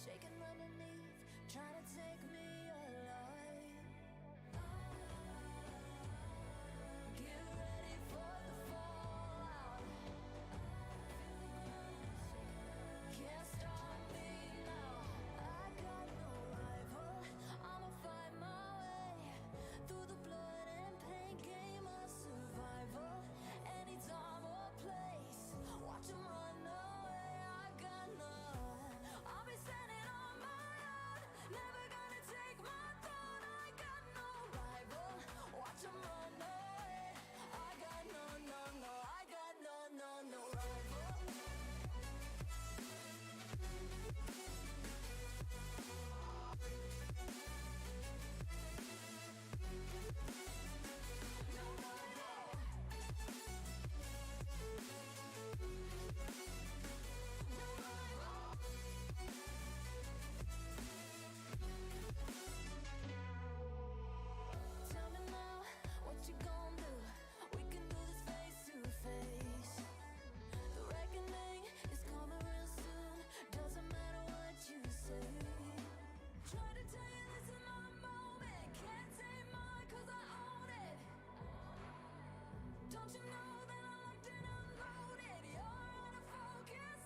shaking underneath, trying to take me alive. Get ready for the fallout. Can't stop me now. I got no rival. I'ma fight my way through the blood and pain game of survival. Any time or place, watch 'em run away. I got none. I'll be standing on my own, never gonna take my throne. I got no rival. Watch 'em run away. I got no, no, no. I got no, no, no rival. Tell me now, what you gon' do? We can do this face to face. The reckoning is coming real soon. Doesn't matter what you say. Try to tell you this is my moment. Can't take mine 'cause I own it. Don't you know that I'm locked and unloaded? You're out of focus.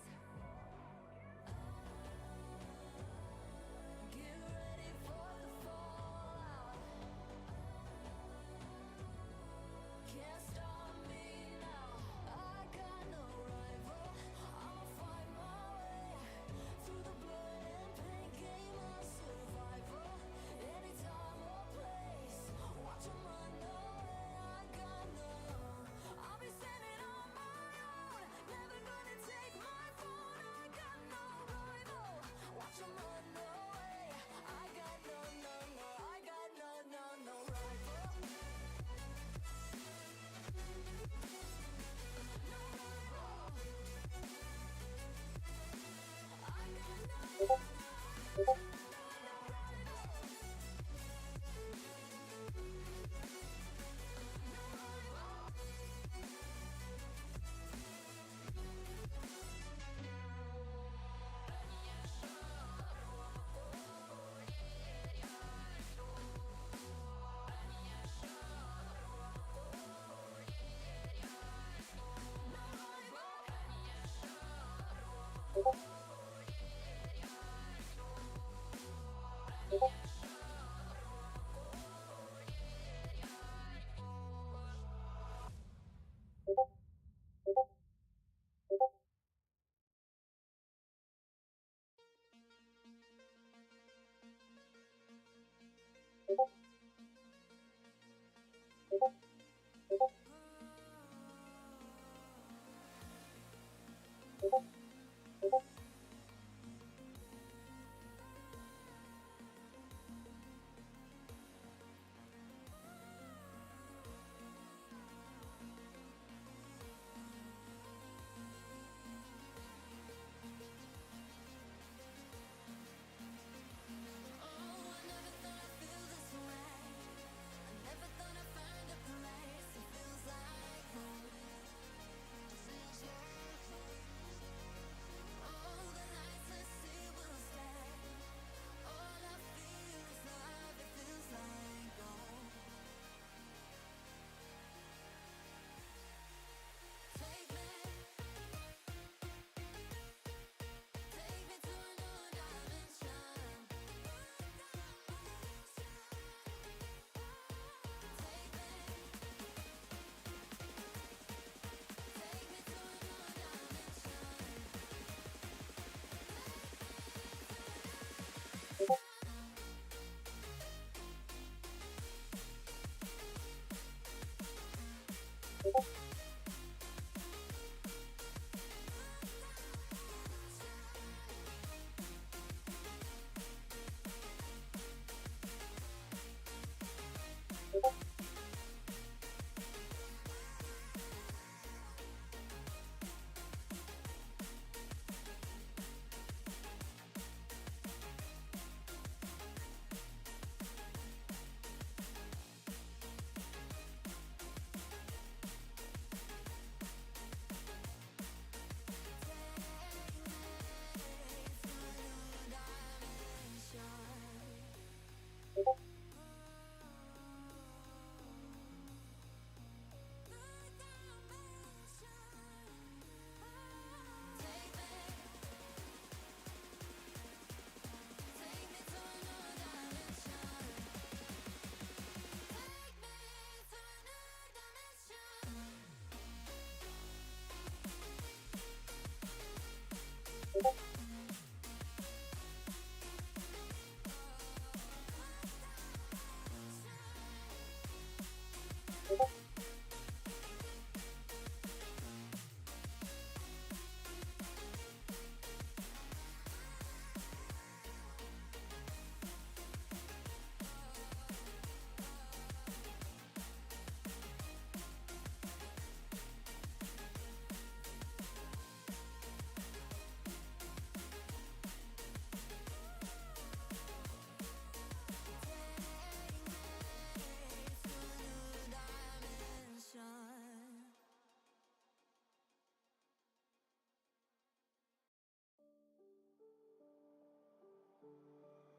Get ready for the fallout. Can't stop me now. I got no rival. I'ma fight my way through the blood and pain game of survival. Any time or place, watch 'em run away. I got none. I'll be standing on my own, never gonna take my phone. I got no rival. Watch 'em run away. I got no, no, no. I got no, no, no rival.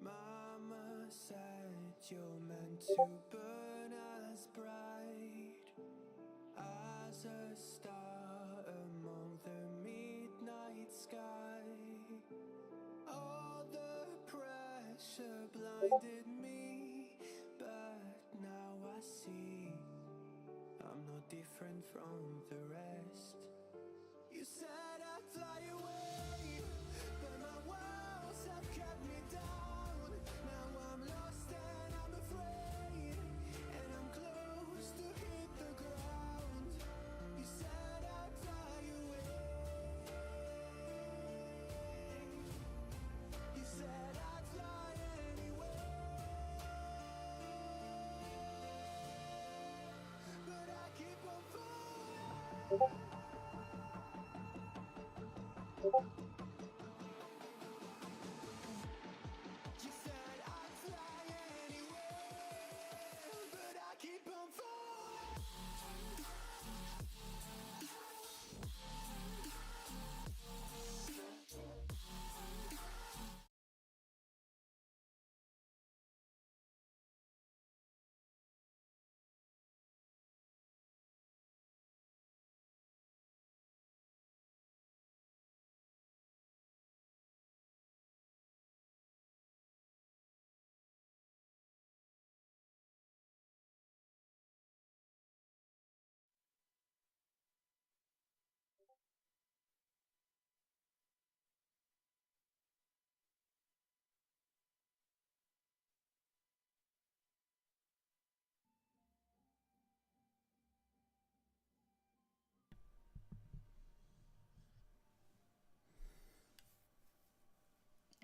Mama said you're meant to burn as bright as a star among the midnight sky. All the pressure blinded me, but now I see I'm no different from the rest. You said I'd fly away, but my walls have kept me down. Now I'm lost and I'm afraid, and I'm close to hit the ground. You said I'd fly away. You said I'd fly anyway, but I keep on falling. You said I'd fly anywhere, but I keep on falling.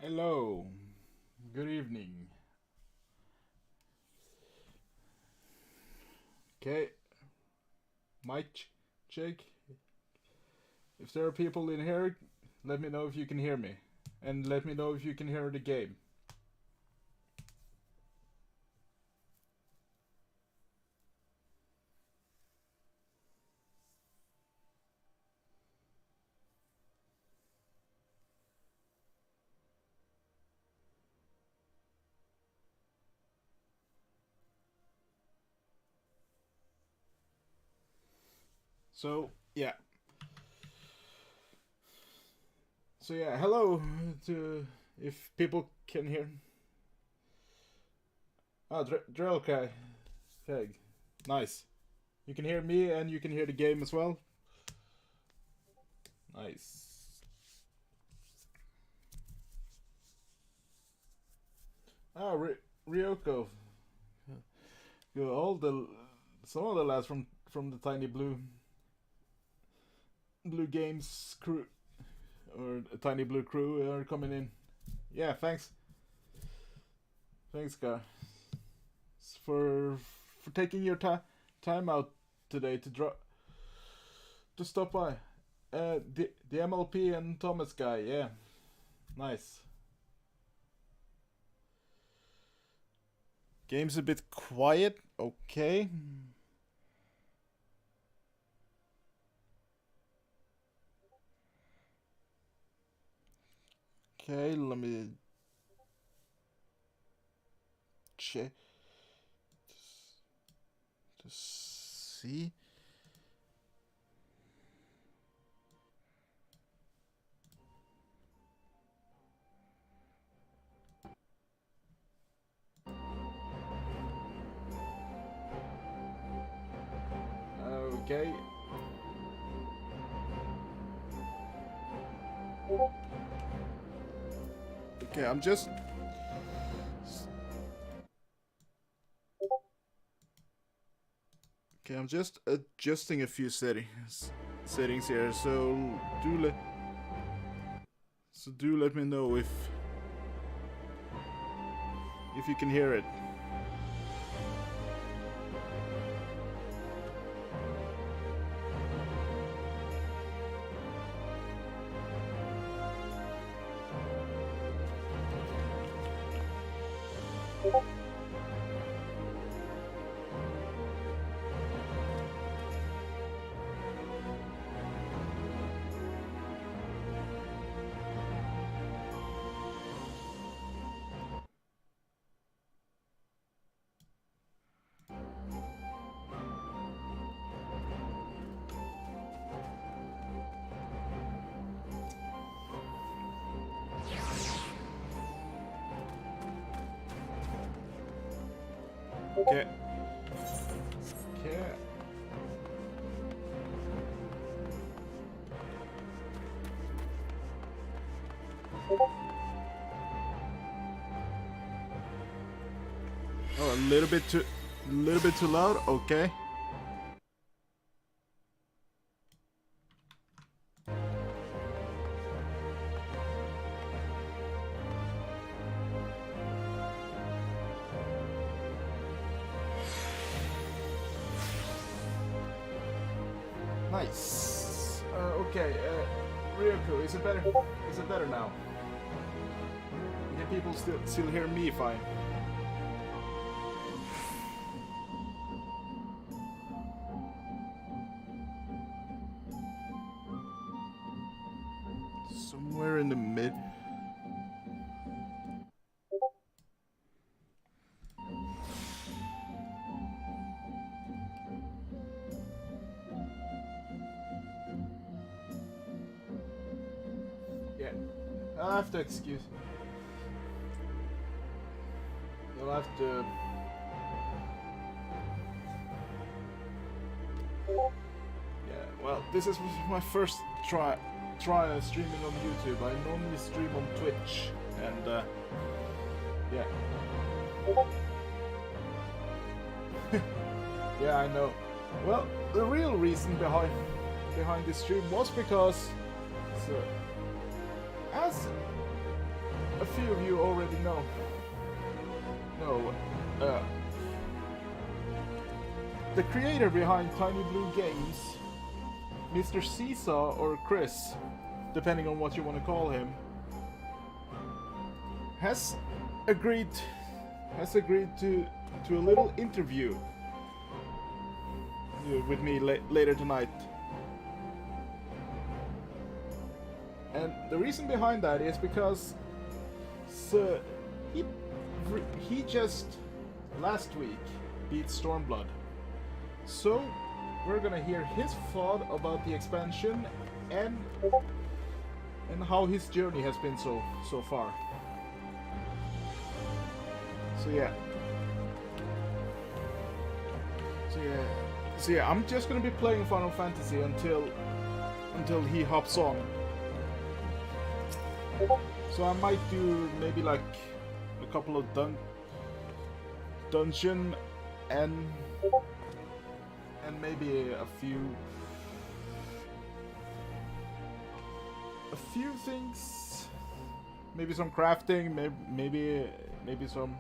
Hello, good evening. Okay, mic check. If there are people in here, let me know if you can hear me. And let me know if you can hear the game. So, yeah. So, yeah, hello to if people can hear. Ah, Drellkai. Feg. Nice. You can hear me and you can hear the game as well. Nice. Ah, Ryoko. All the some of the lads from the TinyBlueGames crew or Tiny Blue crew are coming in. Yeah, thanks. Thanks, guy, for taking your time out today to stop by. The MLP and Thomas guy, yeah, nice. Game's a bit quiet. Okay. Okay, let me check to see. Okay. Okay, I'm just adjusting a few settings here, so do let me know if you can hear it. Okay. Oh, a little bit too loud. Okay. Nice. Okay. Ryoko, is it better? Is it better now? Can people still hear me fine? Somewhere in the mid. Yeah, I'll have to excuse. You'll have to. Yeah, well, this is my first try streaming on YouTube. I normally stream on Twitch, and yeah. Yeah, I know. Well, the real reason behind this stream was because, so, as a few of you already know, the creator behind TinyBlueGames, Mr. Seesaw or Chris, depending on what you want to call him, has agreed to a little interview with me later tonight. And the reason behind that is because he just last week beat Stormblood. So we're gonna hear his thought about the expansion and how his journey has been so far. So yeah, I'm just gonna be playing Final Fantasy until he hops on. So I might do maybe like a couple of dungeon and maybe a few things, maybe some crafting, maybe some.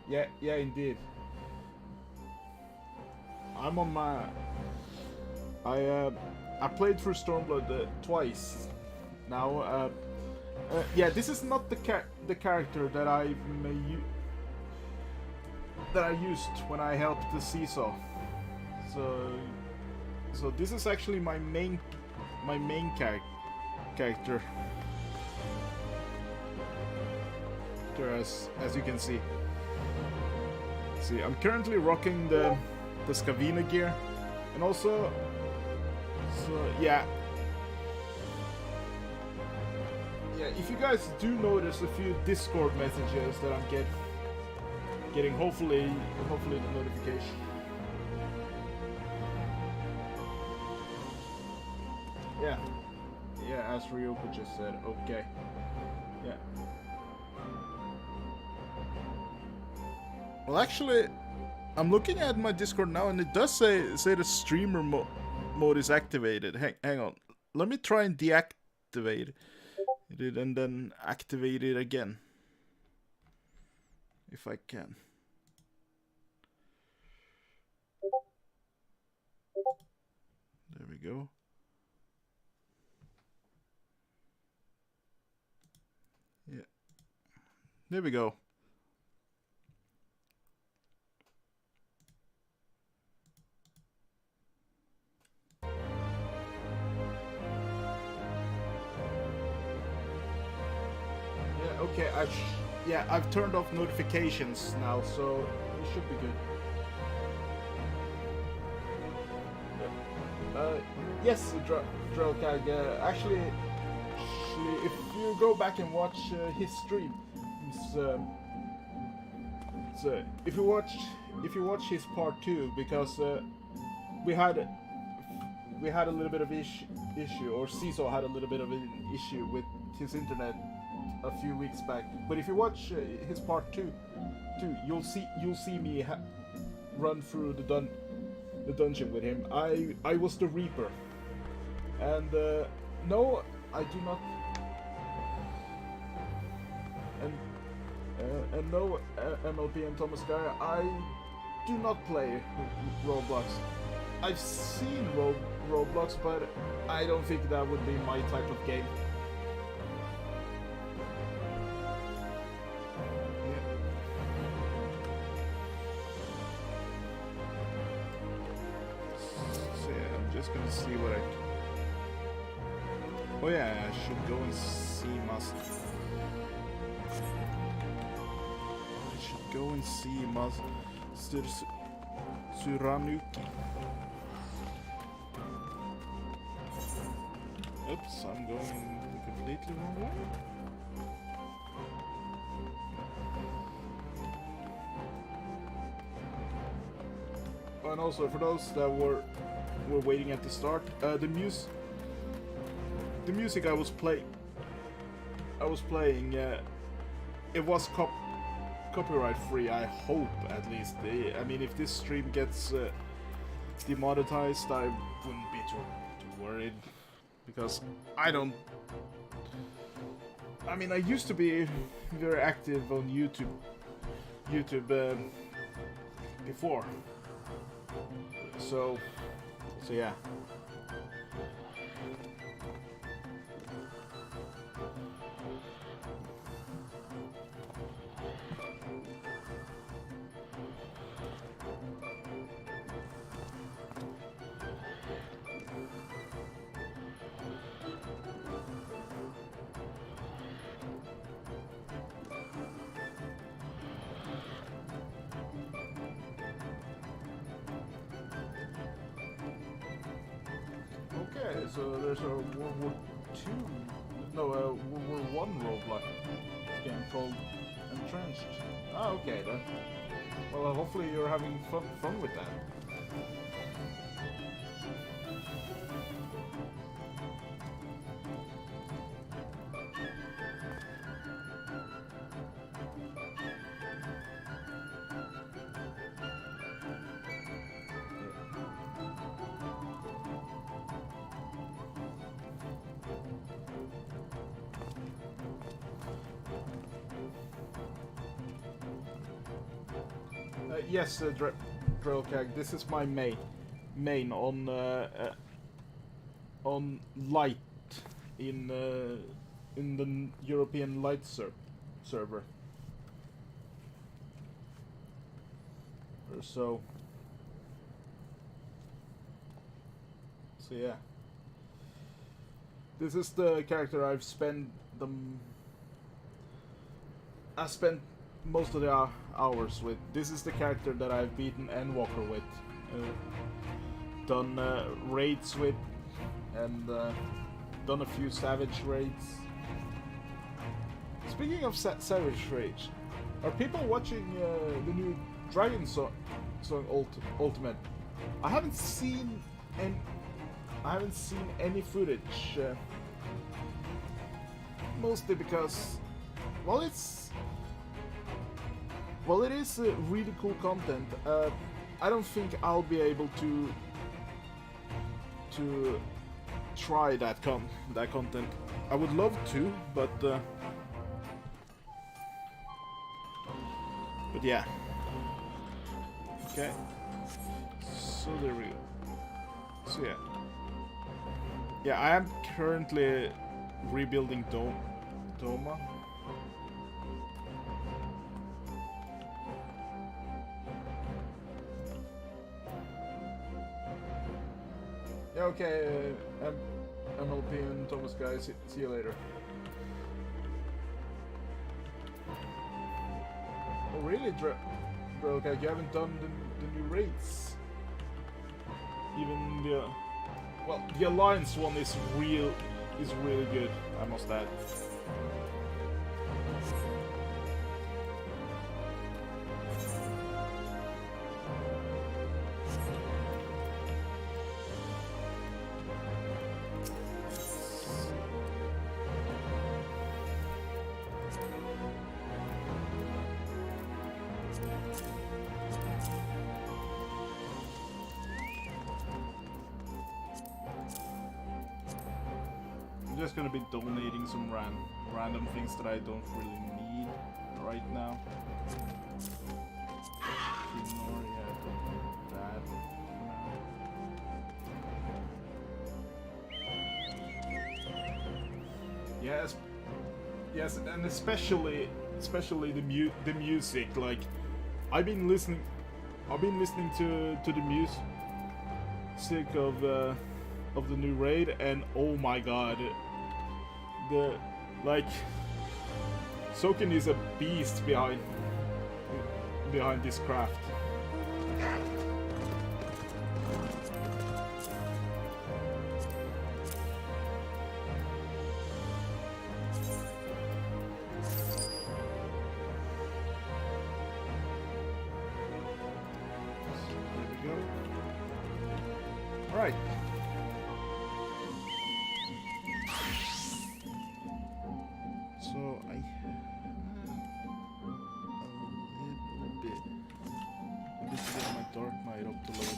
Yeah, indeed. I'm on my. I played through Stormblood twice now. Yeah, this is not the character that I used when I helped the Seesaw. So this is actually my main character. As you can see. See, I'm currently rocking the Scavina gear, and also, so yeah. If you guys do notice a few Discord messages that I'm getting, hopefully the notification. Yeah. Yeah, as Ryoko just said. Okay. Yeah. Well, actually, I'm looking at my Discord now, and it does say the streamer mode is activated. Hang on. Let me try and deactivate it and then activate it again, if I can. There we go. Yeah. There we go. Yeah, okay, I've turned off notifications now, so it should be good. Yes, Drelkag, actually, if you go back and watch his stream, so if you watch his part 2, because we had a little bit of issue, or Ciso had a little bit of an issue with his internet a few weeks back. But if you watch his part 2, you'll see me run through the dungeon with him. I was the Reaper, and no, I do not. And no, MLP and Thomas Guy, I do not play Roblox. I've seen Roblox, but I don't think that would be my type of game. So yeah, I'm just gonna see what I. Oh yeah, I should go and see Go and see Master Suranuki. Oops, I'm going the completely wrong way. And also, for those that were waiting at the start, the music I was playing, it was copyright free, I hope, at least. I mean, if this stream gets demonetized, I wouldn't be too worried, because I mean, I used to be very active on YouTube before, so yeah. Okay, so there's a World War II, no, World War I Roblox game called Entrenched. Ah, okay then. Well, hopefully you're having fun with that. Yes, Drillcag, this is my main on Light in the European Light server. So yeah, this is the character I spent most of the hours with. This is the character that I've beaten Endwalker with, done raids with, and done a few Savage raids. Speaking of Savage raids, are people watching the new Dragon Song Ultimate? I haven't seen I haven't seen any footage. Mostly because, well, it is really cool content. I don't think I'll be able to try that content. I would love to, but yeah. Okay. So there we go. So yeah. Yeah, I am currently rebuilding Doma. Yeah, okay, MLP and Thomas guys, see you later. Oh really, bro, okay, you haven't done the new raids? Even the... Well, the Alliance one is really good, I must add. I'm just gonna be donating some random things that I don't really need right now. Ignore, yeah, that for now. Yes, and especially the music. Like, I've been listening to the music of the new raid, and oh my god, Soken is a beast behind this craft. There we go. All right. So I have a little bit. I need to get my Dark Knight up to level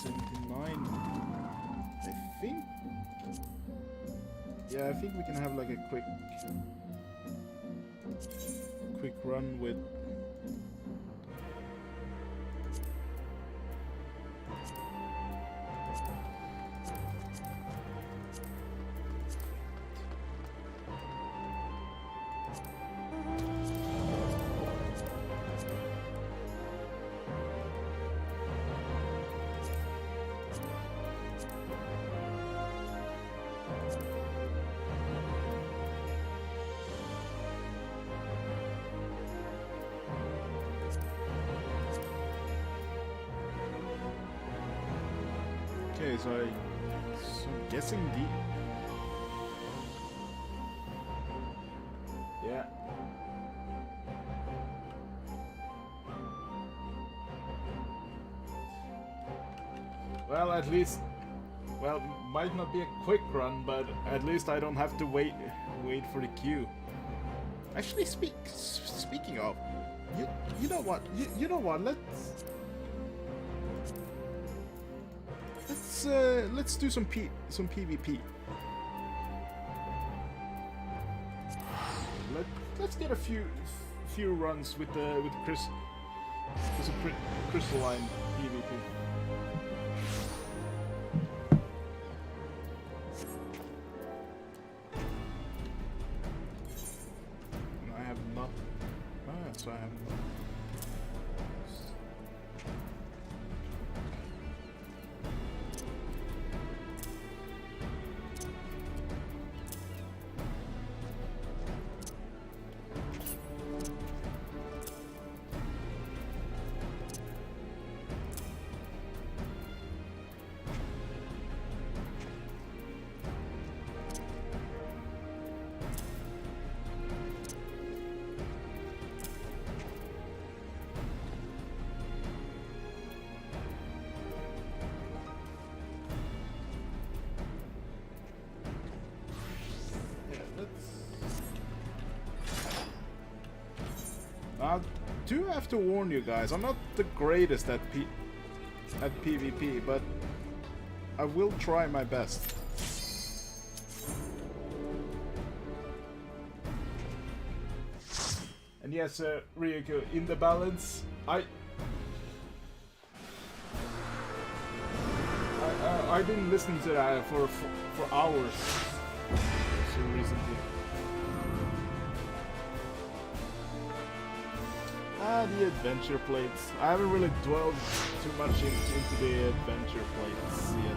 79. I think. Yeah, I think we can have like a quick run with. Okay, so I'm guessing yeah. Well, at least, well, might not be a quick run, but at least I don't have to wait for the queue. Actually, speaking of, you know what? You know what? Let's do some PvP. Let's get a few runs with some crystalline PvP. And I have not. So I have not. do have to warn you guys, I'm not the greatest at PvP, but I will try my best. And yes, Ryuko, in the balance, I didn't listen to that for hours so recently. The adventure plates. I haven't really dwelled too much into the adventure plates yet.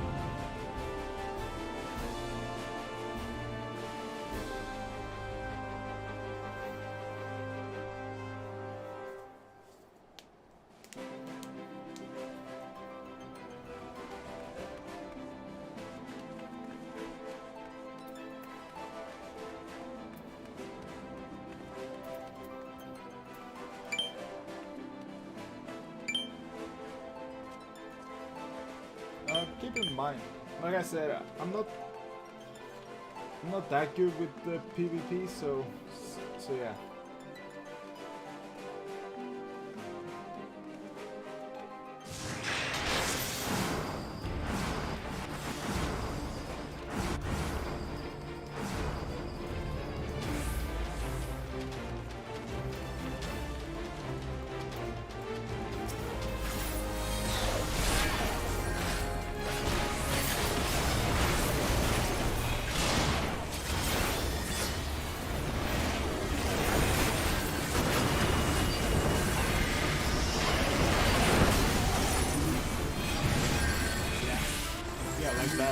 Keep in mind, like I said, I'm not that good with the PvP, so yeah.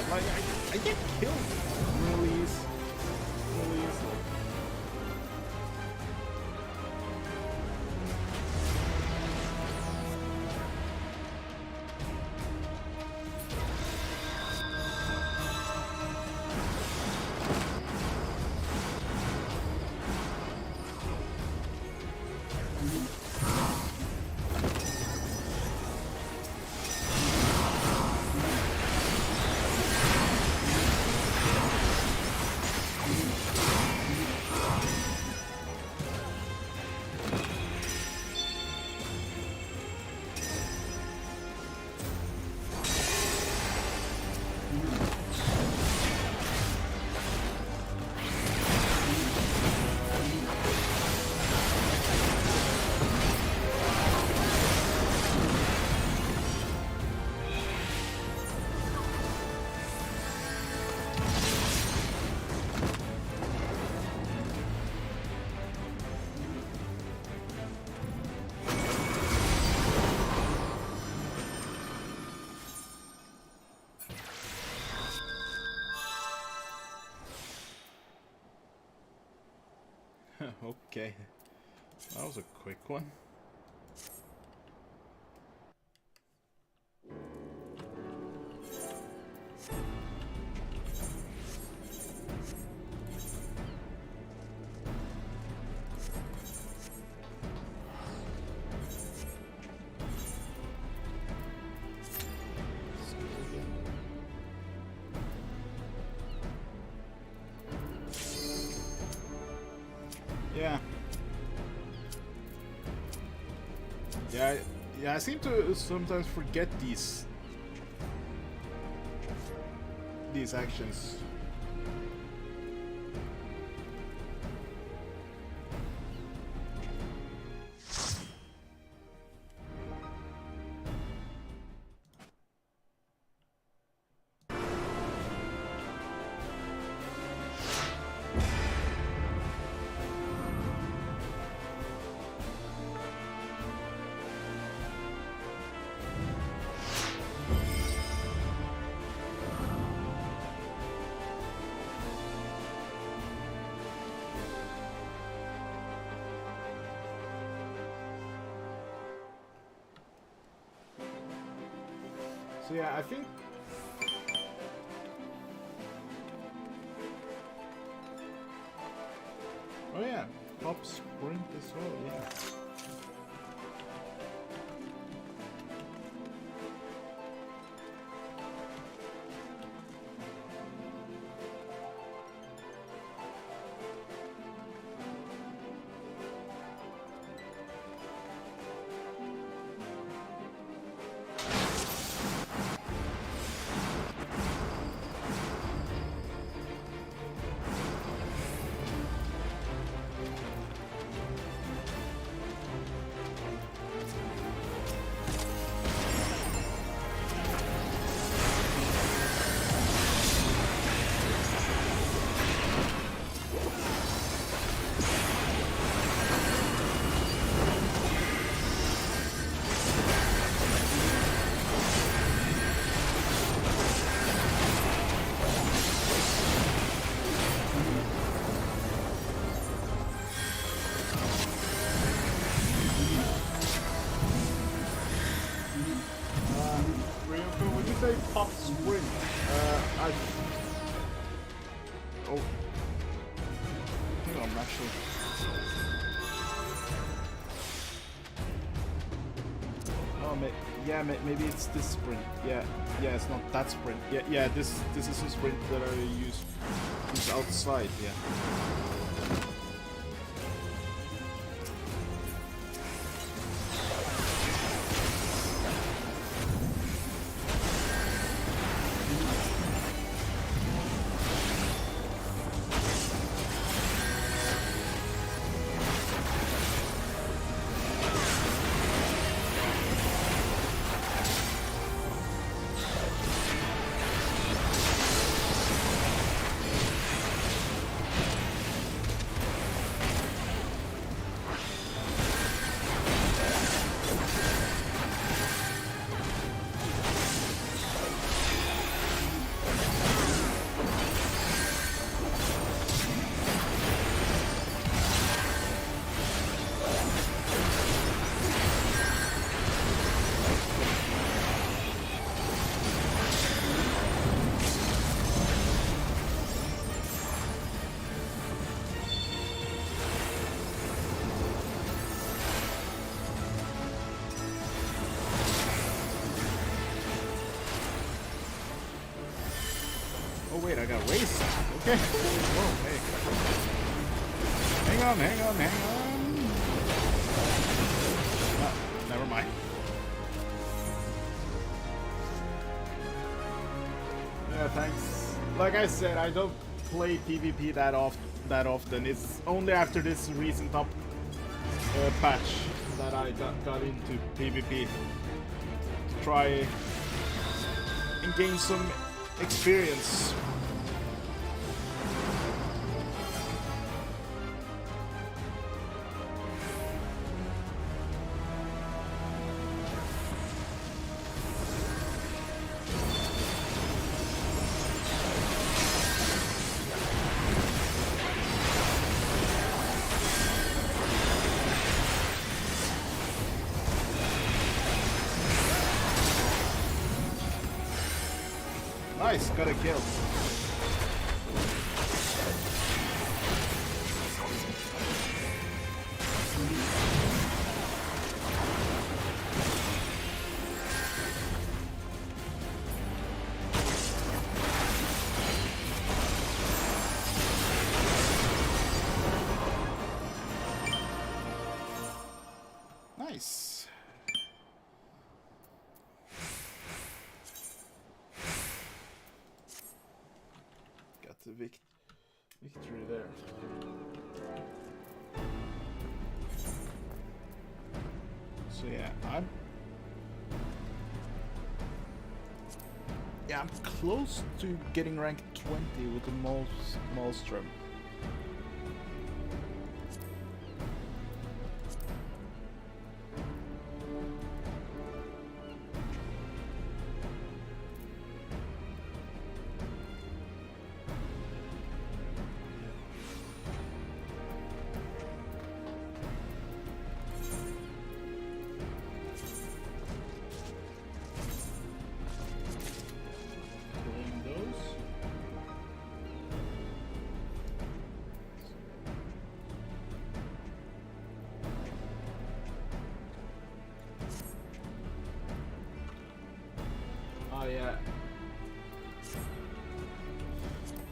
Like, I get killed really easily. Okay, that was a quick one. Yeah, I seem to sometimes forget these actions. So yeah, I think oh yeah, pop sprint as well, yeah. play Pop Sprint. Oh. Hang on, actually. Oh, yeah, maybe it's this sprint. Yeah, it's not that sprint. Yeah, this is a sprint that I use outside. Yeah. Wait, I got race. Okay. Whoa, hey. Hang on. Oh, never mind. Yeah, thanks. Like I said, I don't play PvP that often. It's only after this recent patch that I got into PvP to try and gain some experience. Nice, got a kill. Nice. The victory there. So yeah, I'm close to getting rank 20 with the Maelstrom.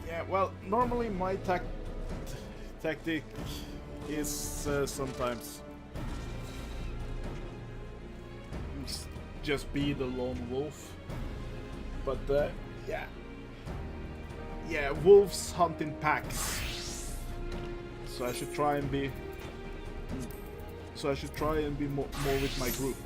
Yeah, well, normally my tactic is sometimes just be the lone wolf, but yeah, wolves hunt in packs, so I should try and be more with my group.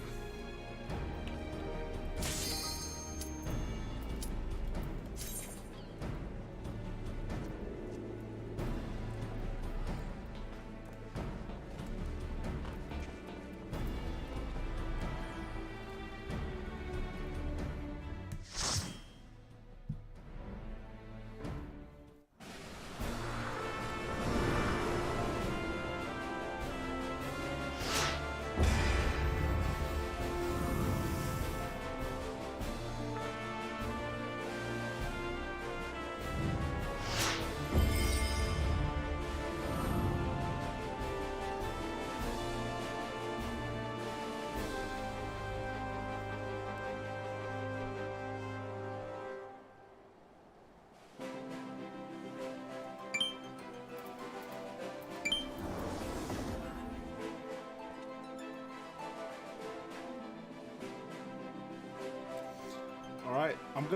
Alright, I'm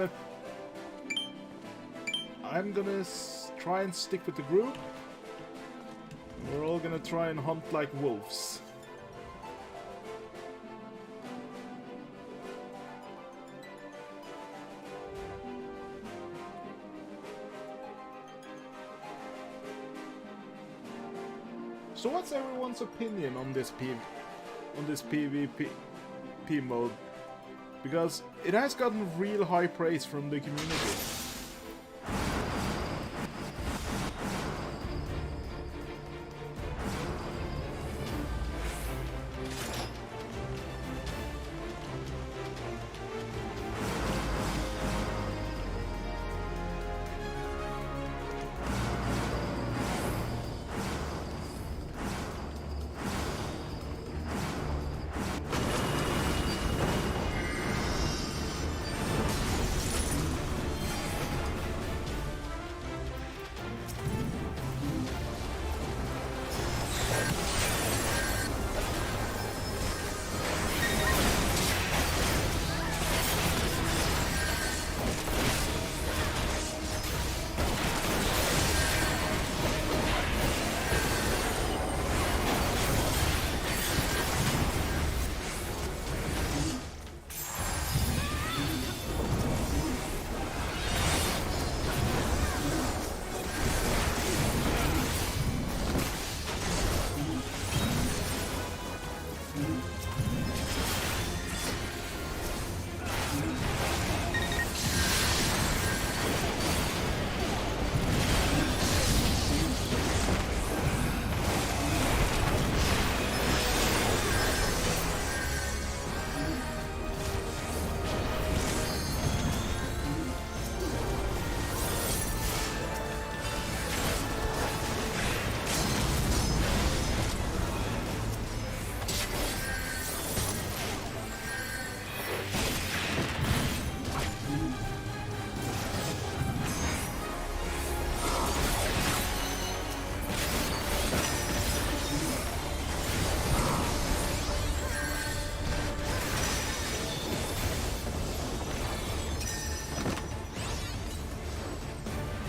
gonna try and stick with the group. We're all gonna try and hunt like wolves. So what's everyone's opinion on this PvP mode? Because it has gotten real high praise from the community.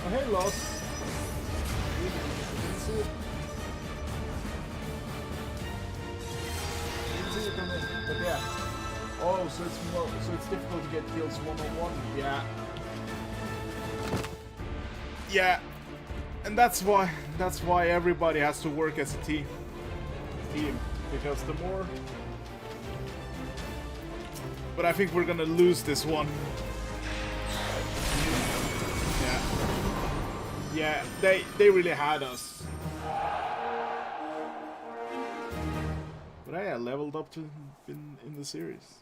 Oh, hey, Lost. Didn't see it coming, but yeah. Oh, so it's difficult to get kills one-on-one. Yeah. Yeah. And that's why everybody has to work as a team. Because the more... But I think we're gonna lose this one. Yeah, they really had us. But I leveled up to in the series.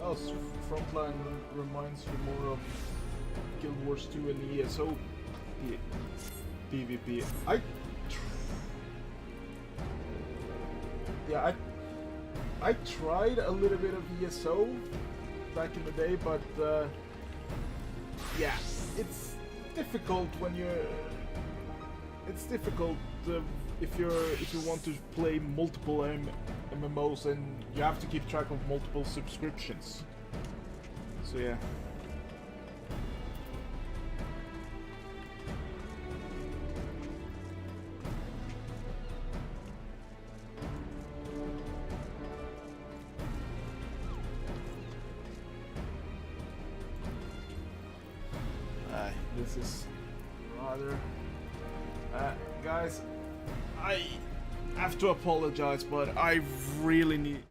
Oh, Frontline reminds you more of Guild Wars 2 and ESO PvP. I tried a little bit of ESO back in the day, but yeah, it's difficult when you're. It's difficult if you want to play multiple MMOs and you have to keep track of multiple subscriptions. So yeah. This is rather... guys, I have to apologize, but I really need...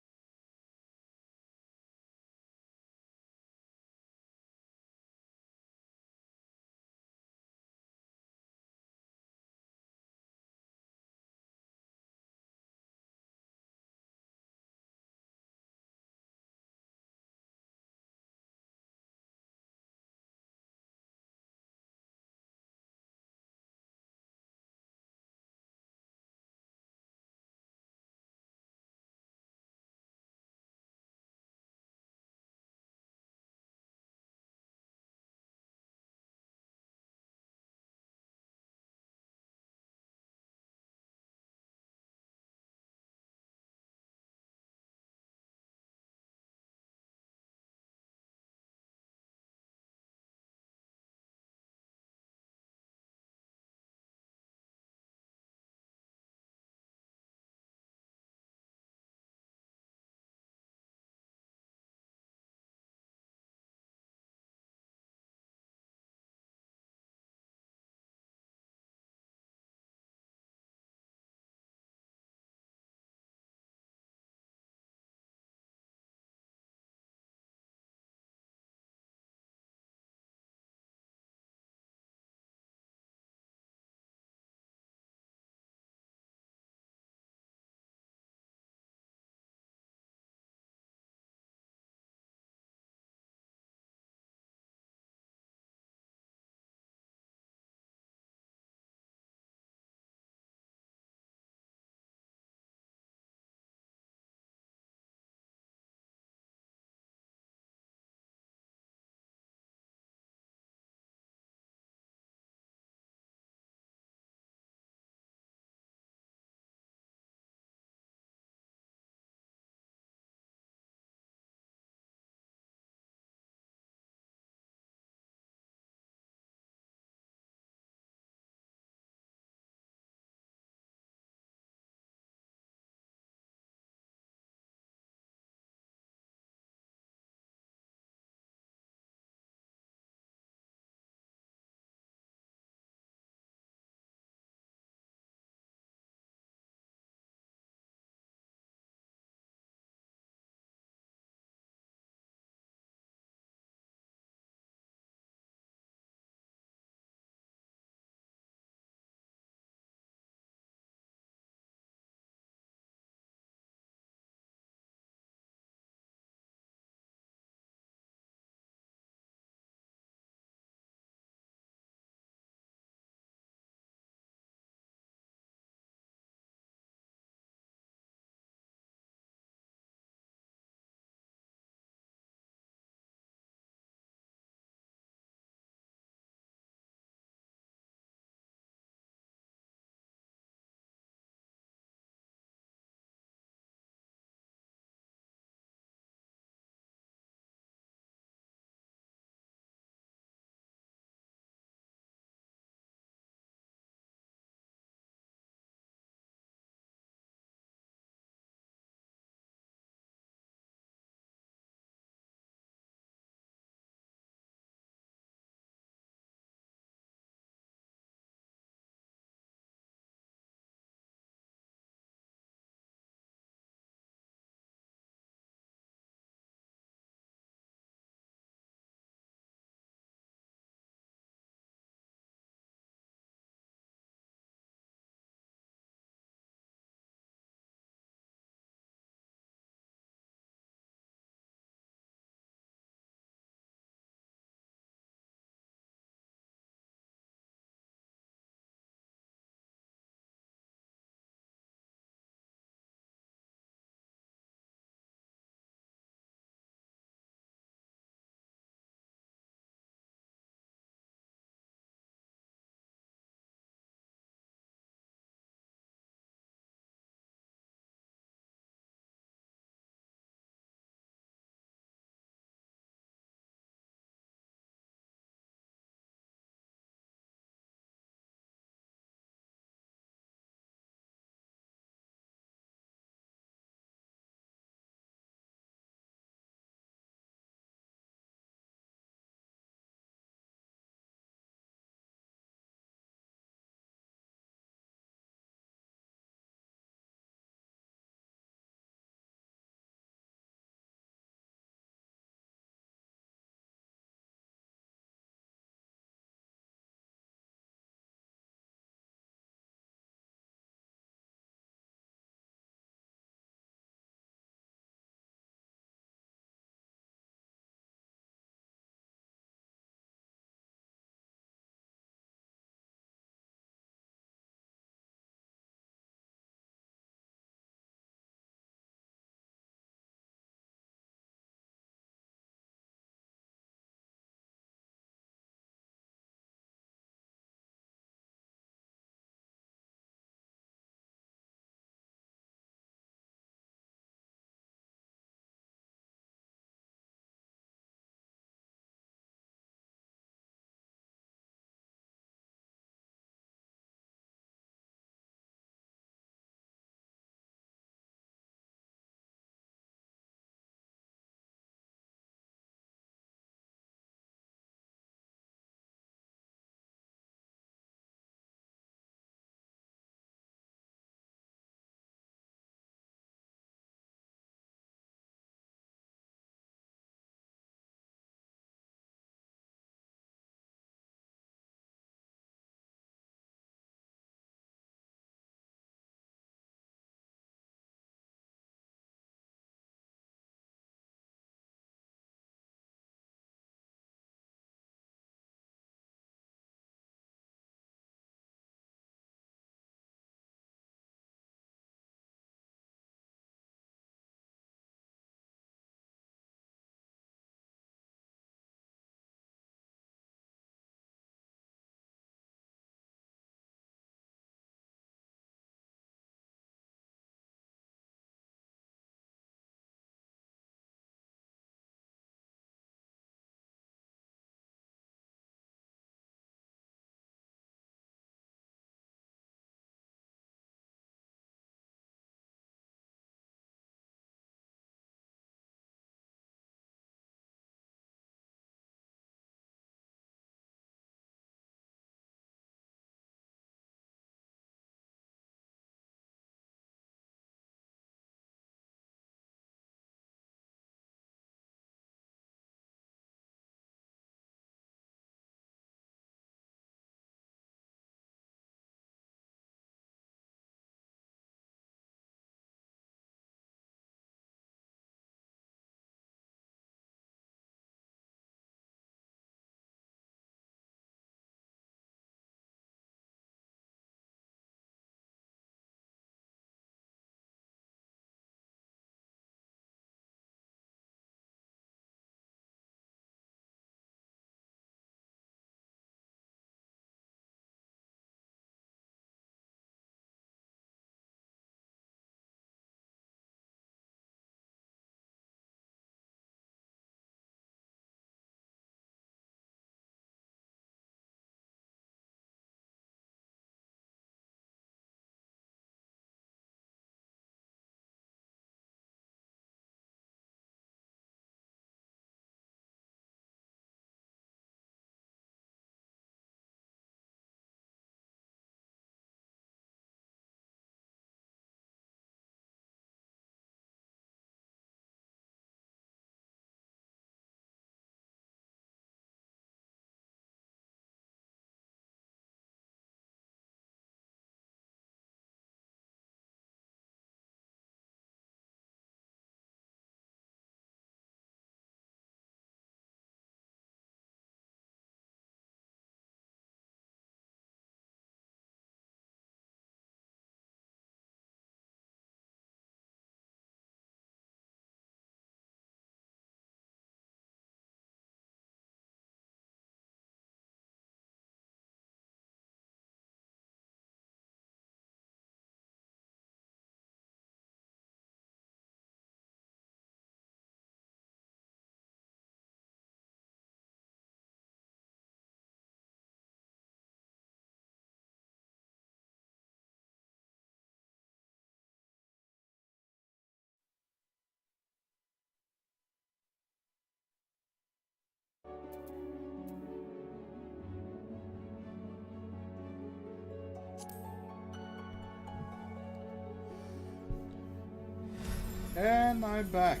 And I'm back.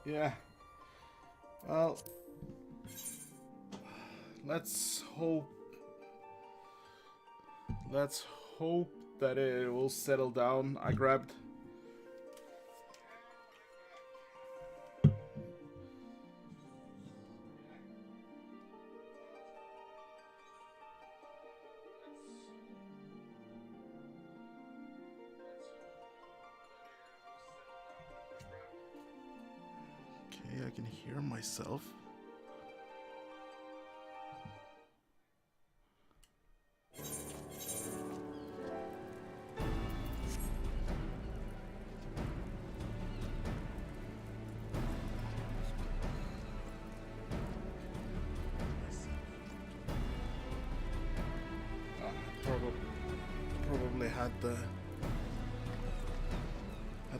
Yeah. Well, let's hope that it will settle down. I grabbed I can hear myself. Probably had the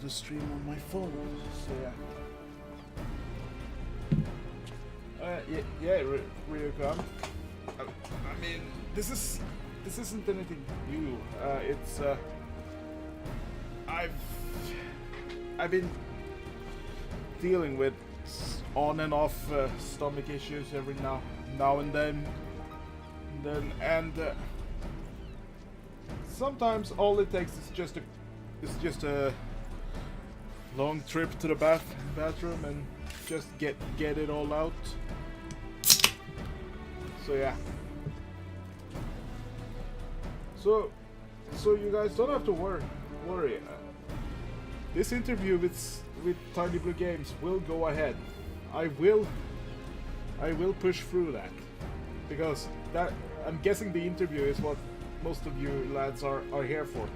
stream on my phone, so yeah. Real come. I mean, this isn't anything new. It's I've been dealing with on and off stomach issues every now and then, and sometimes all it takes is just a long trip to the bathroom and just get it all out. So yeah. So you guys don't have to worry. This interview with TinyBlueGames will go ahead. I will push through that, because that, I'm guessing the interview is what most of you lads are here for.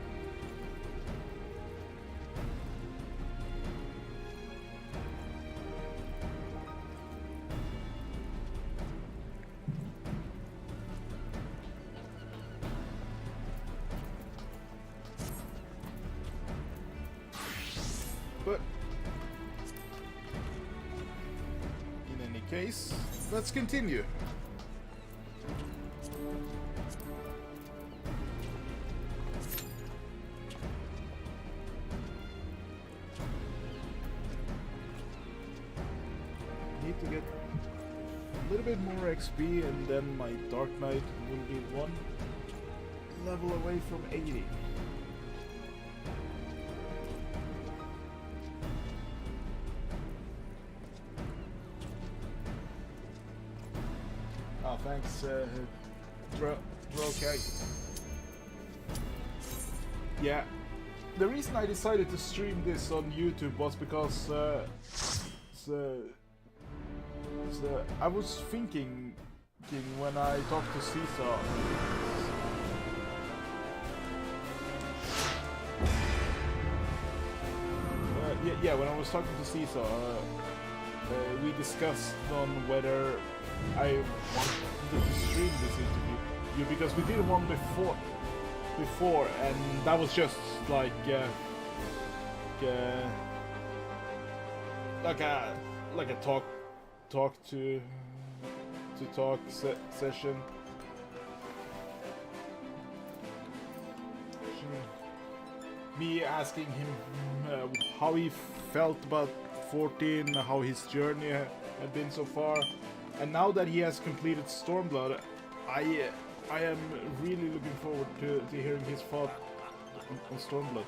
But in any case, let's continue. Need to get a little bit more XP, and then my Dark Knight will be one level away from 80. Oh, thanks, Drokay. Yeah, the reason I decided to stream this on YouTube was because I was thinking when I talked to Caesar. Yeah, when I was talking to Caesar, we discussed on whether I wanted to stream this interview, because we did one before, and that was just like a talk session. Me asking him how he felt about 14, how his journey had been so far, and now that he has completed Stormblood, I am really looking forward to hearing his thought on Stormblood.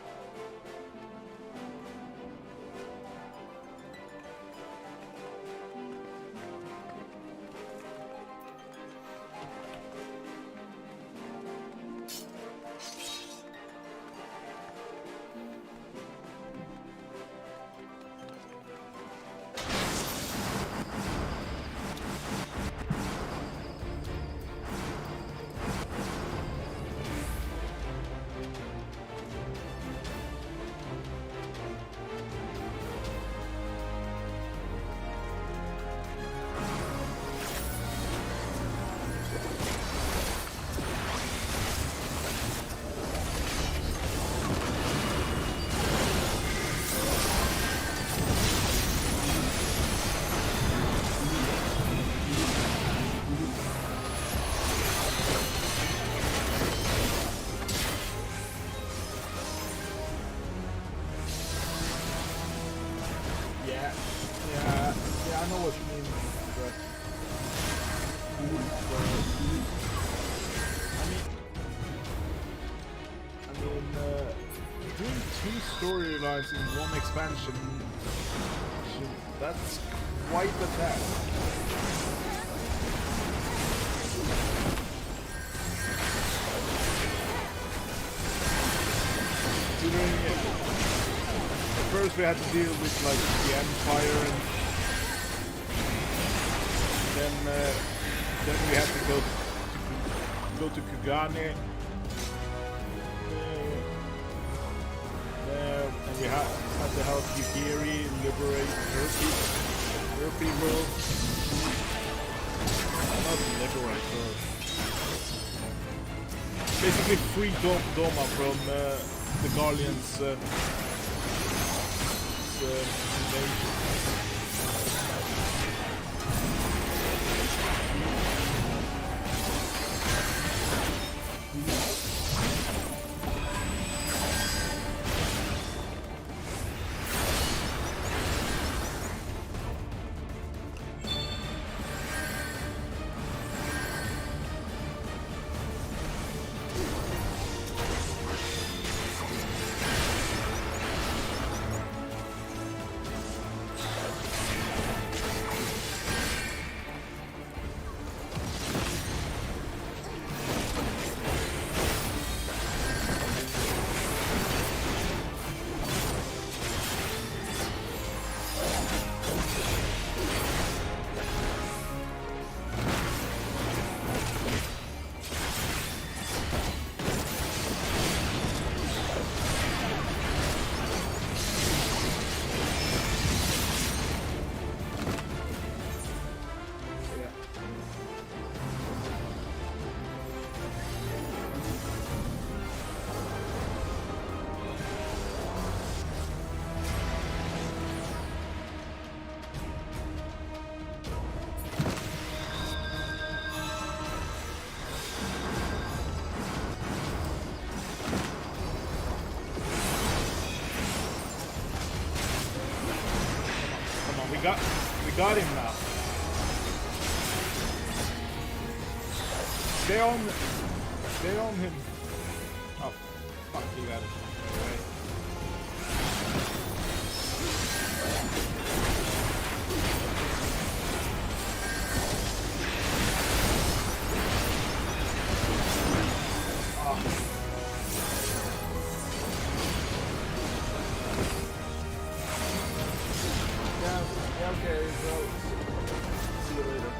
what you mean. But, doing 2 storylines in 1 expansion, that's quite a task. Considering at first we had to deal with like the Empire, and then we had to go to Kugane. And we had to help Yugiri liberate Herpy world. Not liberate world. Basically free Doma from the Guardians' invasion. We got him now. Stay on him. Oh, fuck, you got it. Right. Okay, so see you later.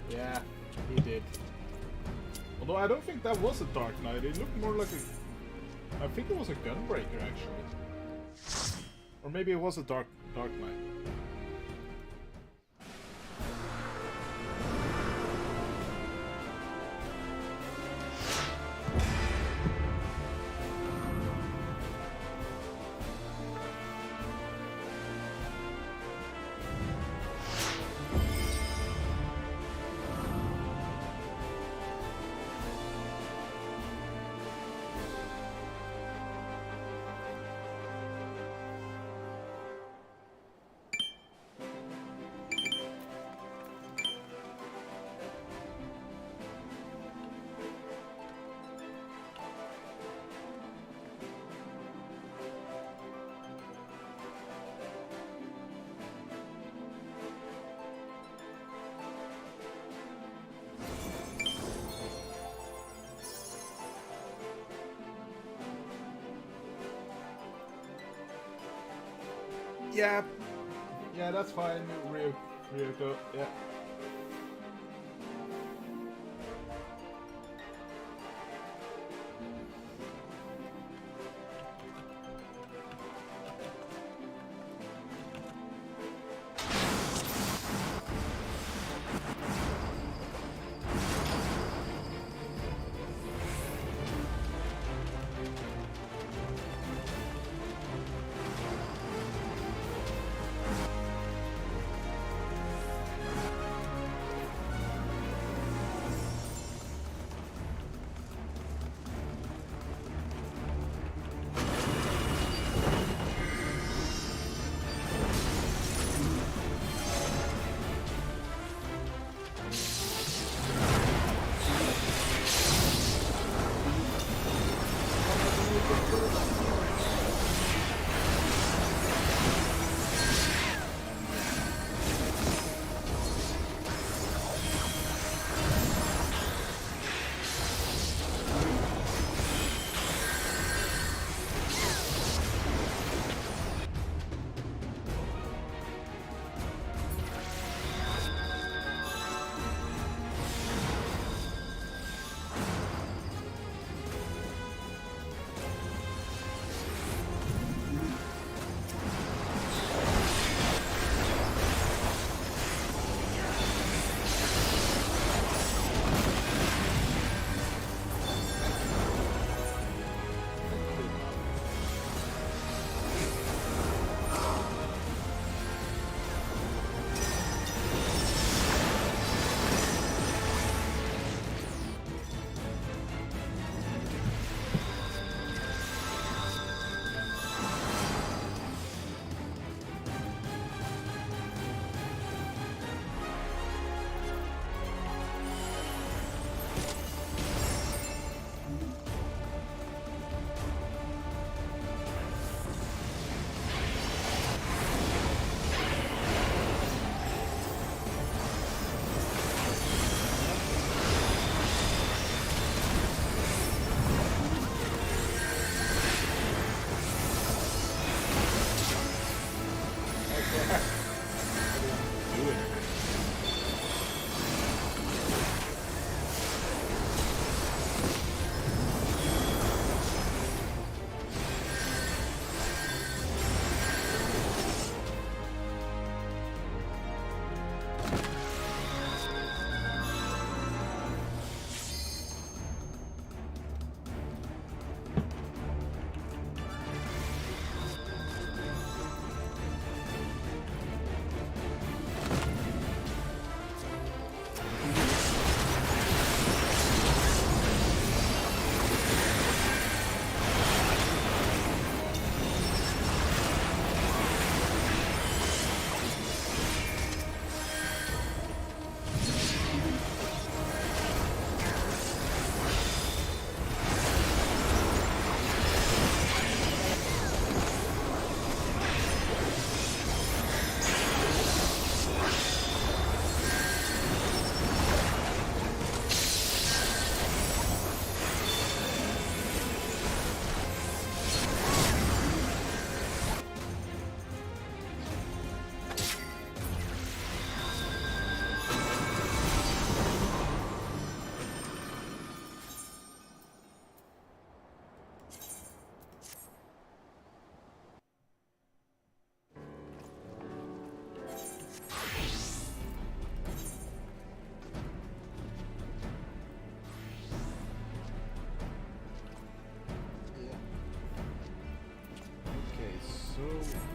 Yeah, he did. Although I don't think that was a Dark Knight. It looked more like a... I think it was a Gunbreaker, actually. Or maybe it was a Dark Knight. Yeah, Yeah, that's fine, Ryuko. Yeah.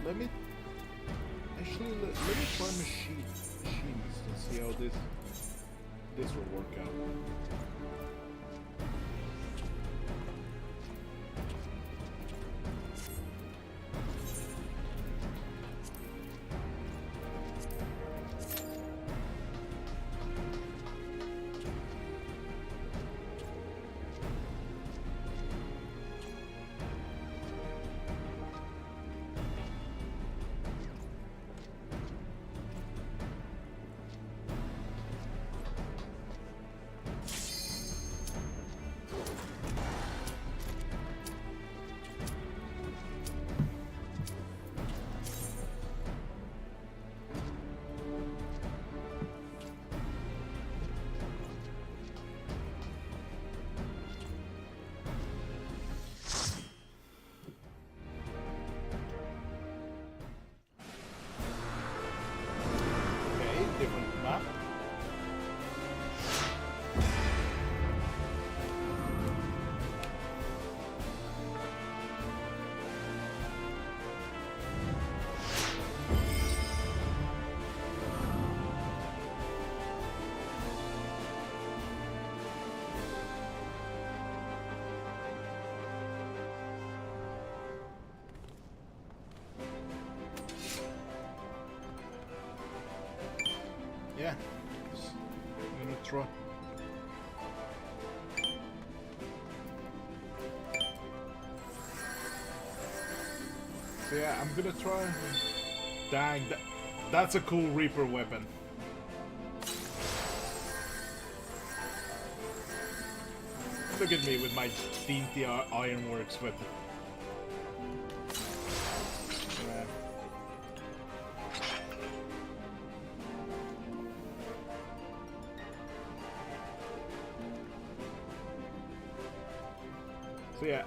Let me try machines and see how this will work out. yeah, I'm gonna try. So yeah, I'm gonna try. Dang, that's a cool Reaper weapon. Look at me with my dainty ironworks weapon. So yeah.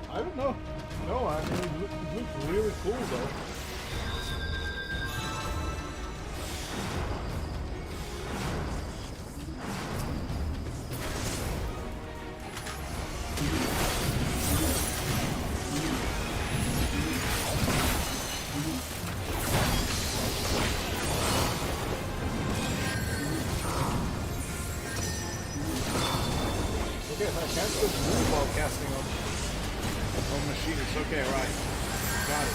I don't know. No, I mean, it looked really cool though. Okay, I can't just move while casting on machines. Okay, right. Got it.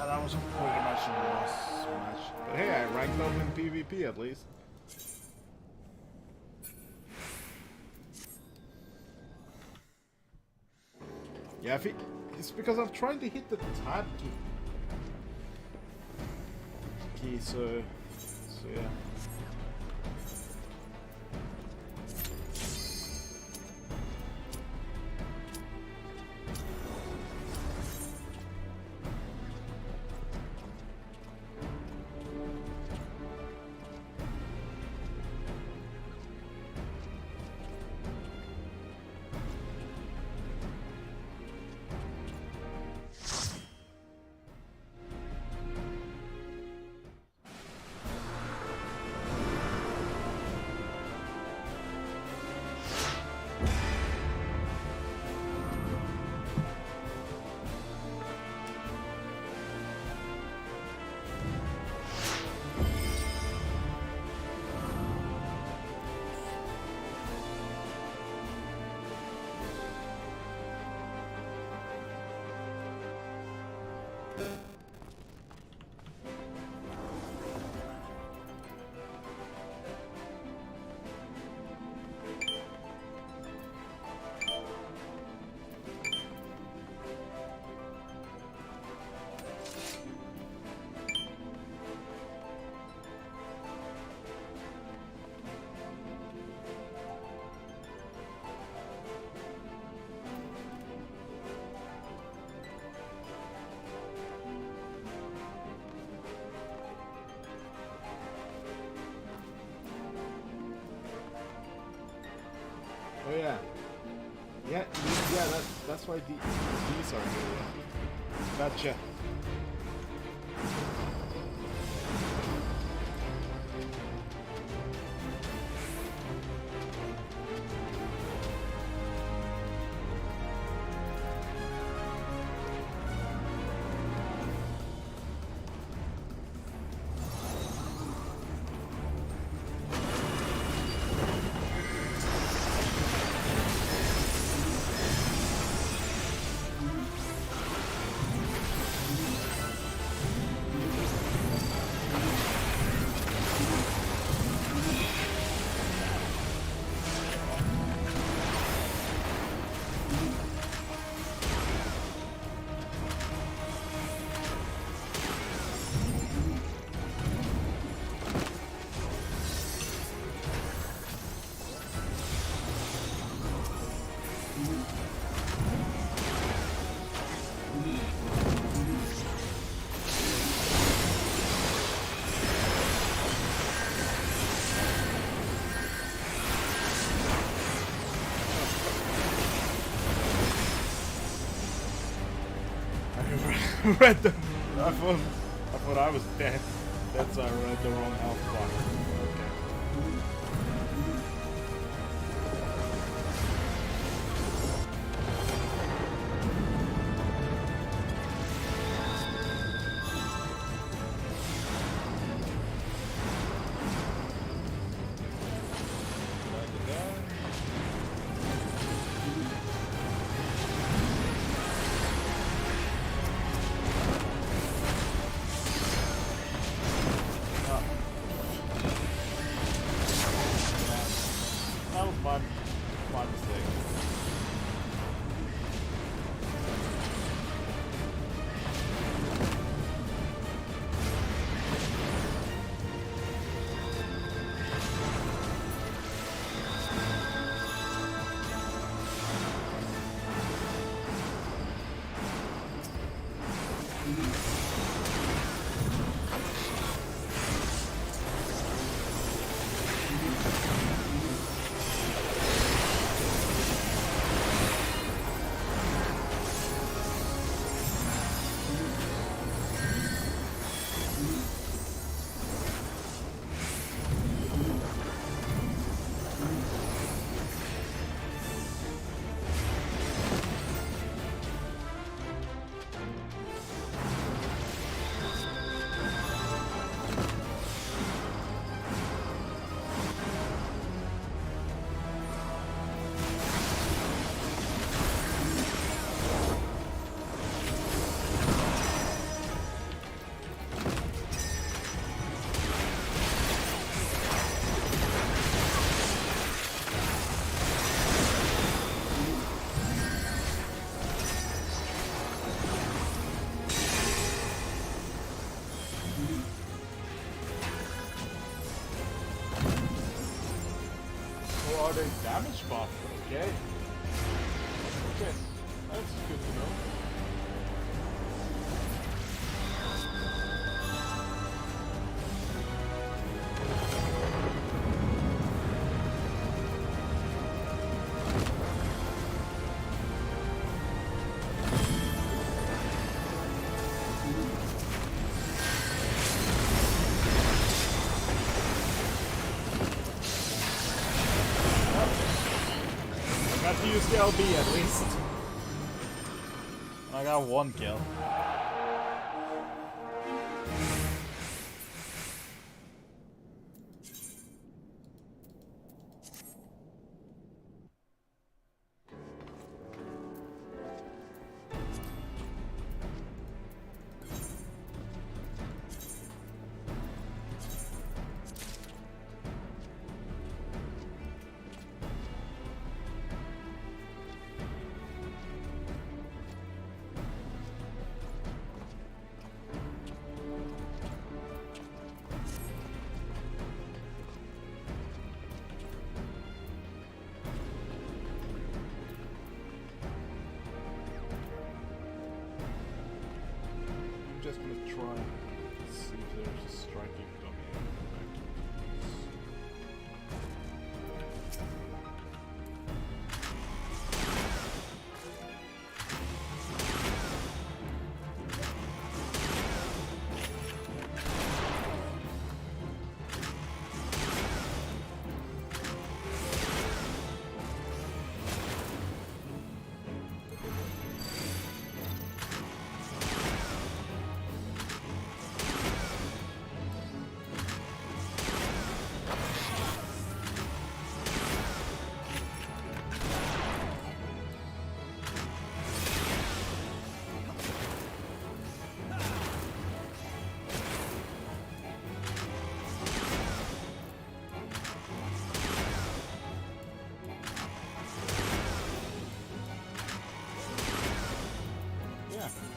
That was pretty much a loss match. But hey, I ranked up in PvP at least. Yeah, it's because I'm trying to hit the tab key, so yeah. Yeah, that's why these are here. Yeah. Gotcha. Read the. I thought I was dead. That's I read the wrong health bar. My mistake. Are they damage buff? Okay. Okay, that's good to know. Got to use the LB at least. I got one kill. Just gonna try and see if there's a striking dummy.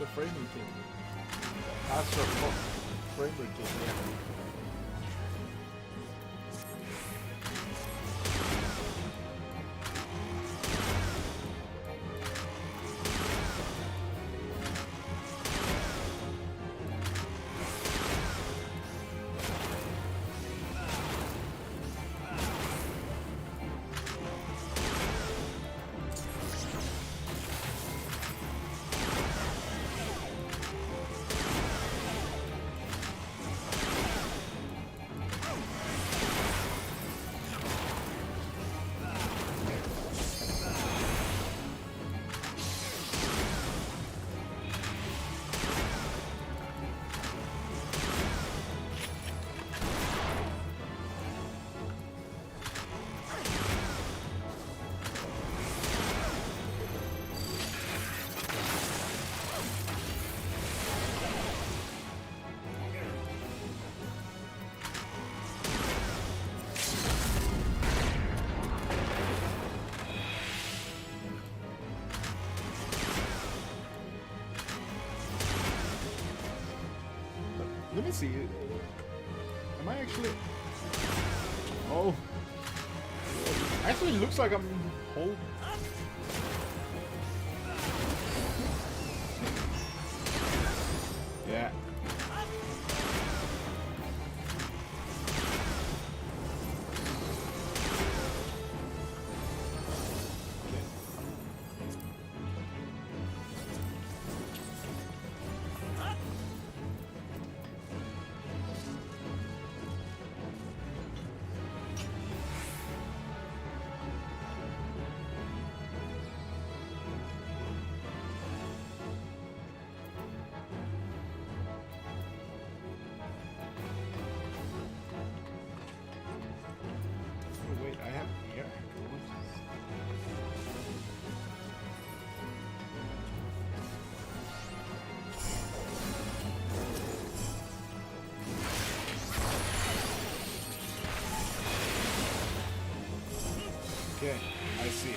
the framing team. Astro Framer team, yeah. Let me see. Am I actually? Oh, actually, it looks like I'm holding. Yeah. Wait, I have here. Okay, I see.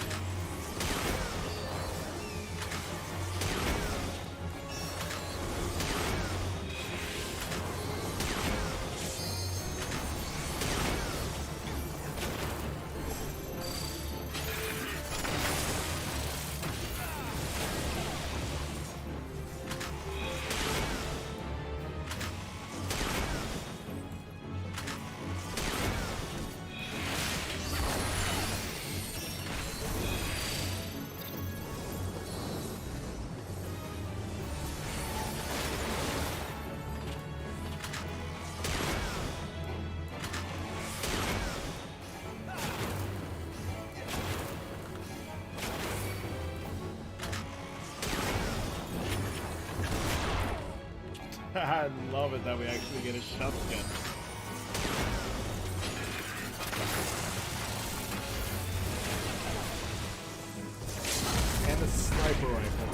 I love it that we actually get a shotgun. And a sniper rifle.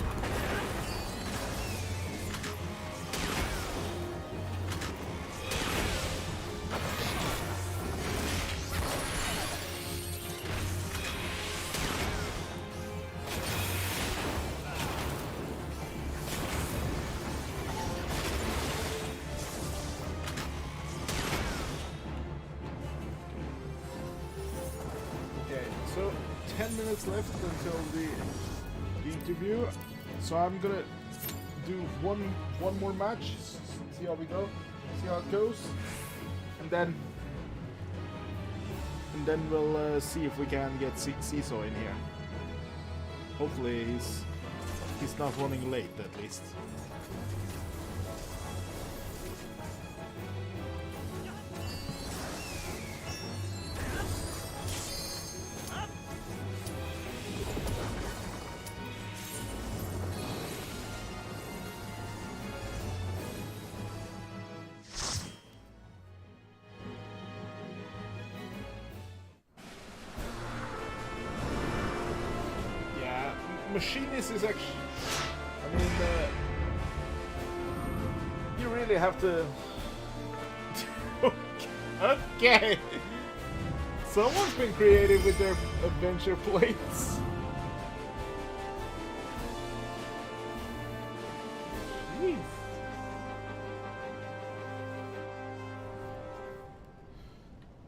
So 10 minutes left until the interview. So I'm gonna do one more match, see how we go, see how it goes, and then we'll see if we can get Ciso in here. Hopefully he's not running late at least. Machinist is actually, I mean, you really have to. Okay, someone's been creative with their adventure plates.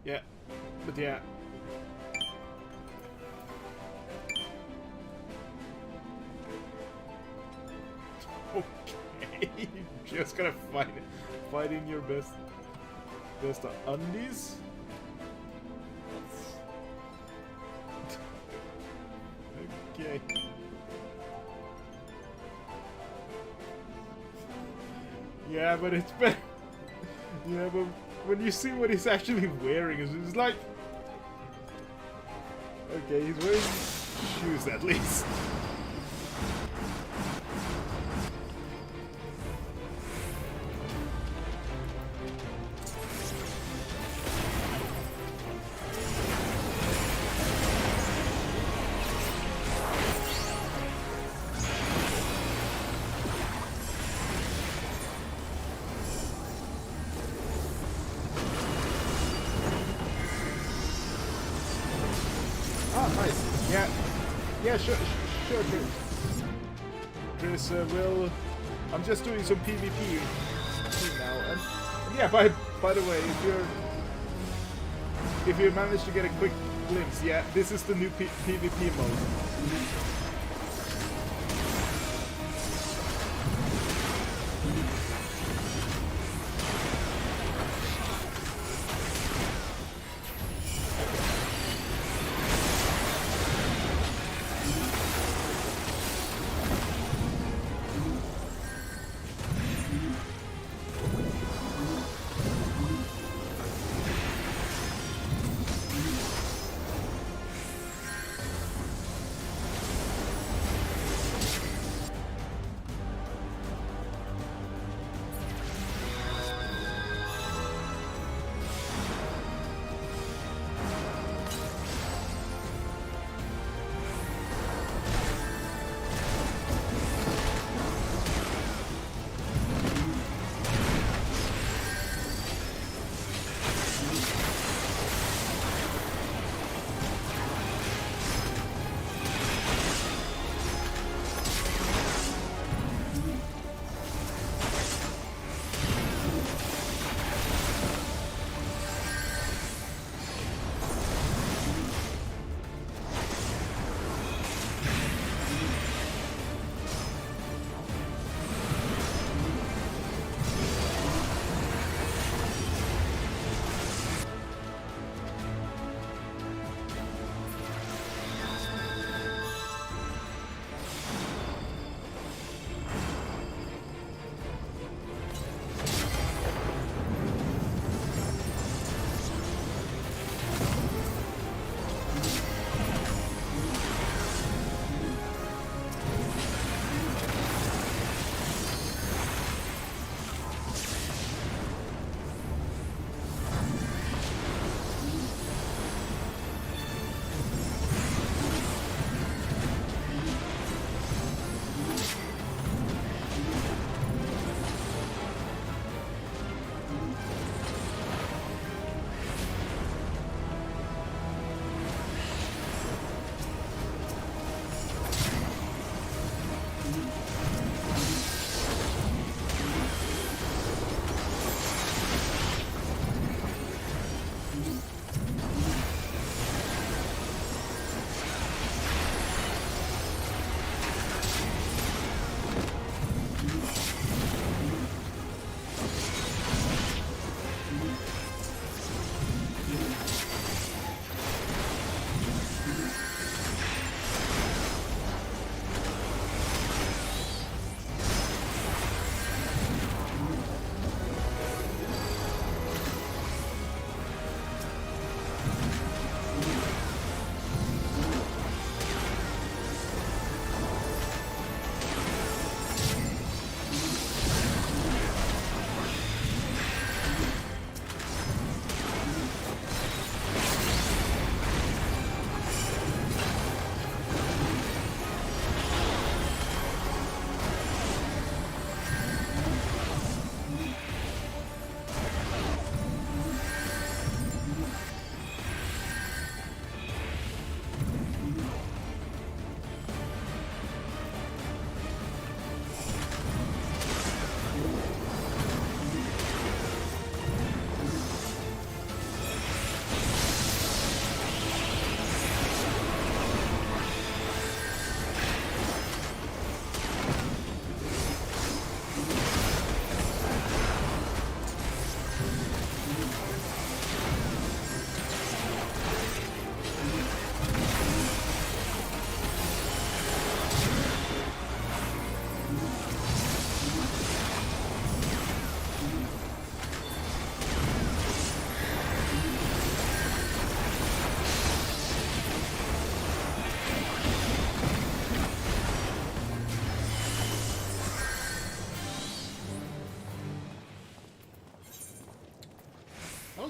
Yeah, but yeah. Okay, just gonna fight in your best undies. Okay. Yeah, but it's better. Yeah, but when you see what he's actually wearing, it's like, okay, he's wearing shoes at least. Nice. Yeah. Yeah, sure, Chris. I'm just doing some PvP now, and yeah. By the way, if you manage to get a quick glimpse, yeah, this is the new PvP mode.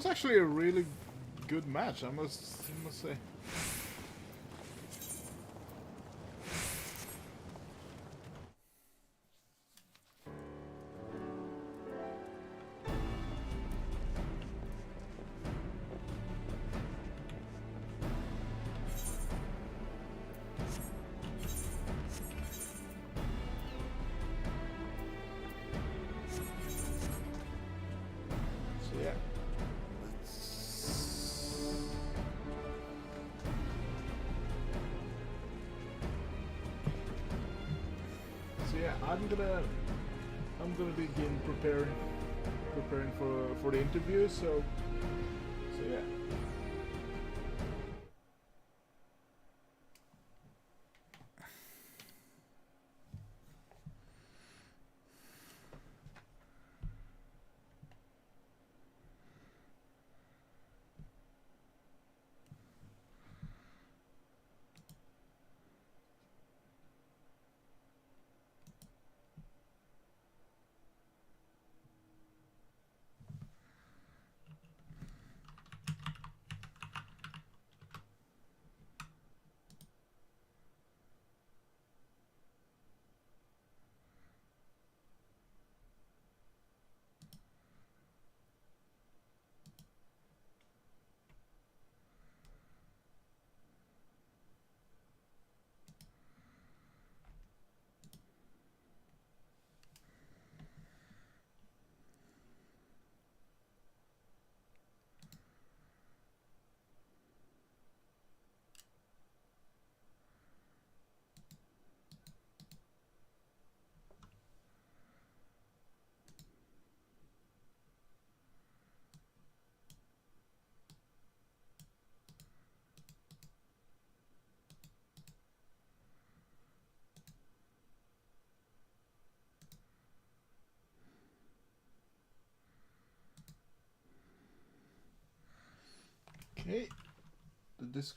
was actually a really good match, I must say. So yeah. So yeah, I'm gonna begin preparing for the interview. So yeah. Okay. The disc.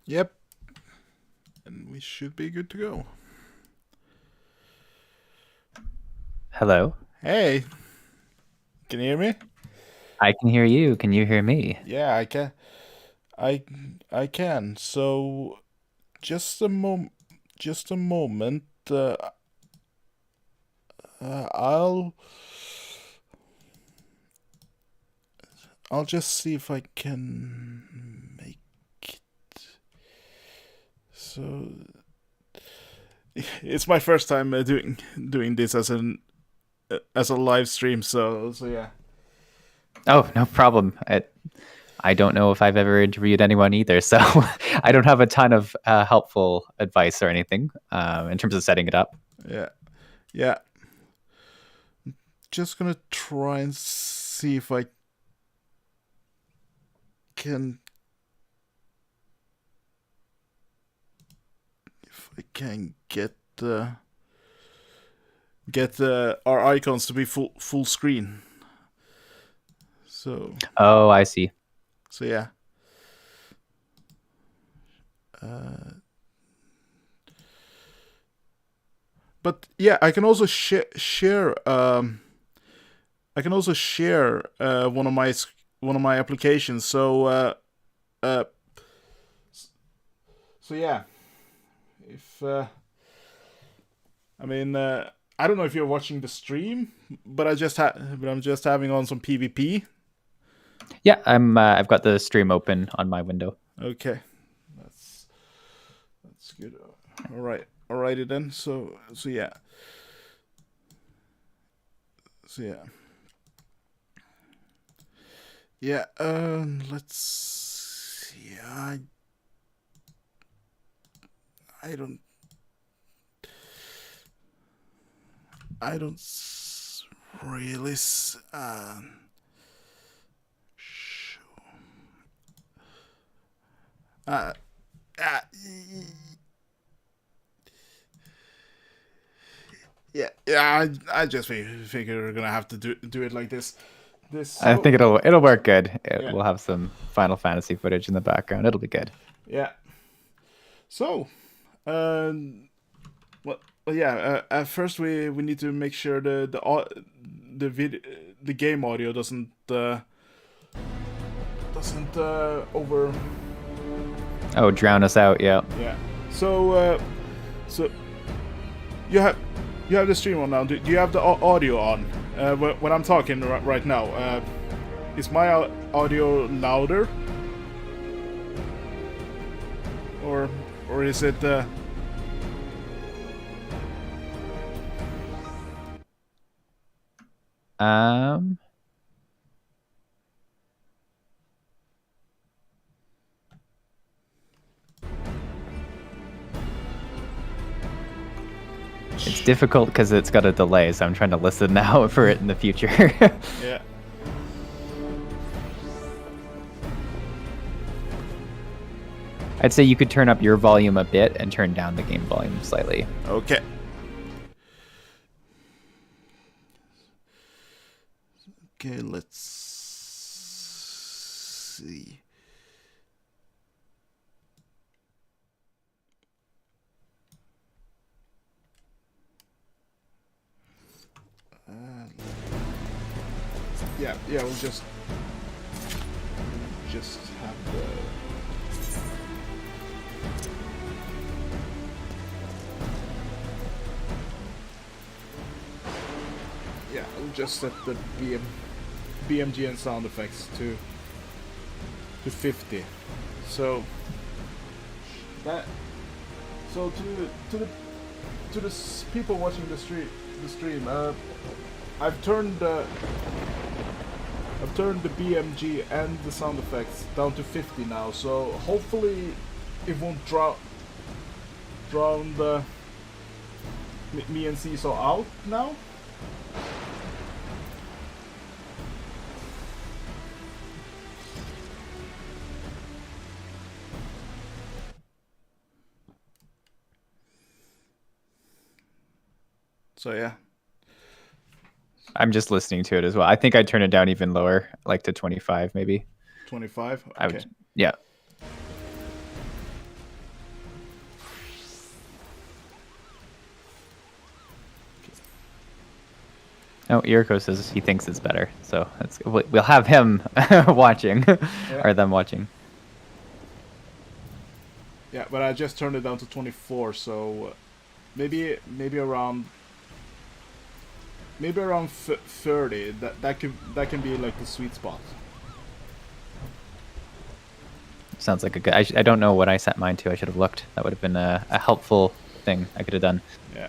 Yep. And we should be good to go. Hello. Hey. Can you hear me? I can hear you. Can you hear me? Yeah, I can. I can. So just a moment. I'll just see if I can make it. So it's my first time doing this as a live stream. So yeah. Oh, no problem. I don't know if I've ever interviewed anyone either, so I don't have a ton of helpful advice or anything in terms of setting it up. Yeah. Just gonna try and see if I can get our icons to be full screen. So. Oh, I see. So yeah. But yeah, I can also share. I can also share one of my applications. So yeah. If I mean, I don't know if you're watching the stream, but I'm just having on some PvP. Yeah, I've got the stream open on my window. Okay, that's good. Alrighty then. So yeah. So yeah. Yeah. Let's see. I don't really yeah, I just figure we're gonna have to do it like this. this. I think it'll work good. Yeah. We'll have some Final Fantasy footage in the background. It'll be good. Yeah. So, at first we need to make sure the game audio doesn't over. Oh, drown us out, yeah. Yeah. So you have the stream on now. Do you have the audio on when I'm talking right now? Is my audio louder, or is it? It's difficult because it's got a delay, so I'm trying to listen now for it in the future. Yeah. I'd say you could turn up your volume a bit and turn down the game volume slightly. Okay. Okay, let's see. Yeah, we'll just have the. Yeah, we'll just set the BMG and sound effects to 50. So to the people watching the stream, I've turned the BMG and the sound effects down to 50 now, so hopefully it won't drown the me and Seesaw out now. So yeah. I'm just listening to it as well. I think I'd turn it down even lower, like to 25 maybe. 25? Okay. I would, yeah. Oh, Iriko says he thinks it's better, so we'll have him watching, or them watching. Yeah, but I just turned it down to 24, so maybe around 30. That can be like the sweet spot. Sounds like a good. I don't know what I set mine to. I should have looked. That would have been a helpful thing I could have done. Yeah.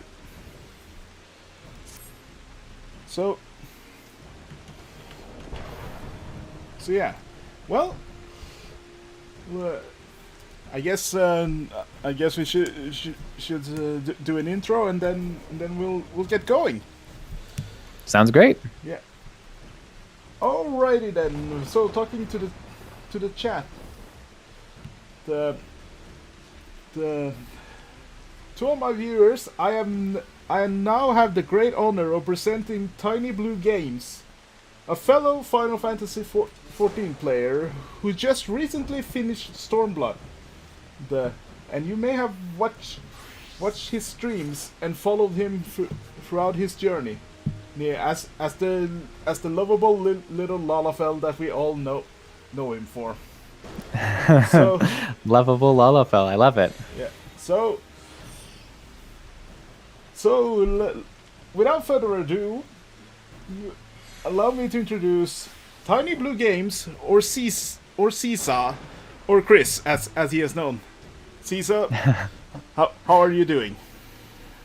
So yeah. Well, I guess we should do an intro and then we'll get going. Sounds great. Yeah. Alrighty then. So talking to the chat. To all my viewers, I now have the great honor of presenting TinyBlueGames, a fellow Final Fantasy XIV player who just recently finished Stormblood. And you may have watched his streams and followed him throughout his journey. Yeah, as the lovable little Lalafell that we all know him for. So lovable Lalafell, I love it. Yeah. So without further ado, allow me to introduce TinyBlueGames, or Seesaw, or Chris as he is known. Seesaw, how are you doing?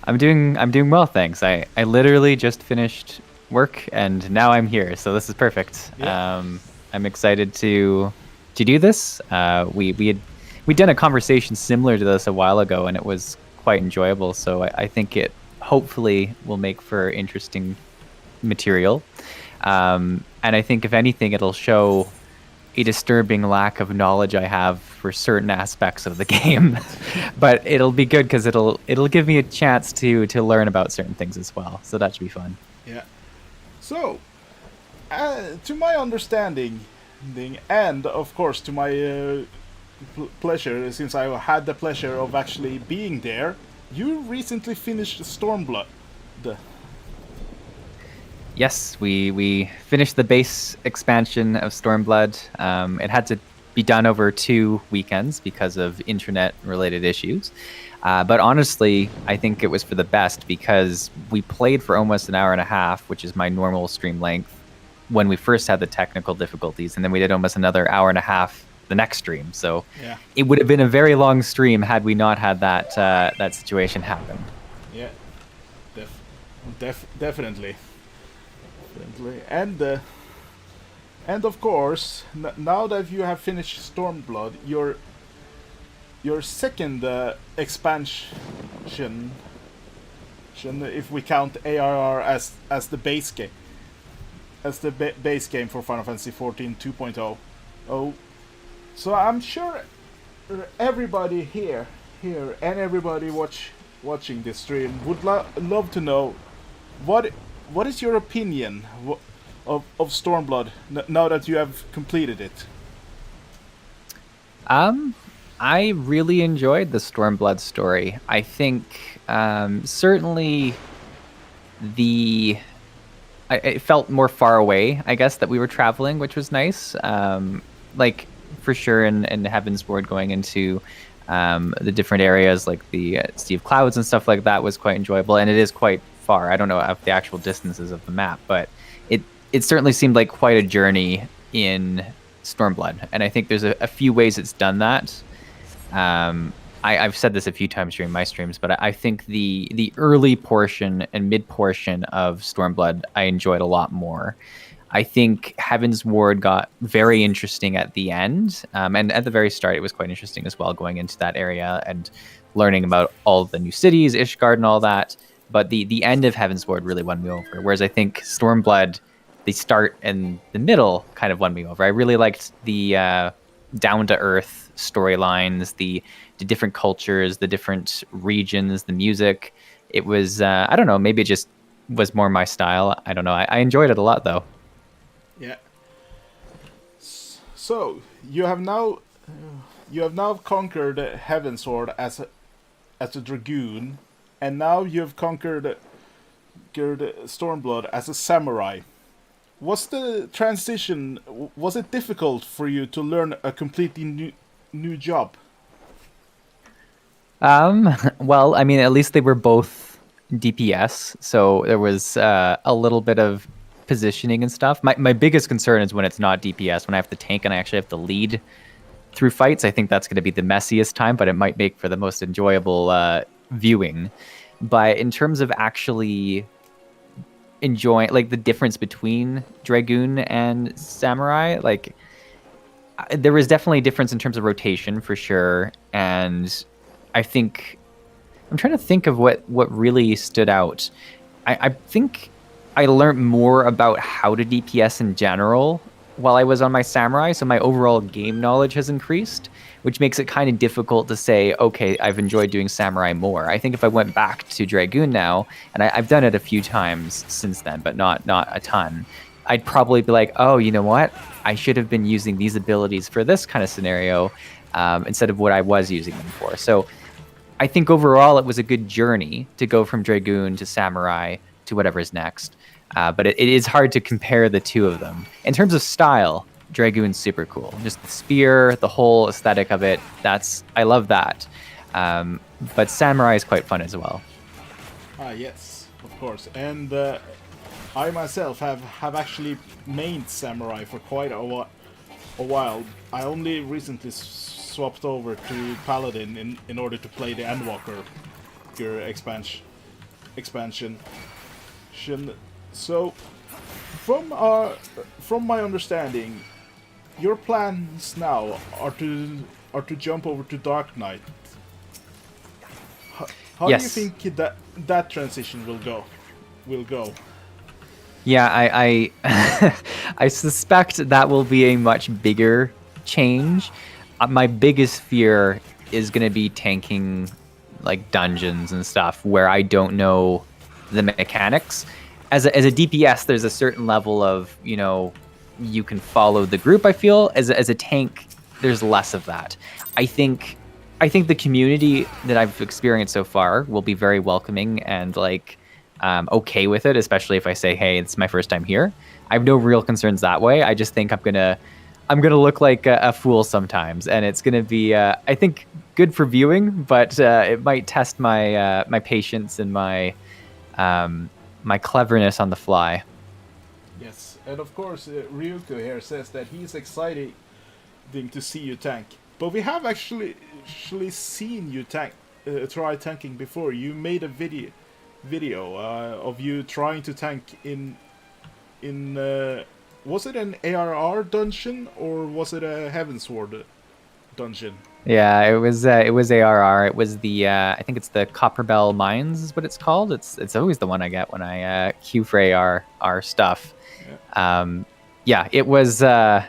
I'm doing well, thanks. I literally just finished work and now I'm here, so this is perfect. Yeah. I'm excited to do this. We'd done a conversation similar to this a while ago, and it was quite enjoyable. So I think it hopefully will make for interesting material. And I think if anything, it'll show a disturbing lack of knowledge I have for certain aspects of the game. But it'll be good because it'll give me a chance to learn about certain things as well. So that should be fun. Yeah. So To my understanding, and of course to my pleasure, since I had the pleasure of actually being there, you recently finished Stormblood. Yes, we finished the base expansion of Stormblood. It had to be done over 2 weekends because of internet-related issues. But honestly, I think it was for the best because we played for almost an hour and a half, which is my normal stream length, when we first had the technical difficulties, and then we did almost another hour and a half the next stream. So Yeah. it would have been a very long stream had we not had that situation happen. Yeah, definitely. And of course, now that you have finished Stormblood, your second expansion, if we count ARR as the base game, base game for Final Fantasy 14 2.0. Oh, so I'm sure everybody here and everybody watching this stream would love to know what is your opinion of Stormblood now that you have completed it? I really enjoyed the Stormblood story. I think certainly it felt more far away, I guess, that we were traveling, which was nice. Like, for sure, in Heavensward, going into the different areas, like the Sea of Clouds and stuff like that, was quite enjoyable, and it is quite far. I don't know the actual distances of the map, but it certainly seemed like quite a journey in Stormblood, and I think there's a few ways it's done that. I've said this a few times during my streams, but I think the early portion and mid portion of Stormblood I enjoyed a lot more. I think Heavensward got very interesting at the end, and at the very start it was quite interesting as well, going into that area and learning about all the new cities, Ishgard and all that. But the end of Heavensward really won me over, whereas I think Stormblood, the start and the middle kind of won me over. I really liked the down-to-earth storylines, the different cultures, the different regions, the music. It was, I don't know, maybe it just was more my style. I don't know. I enjoyed it a lot, though. Yeah. So, you have now conquered Heavensward as a dragoon, and now you have conquered Stormblood as a samurai. Was the transition, was it difficult for you to learn a completely new job? Well, I mean, at least they were both DPS, so there was a little bit of positioning and stuff. My biggest concern is when it's not DPS, when I have to tank and I actually have to lead through fights. I think that's going to be the messiest time, but it might make for the most enjoyable viewing. But in terms of actually enjoying, like, the difference between Dragoon and Samurai, like, there was definitely a difference in terms of rotation for sure. And I think I'm trying to think of what really stood out. I think I learned more about how to DPS in general while I was on my Samurai, so my overall game knowledge has increased, which makes it kind of difficult to say, okay, I've enjoyed doing Samurai more. I think if I went back to Dragoon now, and I've done it a few times since then, but not a ton, I'd probably be like, oh, you know what? I should have been using these abilities for this kind of scenario instead of what I was using them for. So I think overall it was a good journey to go from Dragoon to Samurai to whatever's next. But it is hard to compare the two of them. In terms of style, Dragoon's super cool. Just the spear, the whole aesthetic of it, I love that. But Samurai is quite fun as well. Yes, of course. And I myself have actually mained Samurai for quite a while. I only recently swapped over to Paladin in order to play the Endwalker expansion. So, from my understanding, your plans now are to jump over to Dark Knight. How Yes. do you think that transition will go? Yeah, I I suspect that will be a much bigger change. My biggest fear is going to be tanking like dungeons and stuff where I don't know the mechanics. as a DPS, there's a certain level of, you know, you can follow the group. I feel as a tank, there's less of that. I think the community that I've experienced so far will be very welcoming and like okay with it, especially if I say, hey, it's my first time here. I have no real concerns that way. I just think I'm gonna look like a fool sometimes, and it's gonna be I think good for viewing, but it might test my my patience and my my cleverness on the fly. Yes, and of course Ryuko here says that he's excited to see you tank. But we have actually seen you tank, try tanking before. You made a video of you trying to tank in was it an ARR dungeon or was it a Heavensward dungeon? Yeah, it was ARR. It was the I think it's the Copperbell Mines is what it's called. It's always the one I get when I queue for ARR stuff. Yeah. Yeah, it was. I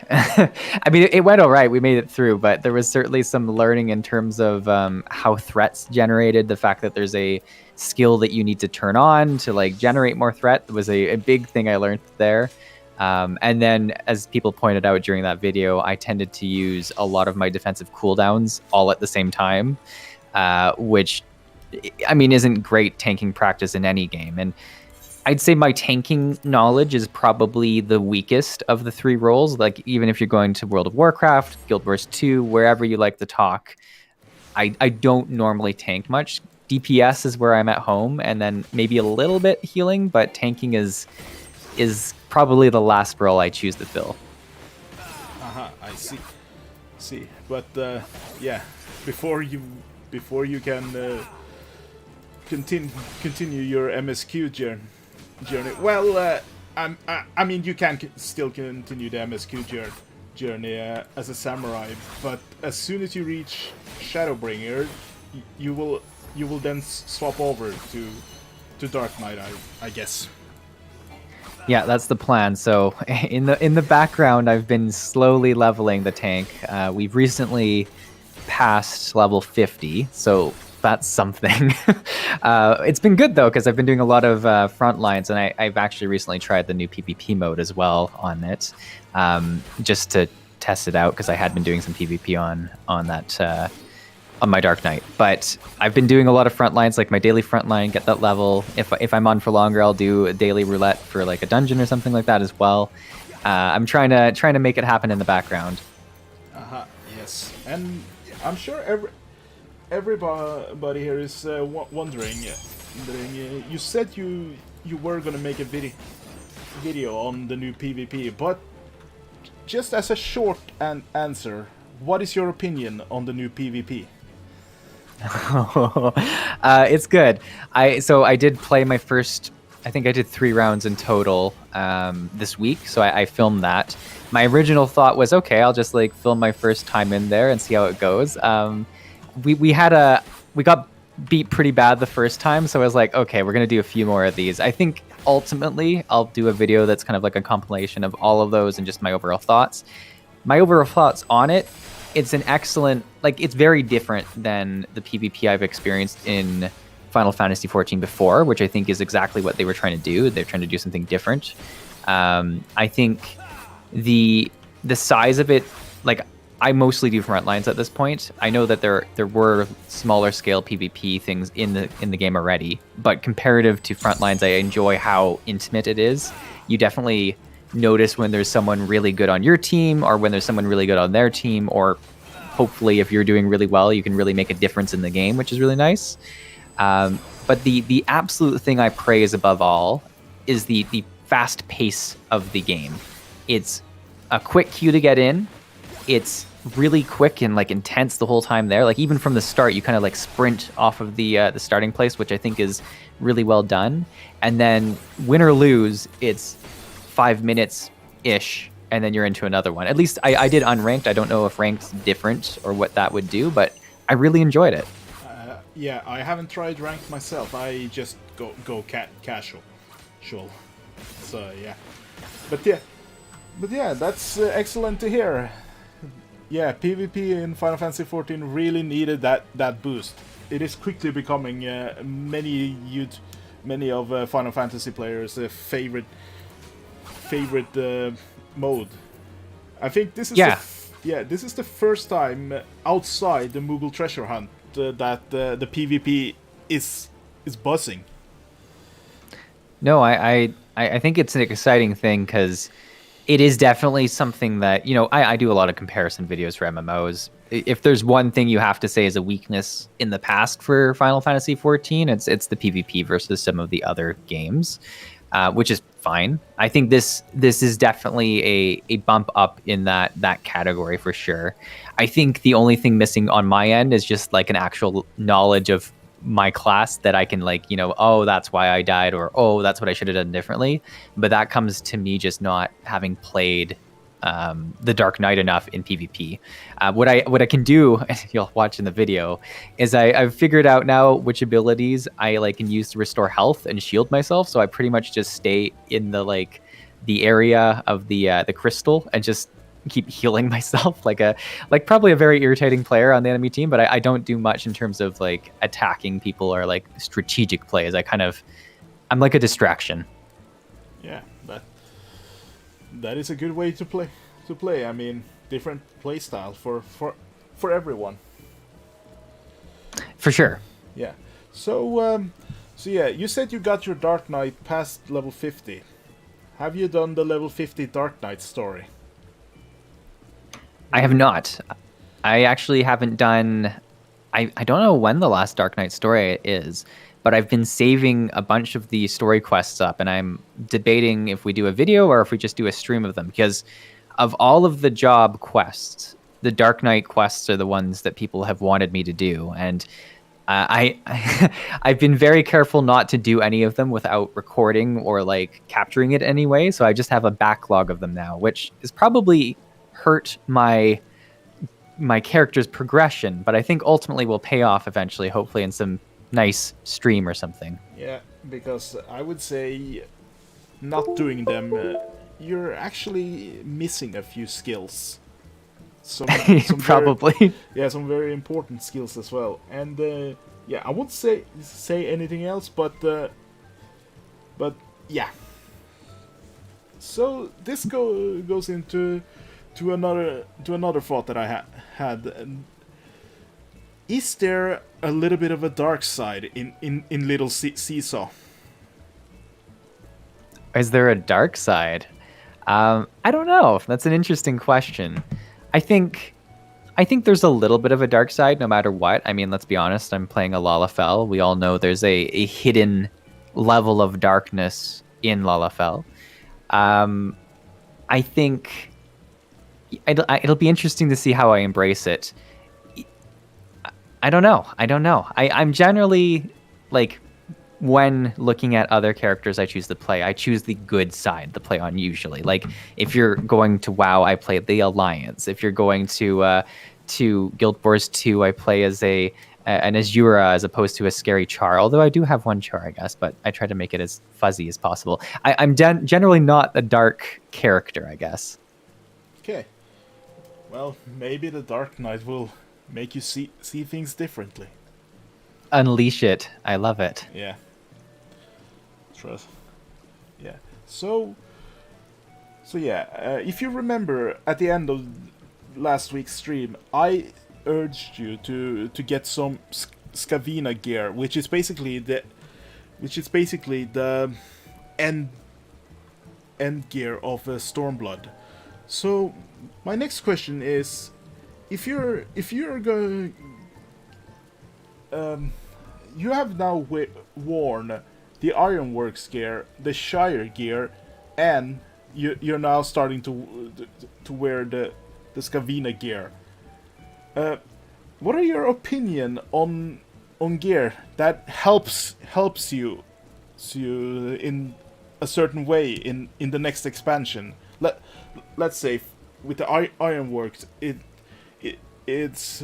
mean, it went all right. We made it through, but there was certainly some learning in terms of how threats generated. The fact that there's a skill that you need to turn on to like generate more threat was a big thing I learned there. And then, as people pointed out during that video, I tended to use a lot of my defensive cooldowns all at the same time, which, I mean, isn't great tanking practice in any game. And I'd say my tanking knowledge is probably the weakest of the three roles. Like, even if you're going to World of Warcraft, Guild Wars 2, wherever you like to talk, I don't normally tank much. DPS is where I'm at home, and then maybe a little bit healing, but tanking is probably the last role I choose to fill. I see. But yeah, before you can continue your MSQ journey. Well, I mean, you can still continue the MSQ journey as a samurai, but as soon as you reach Shadowbringer, you will then swap over to Dark Knight, I guess. Yeah, that's the plan. So in the background, I've been slowly leveling the tank. We've recently passed level 50, so that's something. It's been good though, because I've been doing a lot of front lines, and I've actually recently tried the new PvP mode as well on it, just to test it out, because I had been doing some PvP on that on my Dark Knight. But I've been doing a lot of front lines, like my daily front line, get that level. If I'm on for longer, I'll do a daily roulette for like a dungeon or something like that as well. I'm trying to make it happen in the background. Yes, and I'm sure everybody here is wondering. You said you were gonna make a video on the new PvP, but just as a short answer, what is your opinion on the new PvP? It's good. I did play my first. I think I did 3 rounds in total this week, so I filmed that. My original thought was, okay, I'll just like film my first time in there and see how it goes. We got beat pretty bad the first time, so I was like, okay, we're gonna do a few more of these. I think ultimately I'll do a video that's kind of like a compilation of all of those and just my overall thoughts. My overall thoughts on it. It's an excellent, like, it's very different than the PvP I've experienced in Final Fantasy XIV before, which I think is exactly what they were trying to do. They're trying to do something different. I think the size of it, like, I mostly do front lines at this point. I know that there were smaller scale PvP things in the game already, but comparative to front lines, I enjoy how intimate it is. You definitely notice when there's someone really good on your team, or when there's someone really good on their team, or hopefully if you're doing really well, you can really make a difference in the game, which is really nice. But the absolute thing I praise above all is the fast pace of the game. It's a quick queue to get in. It's really quick and like intense the whole time there. Like even from the start, you kind of like sprint off of the starting place, which I think is really well done. And then win or lose, it's 5 minutes ish, and then you're into another one. At least I did unranked. I don't know if ranked's different or what that would do, but I really enjoyed it. Yeah, I haven't tried ranked myself. I just go casual. So yeah, but yeah, that's excellent to hear. Yeah, PvP in Final Fantasy XIV really needed that boost. It is quickly becoming many many of Final Fantasy players' favorite mode. I think this is this is the first time outside the Moogle Treasure Hunt that the PvP is buzzing. No, I think it's an exciting thing because it is definitely something that, you know, I do a lot of comparison videos for MMOs. If there's one thing you have to say is a weakness in the past for Final Fantasy XIV, it's the PvP versus some of the other games, which is fine. I think this is definitely a bump up in that category for sure. I think the only thing missing on my end is just like an actual knowledge of my class that I can, like, you know, oh, that's why I died, or oh, that's what I should have done differently. But that comes to me just not having played the Dark Knight enough in PvP. What I can do, and you'll watch in the video, is I've figured out now which abilities I like can use to restore health and shield myself. So I pretty much just stay in the area of the crystal and just keep healing myself like probably a very irritating player on the enemy team, but I don't do much in terms of like attacking people or like strategic plays. I'm like a distraction. Yeah, that is a good way to play. I mean, different play style for everyone. For sure. Yeah. So yeah, you said you got your Dark Knight past level 50. Have you done the level 50 Dark Knight story? I have not. I actually haven't done... I don't know when the last Dark Knight story is, but I've been saving a bunch of the story quests up, and I'm debating if we do a video or if we just do a stream of them, because of all of the job quests, the Dark Knight quests are the ones that people have wanted me to do, and I've been very careful not to do any of them without recording or like capturing it anyway, so I just have a backlog of them now, which is probably hurt my character's progression, but I think ultimately will pay off eventually, hopefully in some nice stream or something. Yeah, because I would say not doing them, you're actually missing a few skills. Some Probably. Some very important skills as well. And yeah, I won't say anything else, but yeah. So this goes into another thought that I had. Is there a little bit of a dark side in Little Seesaw? Is there a dark side? I don't know. That's an interesting question. I think there's a little bit of a dark side no matter what. I mean, let's be honest, I'm playing a Lalafell. We all know there's a hidden level of darkness in Lalafell. I think it'll be interesting to see how I embrace it. I don't know. I'm generally, like, when looking at other characters I choose to play, I choose the good side to play on usually. Like, if you're going to WoW, I play the Alliance. If you're going to Guild Wars 2, I play as an Azura as opposed to a scary Char. Although I do have one Char, I guess, but I try to make it as fuzzy as possible. I'm generally not a dark character, I guess. Okay. Well, maybe the Dark Knight will make you see things differently. Unleash it. I love it. Yeah. Trust. Yeah. So yeah, if you remember at the end of last week's stream, I urged you to get some Scavina gear, which is basically the end gear of Stormblood. So my next question is, if you're going, you have now worn the Ironworks gear, the Shire gear, and you're now starting to wear the Scavina gear. What are your opinion on gear that helps you in a certain way in the next expansion? Let's say with the Ironworks, it's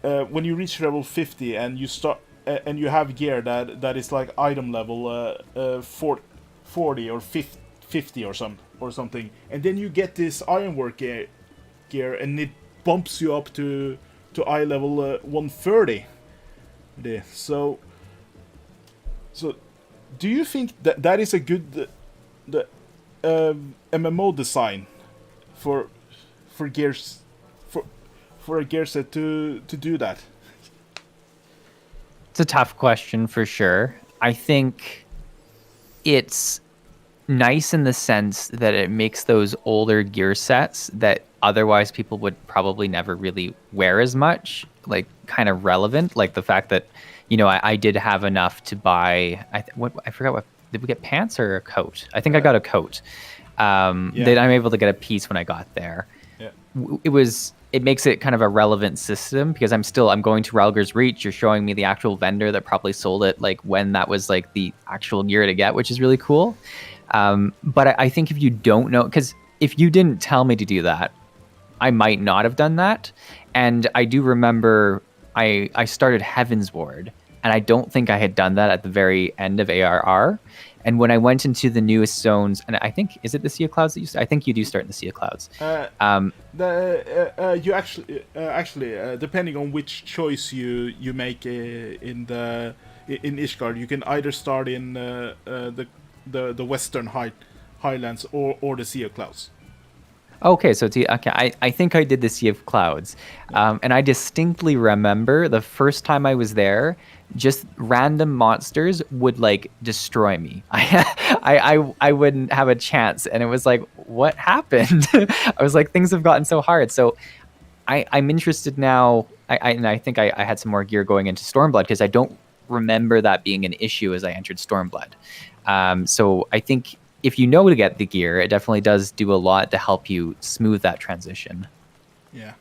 when you reach level 50 and you start and you have gear that is like item level 40 or 50 or something, and then you get this Ironwork gear and it bumps you up to eye level 130. So So, do you think that that is a good the MMO design for gears for a gear set to do that? It's a tough question for sure. I think it's nice in the sense that it makes those older gear sets that otherwise people would probably never really wear as much, like kind of relevant. Like the fact that, I did have enough to buy. I forgot what did we get, pants or a coat? I think I got a coat. That I'm able to get a piece when I got there. Yeah. It makes it kind of a relevant system because I'm going to Relger's Reach. You're showing me the actual vendor that probably sold it, like when that was like the actual gear to get, which is really cool. But I think if you don't know, because if you didn't tell me to do that, I might not have done that. And I do remember I started Heaven's Ward, and I don't think I had done that at the very end of ARR. And when I went into the newest zones, and I think, is it the Sea of Clouds that I think you do start in the Sea of Clouds. You actually depending on which choice you make in Ishgard, you can either start in the Western Highlands or the Sea of Clouds. Okay, so I think I did the Sea of Clouds, and I distinctly remember the first time I was there, just random monsters would like destroy me. I wouldn't have a chance, and it was like, what happened? I was like, things have gotten so hard. So I'm interested now. I think I had some more gear going into Stormblood because I don't remember that being an issue as I entered Stormblood. So I think if you know to get the gear, it definitely does do a lot to help you smooth that transition. Yeah.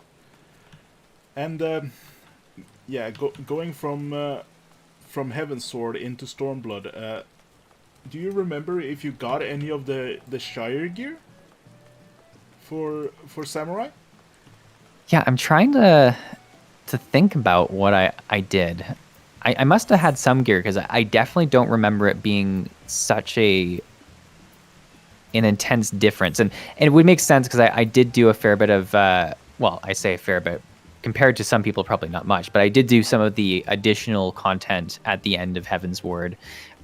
And going from Heaven's Sword into Stormblood, do you remember if you got any of the Shire gear for Samurai? Yeah, I'm trying to think about what I did. I must have had some gear because I definitely don't remember it being such an intense difference. And it would make sense because I did do a fair bit of, I say a fair bit, compared to some people, probably not much, but I did do some of the additional content at the end of Heaven's Ward,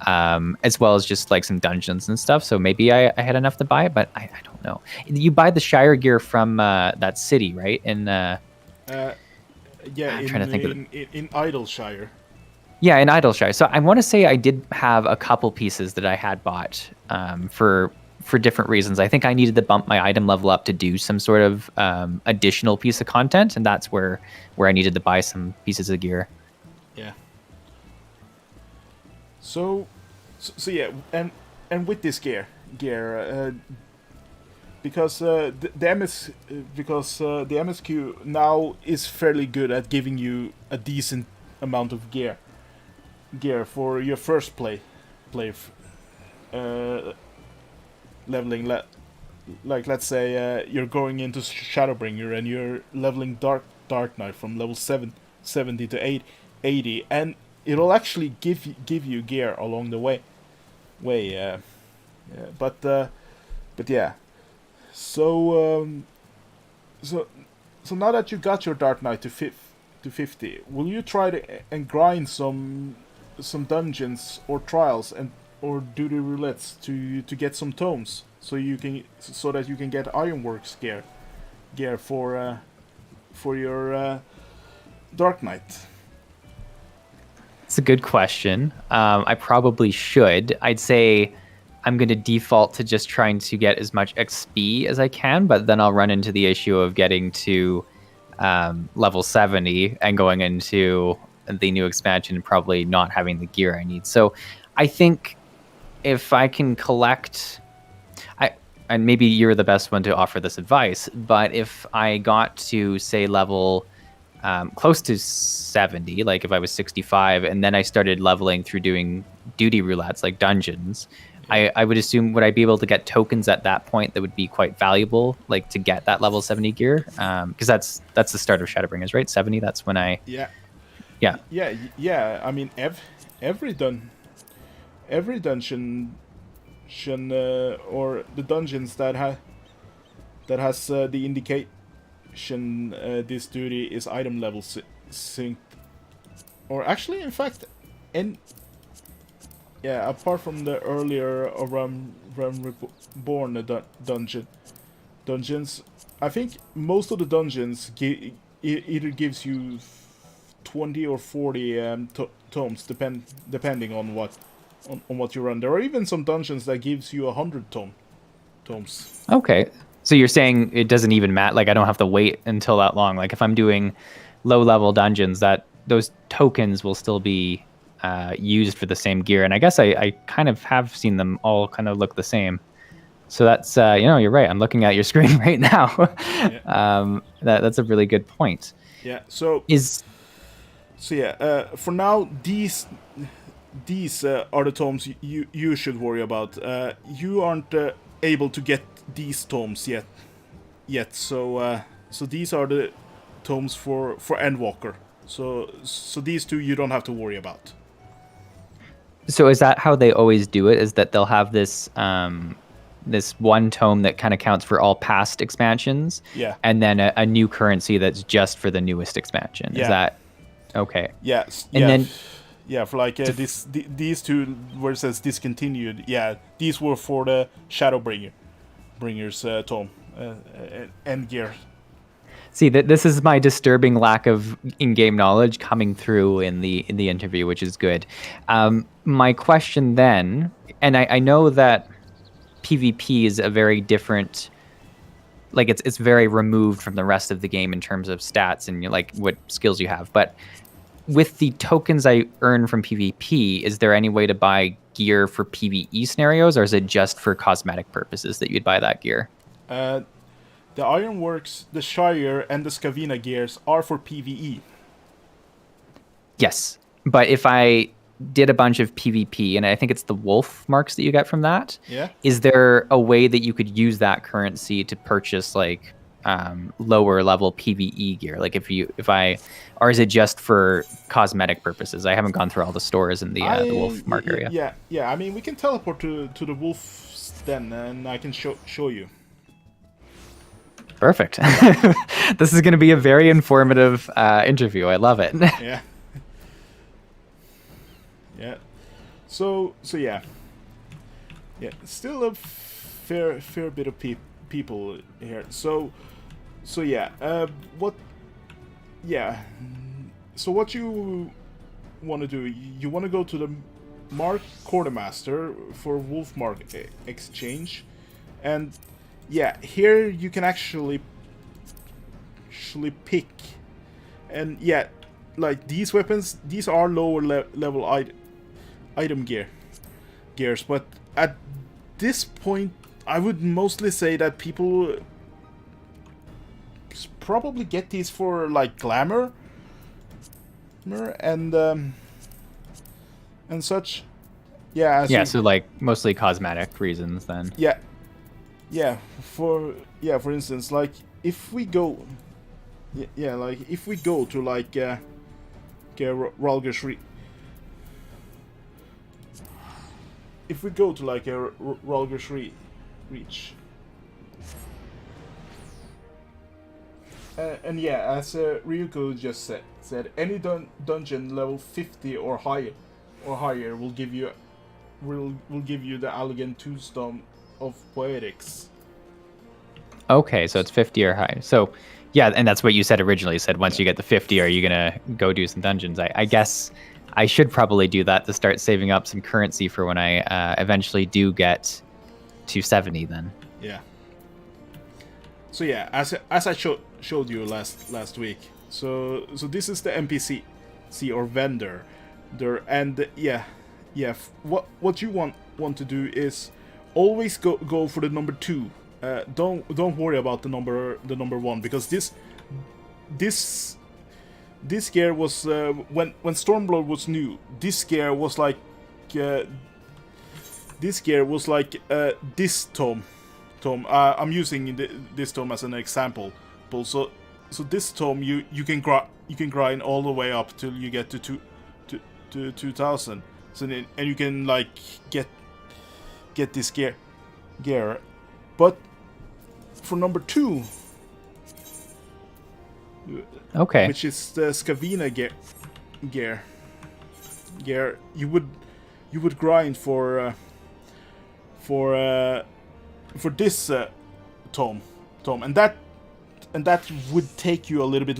as well as just like some dungeons and stuff. So maybe I had enough to buy it, but I don't know. You buy the Shire gear from that city, right? In I'm trying to think in Idleshire. Yeah, in Idleshire. So I want to say I did have a couple pieces that I had bought for different reasons. I think I needed to bump my item level up to do some sort of additional piece of content, and that's where I needed to buy some pieces of gear. Yeah. So yeah, and with this gear, because the MSQ now is fairly good at giving you a decent amount of gear for your first play leveling. Like let's say you're going into Shadowbringer and you're leveling Dark Knight from level 70 to 80, and it'll actually give you gear along the way. But yeah. So now that you got your Dark Knight to 50, will you try to and grind some dungeons or trials or duty roulettes to get some tomes so that you can get Ironworks gear for your Dark Knight? It's a good question. I probably should. I'd say I'm going to default to just trying to get as much XP as I can, but then I'll run into the issue of getting to level 70 and going into the new expansion and probably not having the gear I need. So I think if I can collect... and maybe you're the best one to offer this advice, but if I got to, say, level close to 70, like if I was 65, and then I started leveling through doing duty roulettes, like dungeons, I would assume, would I be able to get tokens at that point that would be quite valuable, like to get that level 70 gear? Because that's the start of Shadowbringers, right? 70, that's when I... Yeah. I mean, every dungeon or the dungeons that has the indication this duty is item level synced, or actually, in fact, yeah, apart from the earlier Realm Reborn dungeons, I think most of the dungeons either gives you 20 or 40 tomes, depending on what you run. There are even some dungeons that gives you 100 tomes. Okay. So you're saying it doesn't even matter, like I don't have to wait until that long. Like if I'm doing low level dungeons, that those tokens will still be used for the same gear. And I guess I kind of have seen them all kind of look the same. So that's you're right. I'm looking at your screen right now. Yeah. That's a really good point. Yeah. So Is yeah. For now, these are the tomes you should worry about. You aren't able to get these tomes yet. So these are the tomes for Endwalker. So these two you don't have to worry about. So is that how they always do it? Is that they'll have this this one tome that kind of counts for all past expansions, Yeah. and then a new currency that's just for the newest expansion. Yeah. Is that okay? Yes. And then yeah, for like these two where it says discontinued. Yeah, these were for the Shadowbringers tome and gear. see that this is my disturbing lack of in-game knowledge coming through in the interview, which is good. My question then, and I know that PvP is a very different, like it's very removed from the rest of the game in terms of stats and like what skills you have. But with the tokens I earn from PvP, is there any way to buy gear for PvE scenarios, or is it just for cosmetic purposes that you'd buy that gear? The Ironworks, the Shire, and the Scavina gears are for PvE. Yes, but if I did a bunch of PvP, and I think it's the wolf marks that you get from that. Yeah. Is there a way that you could use that currency to purchase like lower level PvE gear? Like or is it just for cosmetic purposes? I haven't gone through all the stores in the wolf mark area. Yeah. I mean, we can teleport to the wolf's den, and I can show you. Perfect. This is going to be a very informative interview. I love it. Yeah. Yeah. So yeah. Yeah. Still a fair bit of people here. So yeah. What? Yeah. So what you want to do? You want to go to the Mark Quartermaster for Wolf Mark exchange, and yeah, here you can actually pick, and yeah, like these weapons, these are lower level item gears, but at this point I would mostly say that people probably get these for like glamour and such. Yeah. So like mostly cosmetic reasons then. Yeah. For instance, like if we go to like Ralger's if we go to like a Ralger's Reach, and yeah, as Ryuko just said, any dungeon level 50 or higher will give you the Allegan Tombstone of Poetics. Okay, so it's 50 or higher. So yeah, and that's what you said originally. You said once you get the 50, are you gonna go do some dungeons? I guess I should probably do that to start saving up some currency for when I eventually do get to 70 then. Yeah. So yeah, as I showed you last week. So this is the NPC or vendor there, and yeah. What you want to do is always go for the number 2. Don't worry about the number 1, because this gear was when Stormblood was new. This gear was like this tome. I'm using this tome as an example. So this tome you can grind all the way up till you get to 2000. So then, and you can like get this gear. But for number 2, okay, which is the Scavina gear, you you would grind for this tome, and that would take you a little bit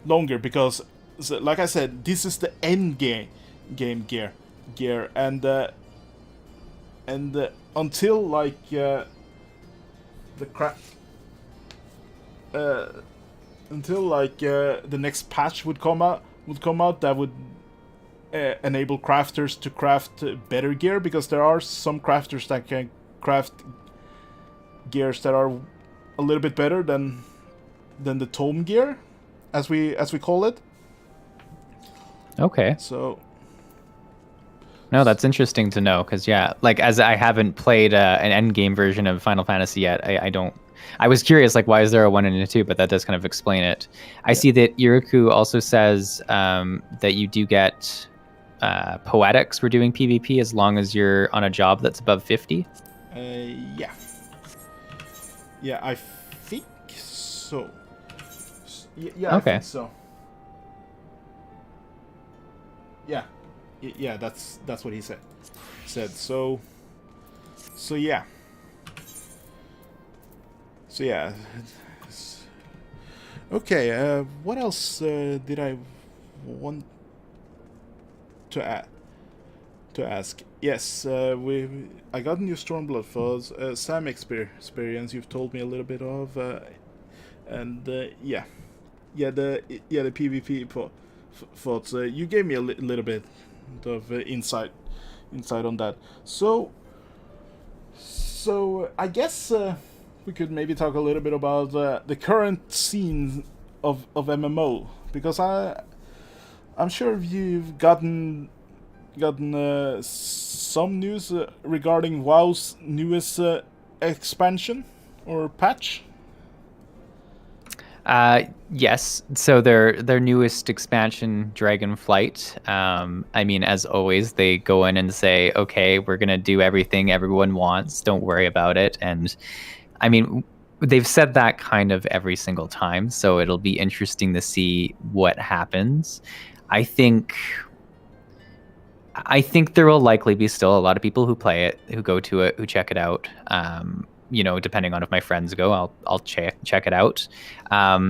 longer because, so, like I said, this is the end game gear, and until like the next patch would come out, that would enable crafters to craft better gear, because there are some crafters that can craft gears that are a little bit better than the tome gear, as we call it. Okay. So. No, that's interesting to know, because yeah, like, as I haven't played an end game version of Final Fantasy yet, I don't. I was curious, like, why is there a 1 and a 2? But that does kind of explain it. I see that Iriku also says that you do get poetics for doing PvP as long as you're on a job that's above 50. Yeah. Yeah, I think so. Yeah, okay. I think so. Yeah. Yeah, that's what he said. So yeah. So yeah. Okay. What else did I want to ask? Yes. I got new Stormblood for Sam experience. You've told me a little bit of, and yeah. The PvP thoughts. You gave me a little bit of insight on that. So I guess we could maybe talk a little bit about the current scene of MMO, because I'm sure you've gotten some news regarding WoW's newest expansion or patch. Yes. So their newest expansion, Dragonflight. I mean, as always, they go in and say, "Okay, we're gonna do everything everyone wants. Don't worry about it." And I mean, they've said that kind of every single time. So it'll be interesting to see what happens. I think there will likely be still a lot of people who play it, who go to it, who check it out. You know, depending on if my friends go, I'll check it out.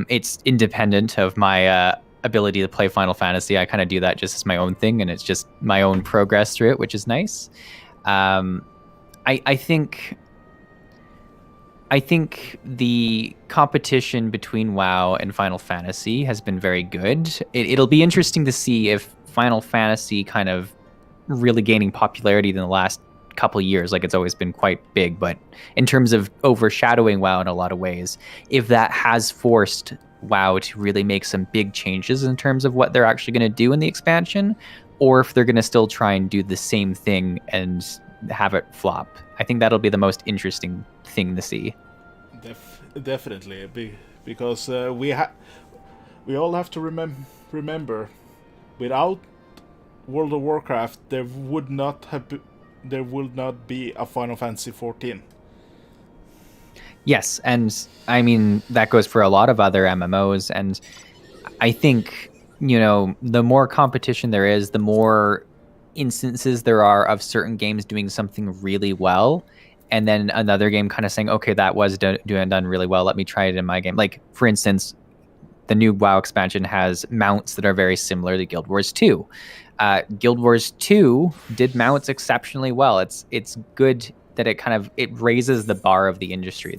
It's independent of my ability to play Final Fantasy. I kind of do that just as my own thing, and it's just my own progress through it, which is nice. I think the competition between WoW and Final Fantasy has been very good. It'll be interesting to see if Final Fantasy kind of really gaining popularity in the last couple years, like, it's always been quite big, but in terms of overshadowing WoW in a lot of ways, if that has forced WoW to really make some big changes in terms of what they're actually going to do in the expansion, or if they're going to still try and do the same thing and have it flop. I think that'll be the most interesting thing to see. Definitely, because we all have to remember, without World of Warcraft, there would not be a Final Fantasy 14. Yes, and I mean, that goes for a lot of other MMOs, and I think, you know, the more competition there is, the more instances there are of certain games doing something really well, and then another game kind of saying, okay, that was done really well, let me try it in my game. Like, for instance, the new WoW expansion has mounts that are very similar to Guild Wars 2. Guild Wars 2 did mounts exceptionally well. It's good that it raises the bar of the industry,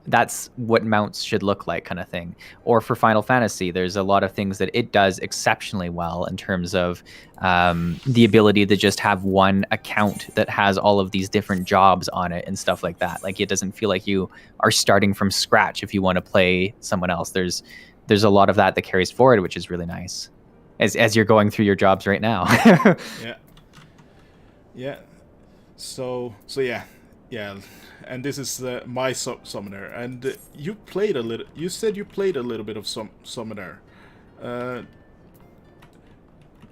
that's what mounts should look like, kind of thing. Or for Final Fantasy, there's a lot of things that it does exceptionally well in terms of the ability to just have one account that has all of these different jobs on it and stuff like that. Like, it doesn't feel like you are starting from scratch if you want to play someone else. There's a lot of that carries forward, which is really nice, as you're going through your jobs right now. Yeah. So yeah. And this is my summoner, and you played a little. You said you played a little bit of summoner.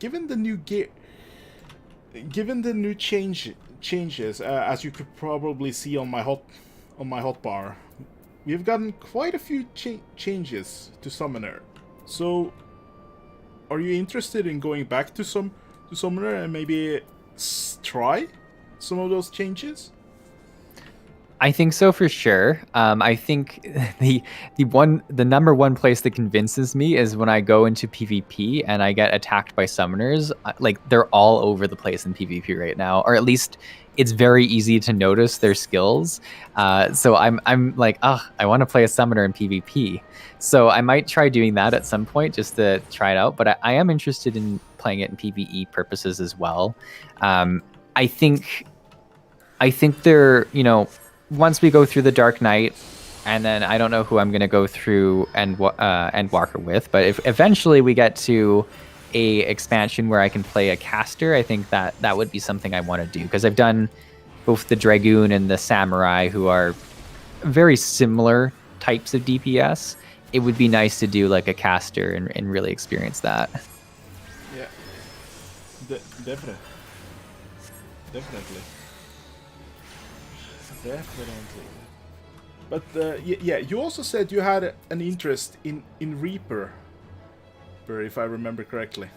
Given the new changes, as you could probably see on my hotbar, we've gotten quite a few changes to summoner. So, are you interested in going back to summoner and maybe try some of those changes? I think so for sure. I think the number one place that convinces me is when I go into PvP and I get attacked by summoners. Like they're all over the place in PvP right now, or at least it's very easy to notice their skills. So I'm like, I want to play a summoner in PvP. So I might try doing that at some point just to try it out. But I am interested in playing it in PvE purposes as well. I think they're, once we go through the Dark Knight, and then I don't know who I'm going to go through and Walker with, but if eventually we get to a expansion where I can play a caster, I think that would be something I want to do, because I've done both the Dragoon and the Samurai, who are very similar types of DPS. It would be nice to do like a caster and really experience that. Yeah, definitely. But yeah, you also said you had an interest in Reaper, if I remember correctly.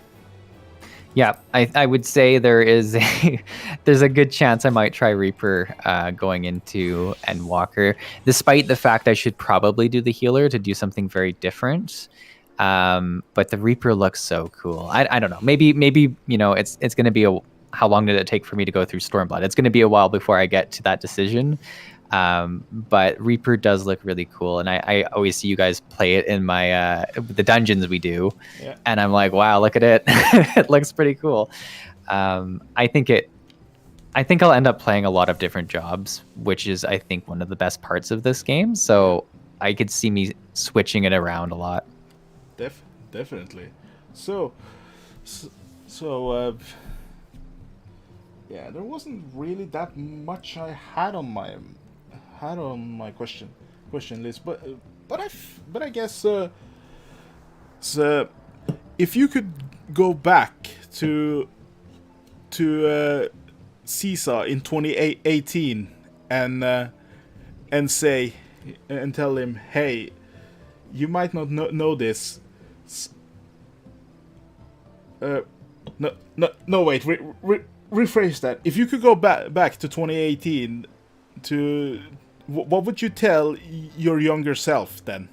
Yeah, I would say there's a good chance I might try Reaper going into Endwalker, despite the fact I should probably do the healer to do something very different. But the Reaper looks so cool. I don't know. Maybe it's going to be how long did it take for me to go through Stormblood? It's going to be a while before I get to that decision. But Reaper does look really cool, and I always see you guys play it in my the dungeons we do, and I'm like, wow, look at it. It looks pretty cool. I think I'll end up playing a lot of different jobs, which is, I think, one of the best parts of this game. So I could see me switching it around a lot. Definitely. So yeah, there wasn't really that much I had on my question list, but I guess so if you could go back to Caesar in 2018 and say and tell him, hey, you might not know this. No, wait. Rephrase that. If you could go back to 2018, what would you tell your younger self then?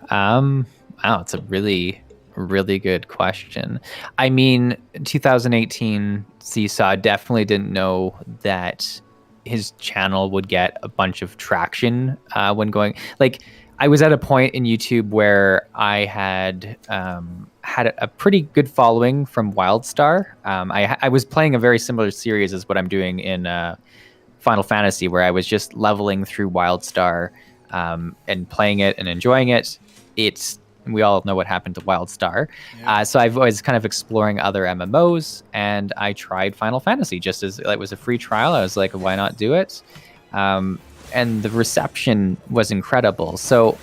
Wow, it's a really, really good question. I mean, 2018 Seesaw definitely didn't know that his channel would get a bunch of traction when going. Like, I was at a point in YouTube where I had had a pretty good following from WildStar. I was playing a very similar series as what I'm doing in Final Fantasy, where I was just leveling through WildStar and playing it and enjoying it. We all know what happened to WildStar. Yeah. So I was kind of exploring other MMOs, and I tried Final Fantasy just as it was a free trial. I was like, why not do it? And the reception was incredible. So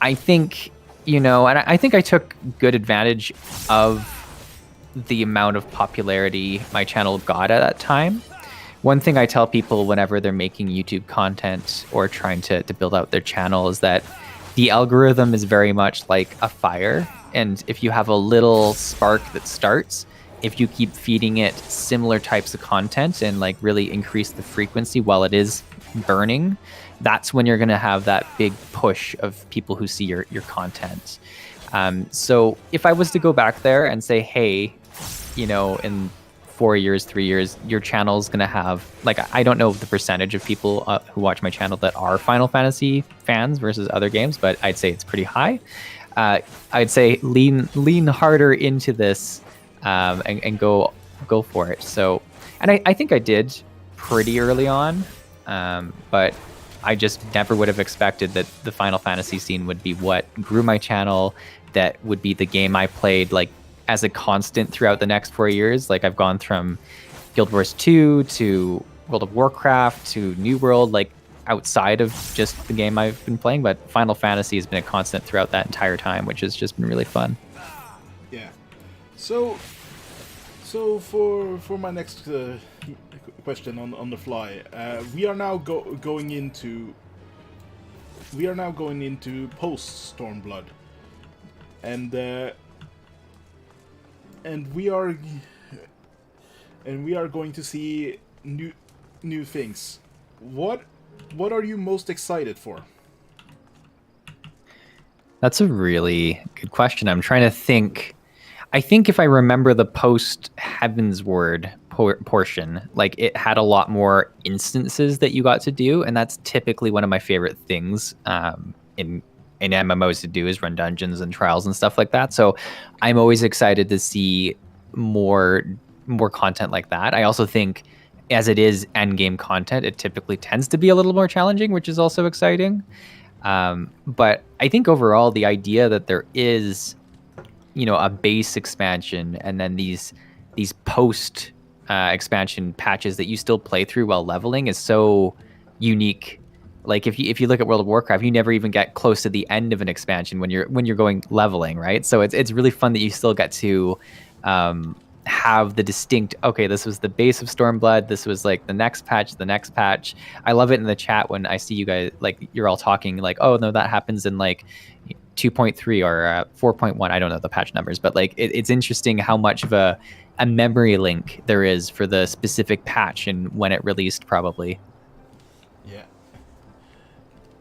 I think, and I think I took good advantage of the amount of popularity my channel got at that time. One thing I tell people whenever they're making YouTube content or trying to build out their channel is that the algorithm is very much like a fire. And if you have a little spark that starts, if you keep feeding it similar types of content and like really increase the frequency while it is burning, that's when you're going to have that big push of people who see your content. So if I was to go back there and say, hey, in 4 years, 3 years, your channel is going to have, like, I don't know the percentage of people who watch my channel that are Final Fantasy fans versus other games, but I'd say it's pretty high. I'd say lean harder into this and go for it. So, and I think I did pretty early on, but I just never would have expected that the Final Fantasy scene would be what grew my channel, that would be the game I played like as a constant throughout the next 4 years. Like, I've gone from Guild Wars 2 to World of Warcraft to New World, like outside of just the game I've been playing, but Final Fantasy has been a constant throughout that entire time, which has just been really fun. Yeah. So for my next question on the fly, we are now going into post Stormblood, and we are and we are going to see new things. What are you most excited for? That's a really good question. I'm trying to think. I think if I remember the post Heaven's Word portion, like it had a lot more instances that you got to do, and that's typically one of my favorite things in MMOs to do is run dungeons and trials and stuff like that. So I'm always excited to see more content like that. I also think as it is end game content, it typically tends to be a little more challenging, which is also exciting. But I think overall the idea that there is, a base expansion and then these post expansion patches that you still play through while leveling is so unique. Like if you look at World of Warcraft, you never even get close to the end of an expansion when you're going leveling, right? So it's really fun that you still get to have the distinct, okay, this was the base of Stormblood, this was like the next patch. I love it in the chat when I see you guys, like you're all talking like, oh no, that happens in like 2.3 or 4.1. I don't know the patch numbers, but like it's interesting how much of a memory link there is for the specific patch and when it released, probably.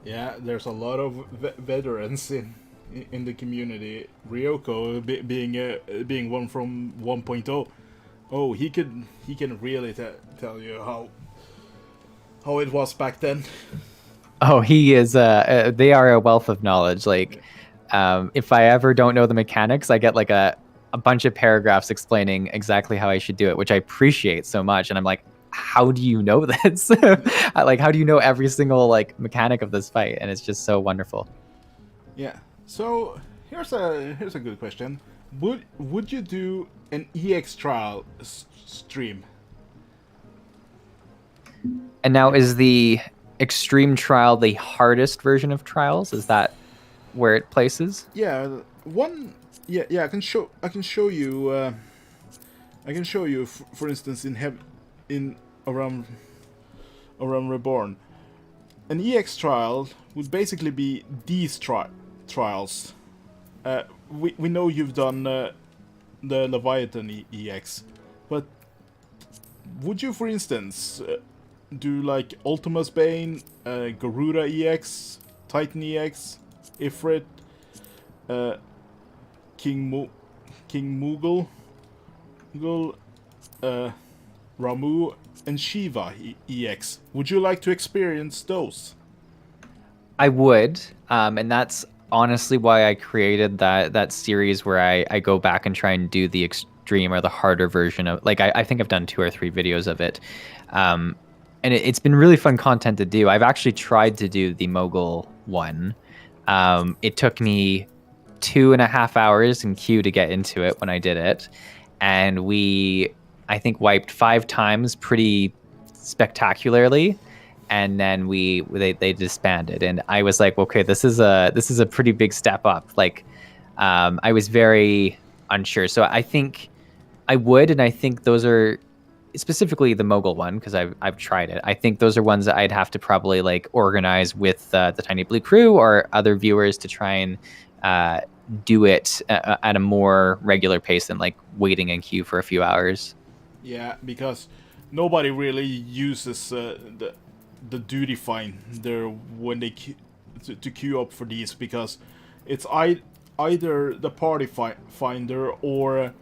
Yeah, there's a lot of veterans in the community. Ryoko being one from 1.0. Oh, he can really tell you how it was back then. Oh, he is. They are a wealth of knowledge. Like, if I ever don't know the mechanics, I get like a bunch of paragraphs explaining exactly how I should do it, which I appreciate so much. And I'm like, how do you know this? Like, how do you know every single like mechanic of this fight? And it's just so wonderful. Yeah. So here's a good question. Would you do an EX trial stream? And now, is the extreme trial the hardest version of trials? Is that where it places? Yeah. Yeah. I can show you. I can show you, for instance, in around Reborn. An EX trial would basically be these trials. We know you've done the Leviathan EX, but would you, for instance, do like Ultima's Bane, Garuda EX, Titan EX, Ifrit, King Moogle, Ramu, and Shiva EX? Would you like to experience those? I would, and that's honestly why I created that series where I go back and try and do the extreme or the harder version of, like, I think I've done 2 or 3 videos of it, and it's been really fun content to do. I've actually tried to do the Mogul one. It took me 2.5 hours in queue to get into it when I did it, and I think wiped 5 times pretty spectacularly, and then they disbanded, and I was like, okay, this is a pretty big step up. Like, I was very unsure, so I think I would, and I think those are specifically the Mogul one because I've tried it. I think those are ones that I'd have to probably like organize with the Tiny Blue crew or other viewers to try and do it at a more regular pace than like waiting in queue for a few hours. Yeah, because nobody really uses the duty finder when they to queue up for these, because it's either the party finder or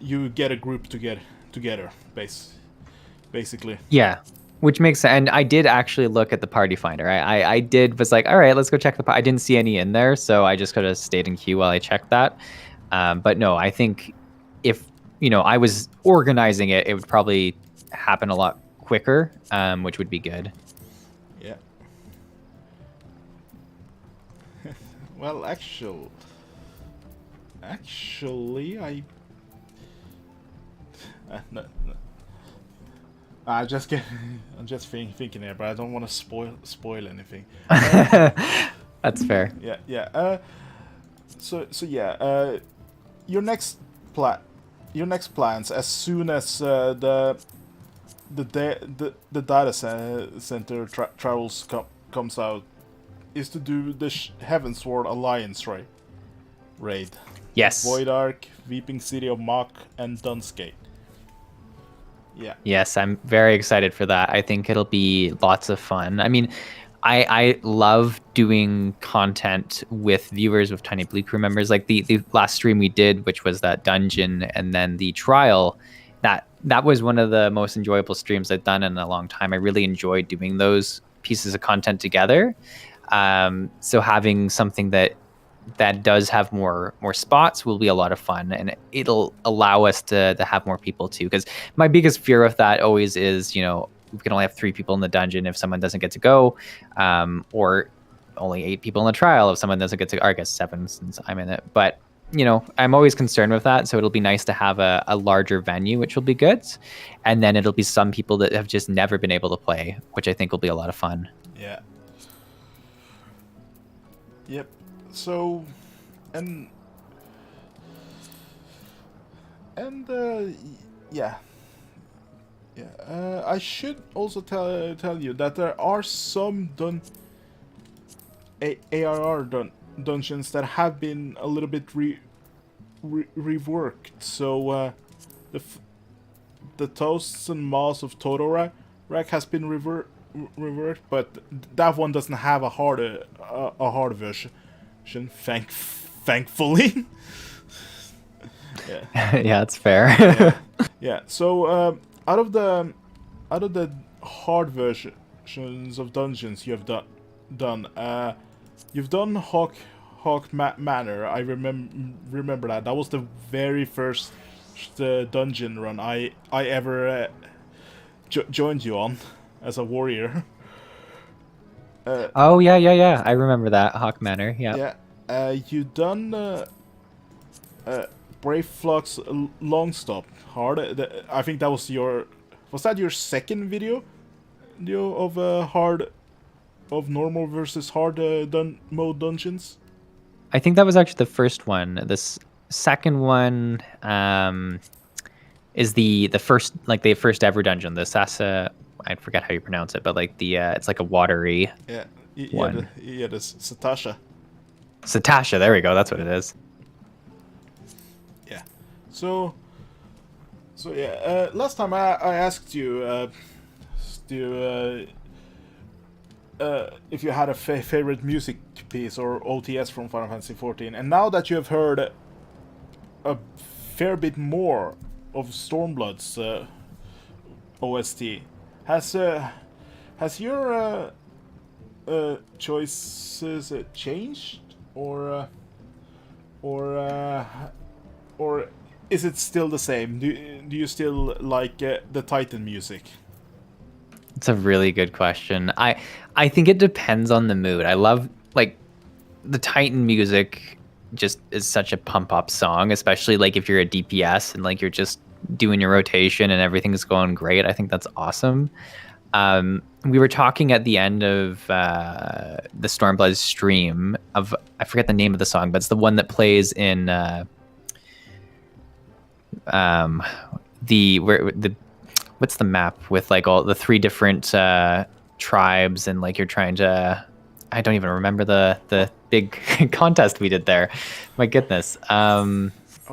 you get a group together, basically. Yeah, which makes sense. And I did actually look at the party finder. I was like, all right, let's go check I didn't see any in there, so I just could have stayed in queue while I checked that. But no, I think if I was organizing it, it would probably happen a lot quicker, which would be good. Yeah. Well, actually, I. No. I'm just thinking here, but I don't want to spoil anything. That's fair. Yeah. So yeah. Your next plans, as soon as the data center travels comes out, is to do the Heavensward Alliance raid. Yes. Void Ark, Weeping City of Mach, and Dunsgate. Yeah. Yes, I'm very excited for that. I think it'll be lots of fun. I mean, I love doing content with viewers, with Tiny Blue Crew members. Like the last stream we did, which was that dungeon and then the trial, that was one of the most enjoyable streams I've done in a long time. I really enjoyed doing those pieces of content together. So having something that does have more spots will be a lot of fun, and it'll allow us to have more people too. Because my biggest fear of that always is, we can only have 3 people in the dungeon if someone doesn't get to go, or only 8 people in the trial if someone doesn't get to, or I guess 7 since I'm in it. But I'm always concerned with that. So it'll be nice to have a larger venue, which will be good. And then it'll be some people that have just never been able to play, which I think will be a lot of fun. Yeah. Yep. So, yeah. I should also tell you that there are some ARR dungeons that have been a little bit reworked. So the Toasts and Maws of Totoro Rack has been reworked, but that one doesn't have a hard version. Thankfully. Yeah. Yeah, it's fair. Yeah. So out of the hard versions of dungeons you have done, you've done Hawk Manor. I remember that. That was the very first dungeon run I ever joined you on as a warrior. Oh yeah. I remember that Hawk Manor. Yeah. Yeah. You done Brave Flux Long Stop hard. I think that was your second video of normal versus hard mode dungeons? I think that was actually the first one. This second one is the first, like the first ever dungeon. The Sasa, I forget how you pronounce it, but like it's like a watery one. The Satasha. Satasha, there we go. That's what it is. Yeah. So yeah. Last time I asked you, if you had a favorite music piece or OTS from Final Fantasy XIV, and now that you have heard a fair bit more of Stormblood's OST, has your choices changed, or is it still the same? Do you still like the Titan music? It's a really good question. I think it depends on the mood. I love, like, the Titan music just is such a pump up song, especially like if you're a DPS and like you're just doing your rotation and everything's going great. I think that's awesome. We were talking at the end of the Stormblood stream of, I forget the name of the song, but it's the one that plays in what's the map with like all the 3 different tribes, and like you're trying to, I don't even remember the big contest we did there. My goodness. Oh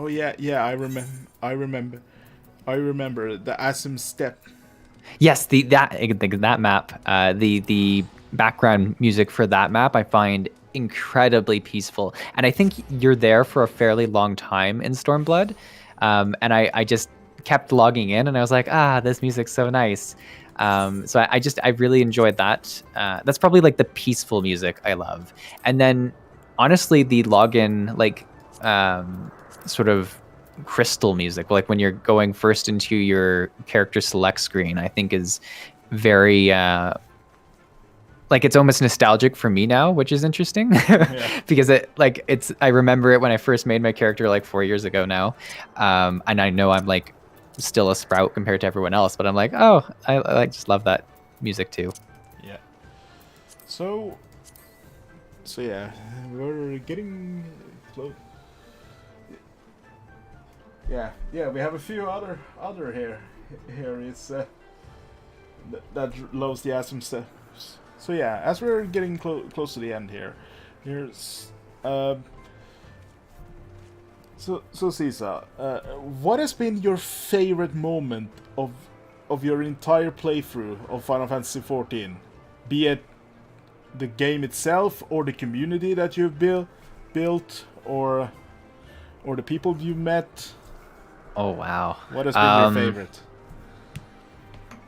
yeah, I remember the Asim Step. Yes, that map. The background music for that map I find incredibly peaceful, and I think you're there for a fairly long time in Stormblood. And I just kept logging in, and I was like, this music's so nice. So I really enjoyed that. That's probably like the peaceful music I love. And then honestly, the login, like, sort of crystal music, like when you're going first into your character select screen, I think is very, like, it's almost nostalgic for me now, which is interesting. Yeah. Because I remember it when I first made my character like 4 years ago now. And I know I'm like still a sprout compared to everyone else, but I'm like, I just love that music too. Yeah. So yeah, we're getting close. Yeah, we have a few other here. Here is that loves the Asim stuff. So yeah, as we're getting close to the end here's so Sisa, what has been your favorite moment of of your entire playthrough of Final Fantasy XIV, be it the game itself or the community that you've built or the people you met? Oh wow. What has been your favorite?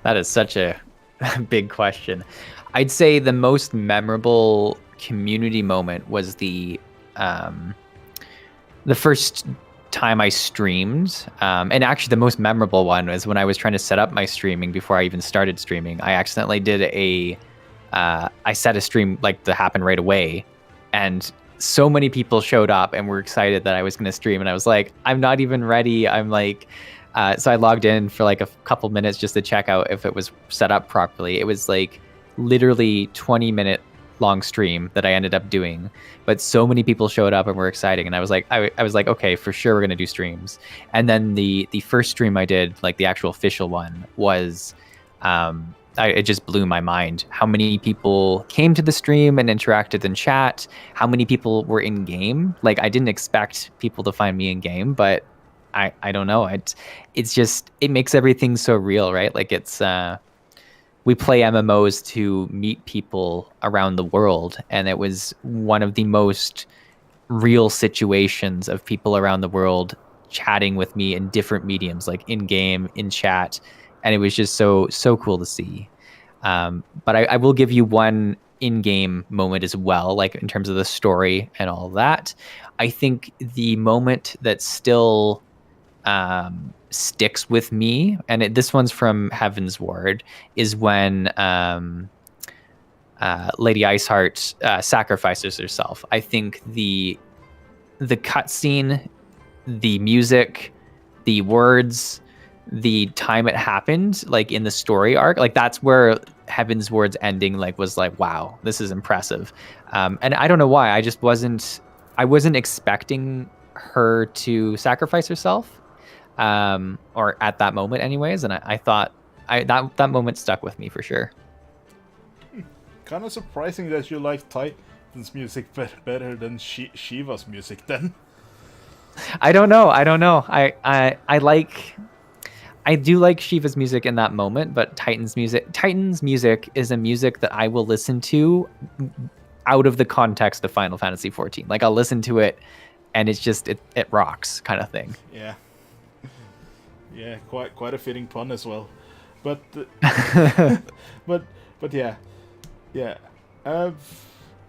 That is such a big question. I'd say the most memorable community moment was the first time I streamed. And actually the most memorable one was when I was trying to set up my streaming before I even started streaming. I accidentally did I set a stream like to happen right away, and so many people showed up and were excited that I was going to stream, and I was like, I'm not even ready. I'm like, so I logged in for like a couple minutes just to check out if it was set up properly. It was like literally 20-minute long stream that I ended up doing, but so many people showed up and were exciting, and I was like, okay, for sure we're going to do streams. And then the first stream I did, like the actual official one, was it just blew my mind how many people came to the stream and interacted in chat, how many people were in game. Like, I didn't expect people to find me in game, but I don't know. It's just, it makes everything so real, right? Like, it's we play MMOs to meet people around the world, and it was one of the most real situations of people around the world chatting with me in different mediums, like in game, in chat, and it was just so cool to see. But I will give you one in-game moment as well, like in terms of the story and all that. I think the moment that still sticks with me, and this one's from Heaven's Ward, is when Lady Iceheart sacrifices herself. I think the cutscene, the music, the words, the time it happened, like in the story arc, like that's where Heaven's Ward's ending was like, wow, this is impressive. And I don't know why, I wasn't expecting her to sacrifice herself, or at that moment anyways, and I thought that moment stuck with me for sure. Kind of surprising that you like Titan's music better than Shiva's music then. I don't know. I do like Shiva's music in that moment, but Titan's music is a music that I will listen to out of the context of Final Fantasy XIV. Like, I'll listen to it and it's just, it rocks kind of thing. Yeah. Yeah, quite a fitting pun as well. But but yeah. Yeah.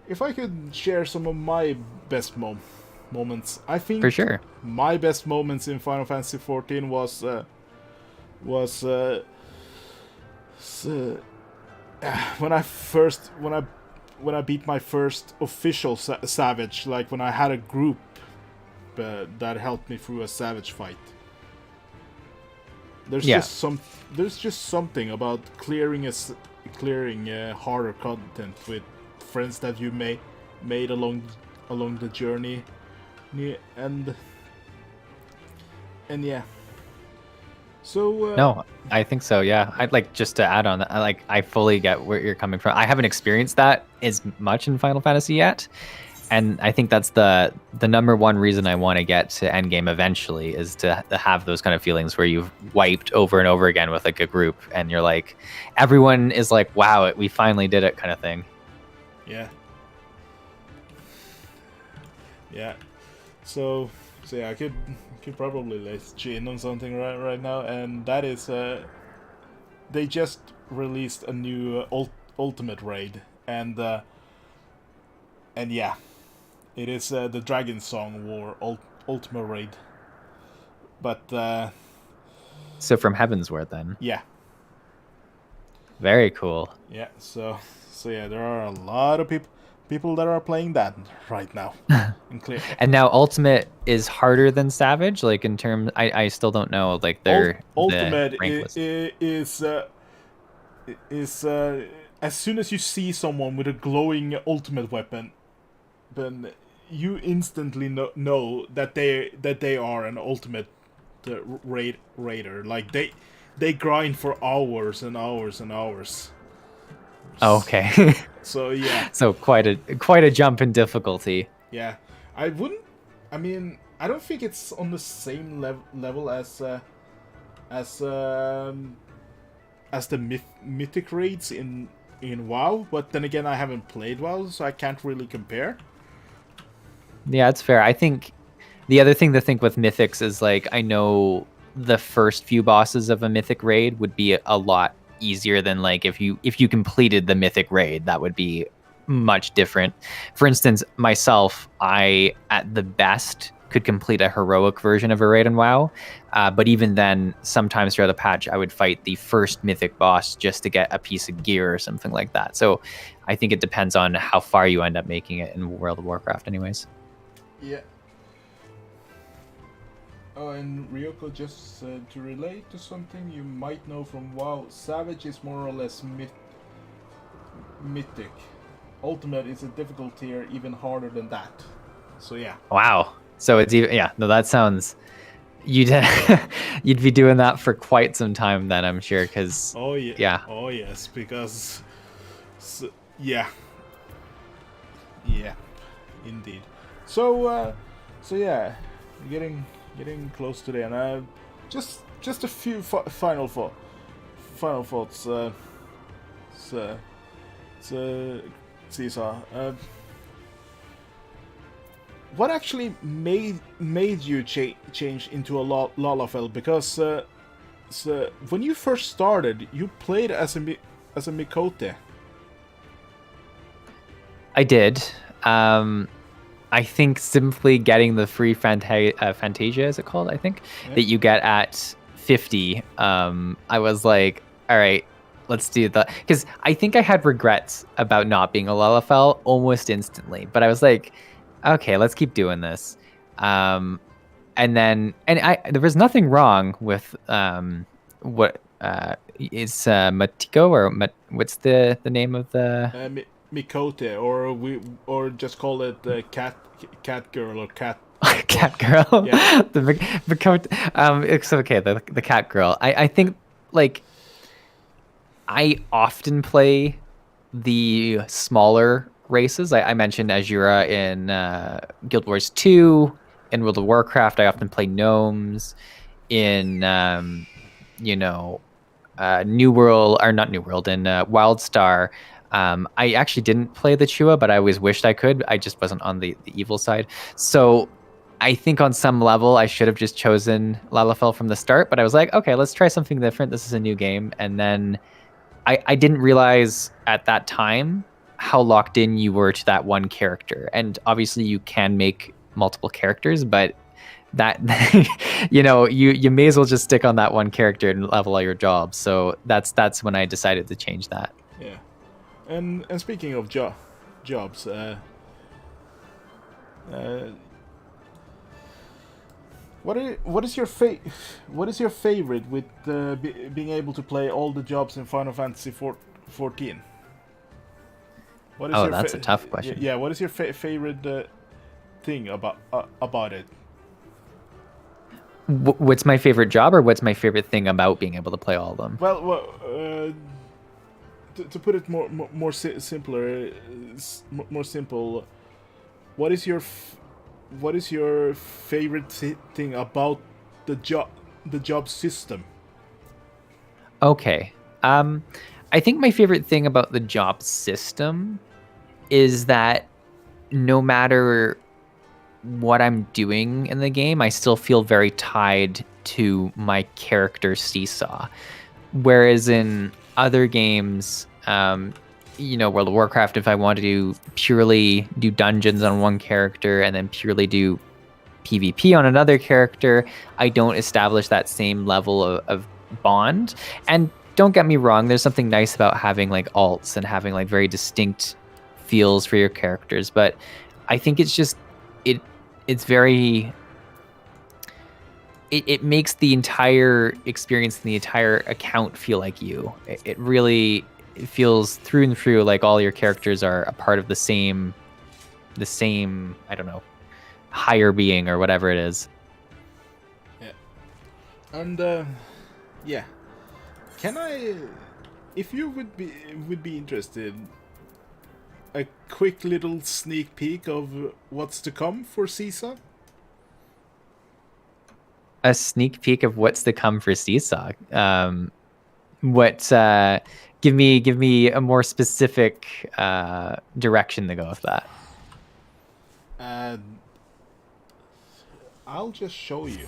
If I could share some of my best moments, I think for sure my best moments in Final Fantasy XIV was when I beat my first official Savage, like when I had a group that helped me through a Savage fight. There's just something about clearing harder content with friends that you made along the journey, and yeah. So no, I think so. Yeah, I'd like just to add on that. I fully get where you're coming from. I haven't experienced that as much in Final Fantasy yet, and I think that's the number one reason I want to get to endgame eventually, is to have those kind of feelings where you've wiped over and over again with like a group, and you're like, everyone is like, wow, we finally did it, kind of thing. Yeah. Yeah. So yeah, I could probably let you in on something right now, and that is they just released a new Ultimate raid, and yeah, it is the Dragon Song War Ultimate raid. But so from Heaven's Ward then. Yeah. Very cool. Yeah. So yeah, there are a lot of people that are playing that right now. And now Ultimate is harder than Savage, like in terms, I still don't know, like their Ultimate is as soon as you see someone with a glowing ultimate weapon, then you instantly know that they are an ultimate raider. Like they grind for hours and hours and hours. Oh, okay. So yeah. So quite a jump in difficulty. Yeah, I don't think it's on the same level as as the mythic raids in WoW, but then again I haven't played WoW, so I can't really compare. Yeah, it's fair. I think the other thing to think with mythics is like I know the first few bosses of a mythic raid would be a lot easier than like if you completed the mythic raid, that would be much different. For instance, myself, I at the best could complete a heroic version of a raid in WoW, but even then, sometimes throughout the patch, I would fight the first mythic boss just to get a piece of gear or something like that. So I think it depends on how far you end up making it in World of Warcraft, anyways. Yeah. Oh, and Ryoko just said to relate to something you might know from WoW, Savage is more or less mythic. Ultimate is a difficult tier, even harder than that. So yeah. Wow. So it's even no. That sounds you'd you'd be doing that for quite some time then, I'm sure. Because oh yeah. Yeah. Oh yes, because yeah. Indeed. So yeah, getting close to the end. Just a few final thoughts. Caesar. What actually made you change into a Lalafell? Because so when you first started, you played as a Mikote. I did. I think simply getting the free Fantasia, is it called? I think that you get at 50. I was like, all right, let's do that. Because I think I had regrets about not being a Lalafell almost instantly, but I was like, okay, let's keep doing this. And there was nothing wrong with what is Matiko what's the name of the Mikote, or just call it cat girl or cat. Cat girl. Yeah. The Mikote. It's okay. The cat girl. I think like I often play the smaller races. I mentioned Azura in Guild Wars 2. In World of Warcraft, I often play gnomes. In New World, or not New World, in WildStar, I actually didn't play the Chua, but I always wished I could. I just wasn't on the evil side. So I think on some level I should have just chosen Lalafell from the start, but I was like, okay, let's try something different. This is a new game. And then I didn't realize at that time how locked in you were to that one character. And obviously you can make multiple characters, but that you may as well just stick on that one character and level all your jobs. So that's when I decided to change that. Yeah. And speaking of jobs, what is your favorite with being able to play all the jobs in Final Fantasy 14? That's a tough question. Yeah, what is your favorite thing about it? What's my favorite job, or what's my favorite thing about being able to play all of them? Well, to put it more simple, what is your favorite thing about the job system? Okay. I think my favorite thing about the job system is that no matter what I'm doing in the game, I still feel very tied to my character Seesaw. Whereas in other games, World of Warcraft, if I want to purely do dungeons on one character and then purely do PvP on another character, I don't establish that same level of bond. And don't get me wrong, there's something nice about having like alts and having like very distinct feels for your characters, but I think it's just it's very it makes the entire experience and the entire account feel like you. It really feels through and through like all your characters are a part of the same I don't know, higher being or whatever it is. Yeah. And yeah. Can I, if you would be interested, a quick little sneak peek of what's to come for Seesaw? A sneak peek of what's to come for Seesaw. What? Give me a more specific direction to go with that. I'll just show you.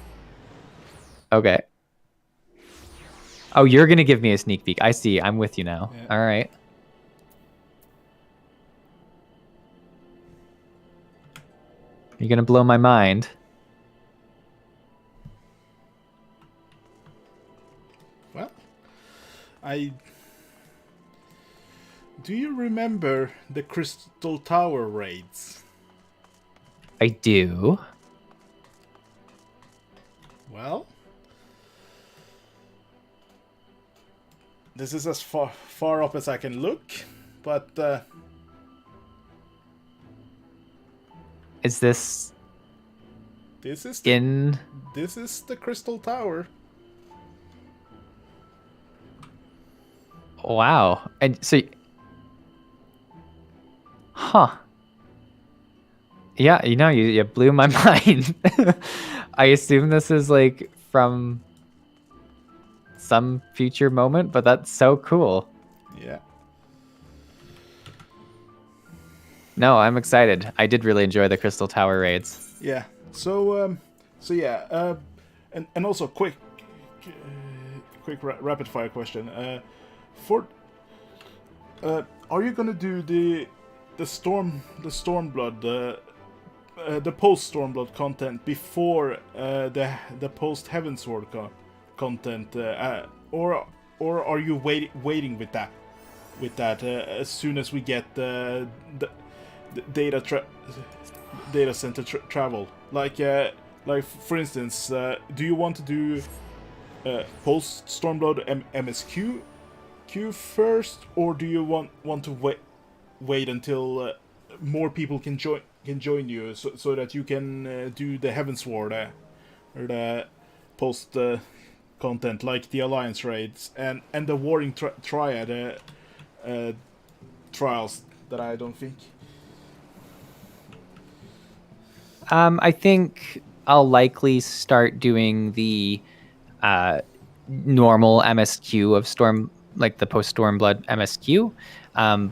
Okay. Oh, you're gonna give me a sneak peek. I see. I'm with you now. Yeah. All right. You're gonna blow my mind. Well, do you remember the Crystal Tower raids? I do. Well, this is as far up as I can look, but Is this this is the Crystal Tower. Wow. And so, huh? Yeah, you blew my mind. I assume this is like from some future moment, but that's so cool. Yeah. No, I'm excited. I did really enjoy the Crystal Tower raids. Yeah. So yeah. And also quick rapid fire question. Are you gonna do the Stormblood, the post Stormblood content before the post Heavensward content, or are you waiting with that as soon as we get the data center travel? Like for instance, do you want to do post Stormblood MSQ first, or do you want to wait until more people can join you, so that you can do the Heavensward or the post content, like the Alliance raids and the Warring Triad trials that I don't think. I think I'll likely start doing the normal MSQ of Storm, like the post Stormblood MSQ.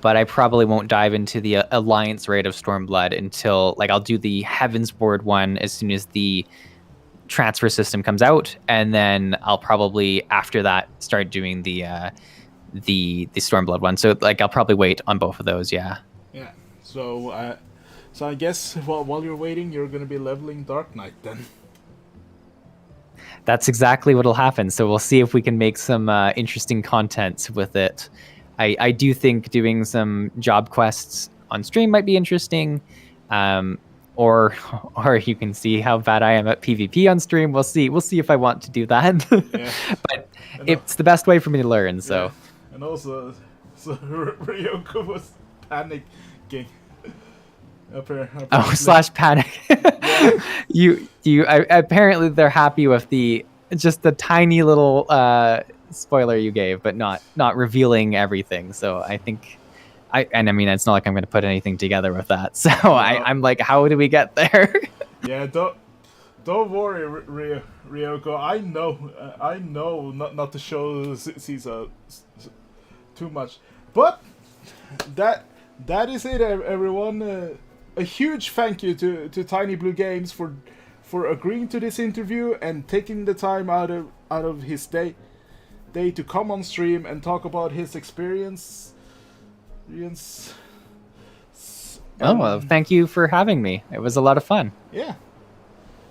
But I probably won't dive into the Alliance raid of Stormblood until, like, I'll do the Heavensward one as soon as the transfer system comes out, and then I'll probably after that start doing the Stormblood one. So like I'll probably wait on both of those. Yeah. Yeah. So I guess while you're waiting, you're gonna be leveling Dark Knight then. That's exactly what'll happen. So we'll see if we can make some interesting content with it. I do think doing some job quests on stream might be interesting. Or you can see how bad I am at PvP on stream. We'll see if I want to do that. Yeah. But it's the best way for me to learn. So. Yeah. And also, so Ryoko was panicking. / panic. Yeah. Apparently they're happy with just the tiny little spoiler you gave, but not revealing everything. So I think I mean, it's not like I'm going to put anything together with that. So no. I'm like, how do we get there? Yeah, don't worry, Ryoko. I know not to show Caesar too much, but that is it, everyone. A huge thank you to TinyBlueGames for agreeing to this interview and taking the time out of his day to come on stream and talk about his experience. Well, thank you for having me. It was a lot of fun. Yeah.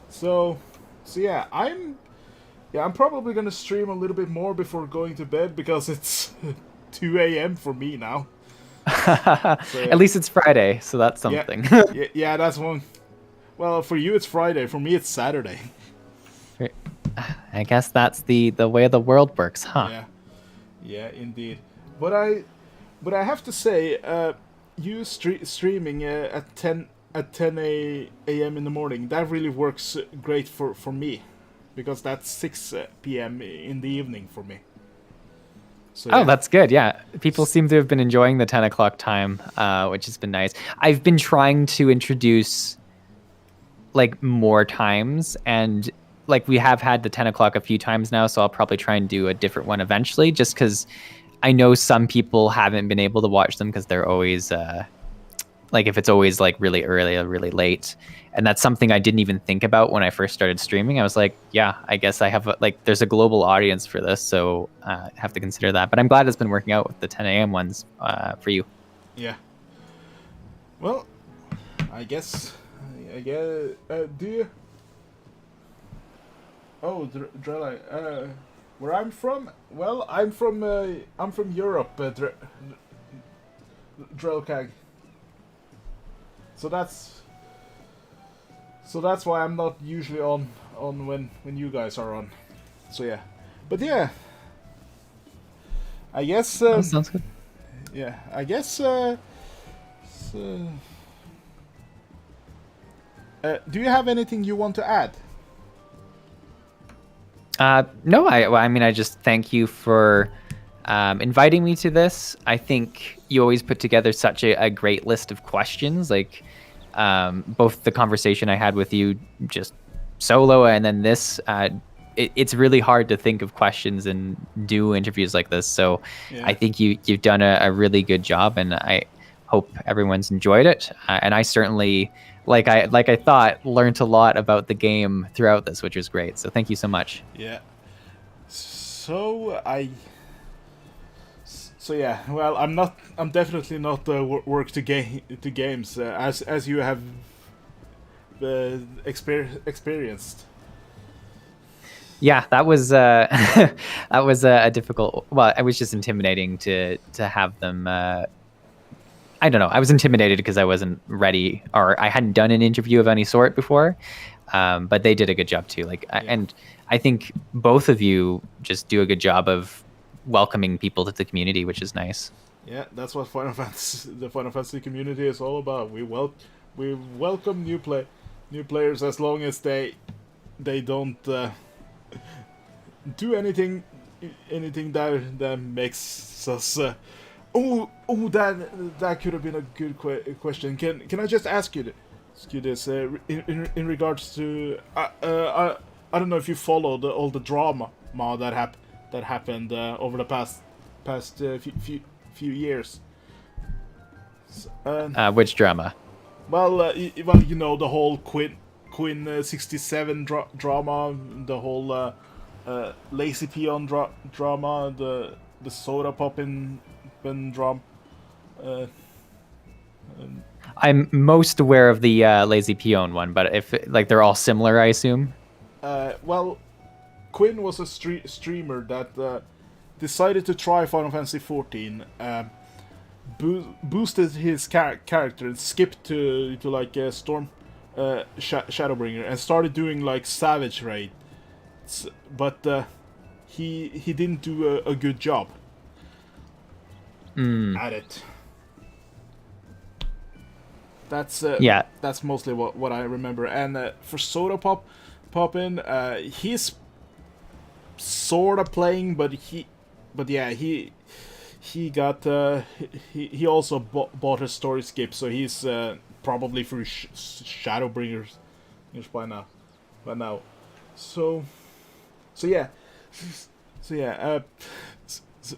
So yeah, I'm probably gonna stream a little bit more before going to bed because it's 2 a.m. for me now. So, yeah. At least it's Friday, so that's something. Yeah, that's one. Well, for you it's Friday. For me it's Saturday. I guess that's the way the world works, huh? Yeah, indeed. But I have to say, you streaming at 10 a.m. in the morning, that really works great for me, because that's 6 p.m. in the evening for me. So, yeah. Oh, that's good. Yeah, people seem to have been enjoying the 10 o'clock time, which has been nice. I've been trying to introduce like more times, and like we have had the 10 o'clock a few times now, so I'll probably try and do a different one eventually, just because I know some people haven't been able to watch them because they're always like if it's always like really early or really late. And that's something I didn't even think about when I first started streaming. I was like, yeah, I guess I have like there's a global audience for this, so I have to consider that. But I'm glad it's been working out with the 10 a.m. ones for you. Yeah. Well, I guess do you? Oh, Drella. Where I'm from? Well, I'm from Europe, Drellcag. So that's why I'm not usually on when you guys are on. So yeah, but yeah, I guess. That sounds good. Yeah, I guess. Do you have anything you want to add? No, I mean, I just thank you for inviting me to this. I think you always put together such a great list of questions, like both the conversation I had with you just solo and then this. It's really hard to think of questions and do interviews like this. So yeah. I think you've done a really good job, and I hope everyone's enjoyed it. And I certainly, like I thought, learned a lot about the game throughout this, which was great. So thank you so much. Yeah. So yeah. Well, I'm definitely not work to games as you have experienced. Yeah, that was that was a difficult. Well, it was just intimidating to have them. I don't know. I was intimidated because I wasn't ready, or I hadn't done an interview of any sort before. But they did a good job too. And I think both of you just do a good job of welcoming people to the community, which is nice. Yeah, that's what the Final Fantasy community is all about. We welcome new players as long as they don't do anything that makes us. That could have been a good question. Can I just ask you this in regards to I don't know if you followed all the drama that happened over the past few years. Which drama? Well, you know, the whole Quinn 67 drama, the whole Lazy Peon drama, the soda popping drama. I'm most aware of the Lazy Peon one, but if like they're all similar, I assume. Well, Quinn was a streamer that decided to try Final Fantasy 14, boosted his character and skipped to like Storm Shadowbringer and started doing like Savage Raid, but he didn't do a good job at it. That's That's mostly what I remember. And for Soda Poppin', he's sort of playing, but he got he also bought a story skip, so he's probably through Shadowbringers by now. So yeah.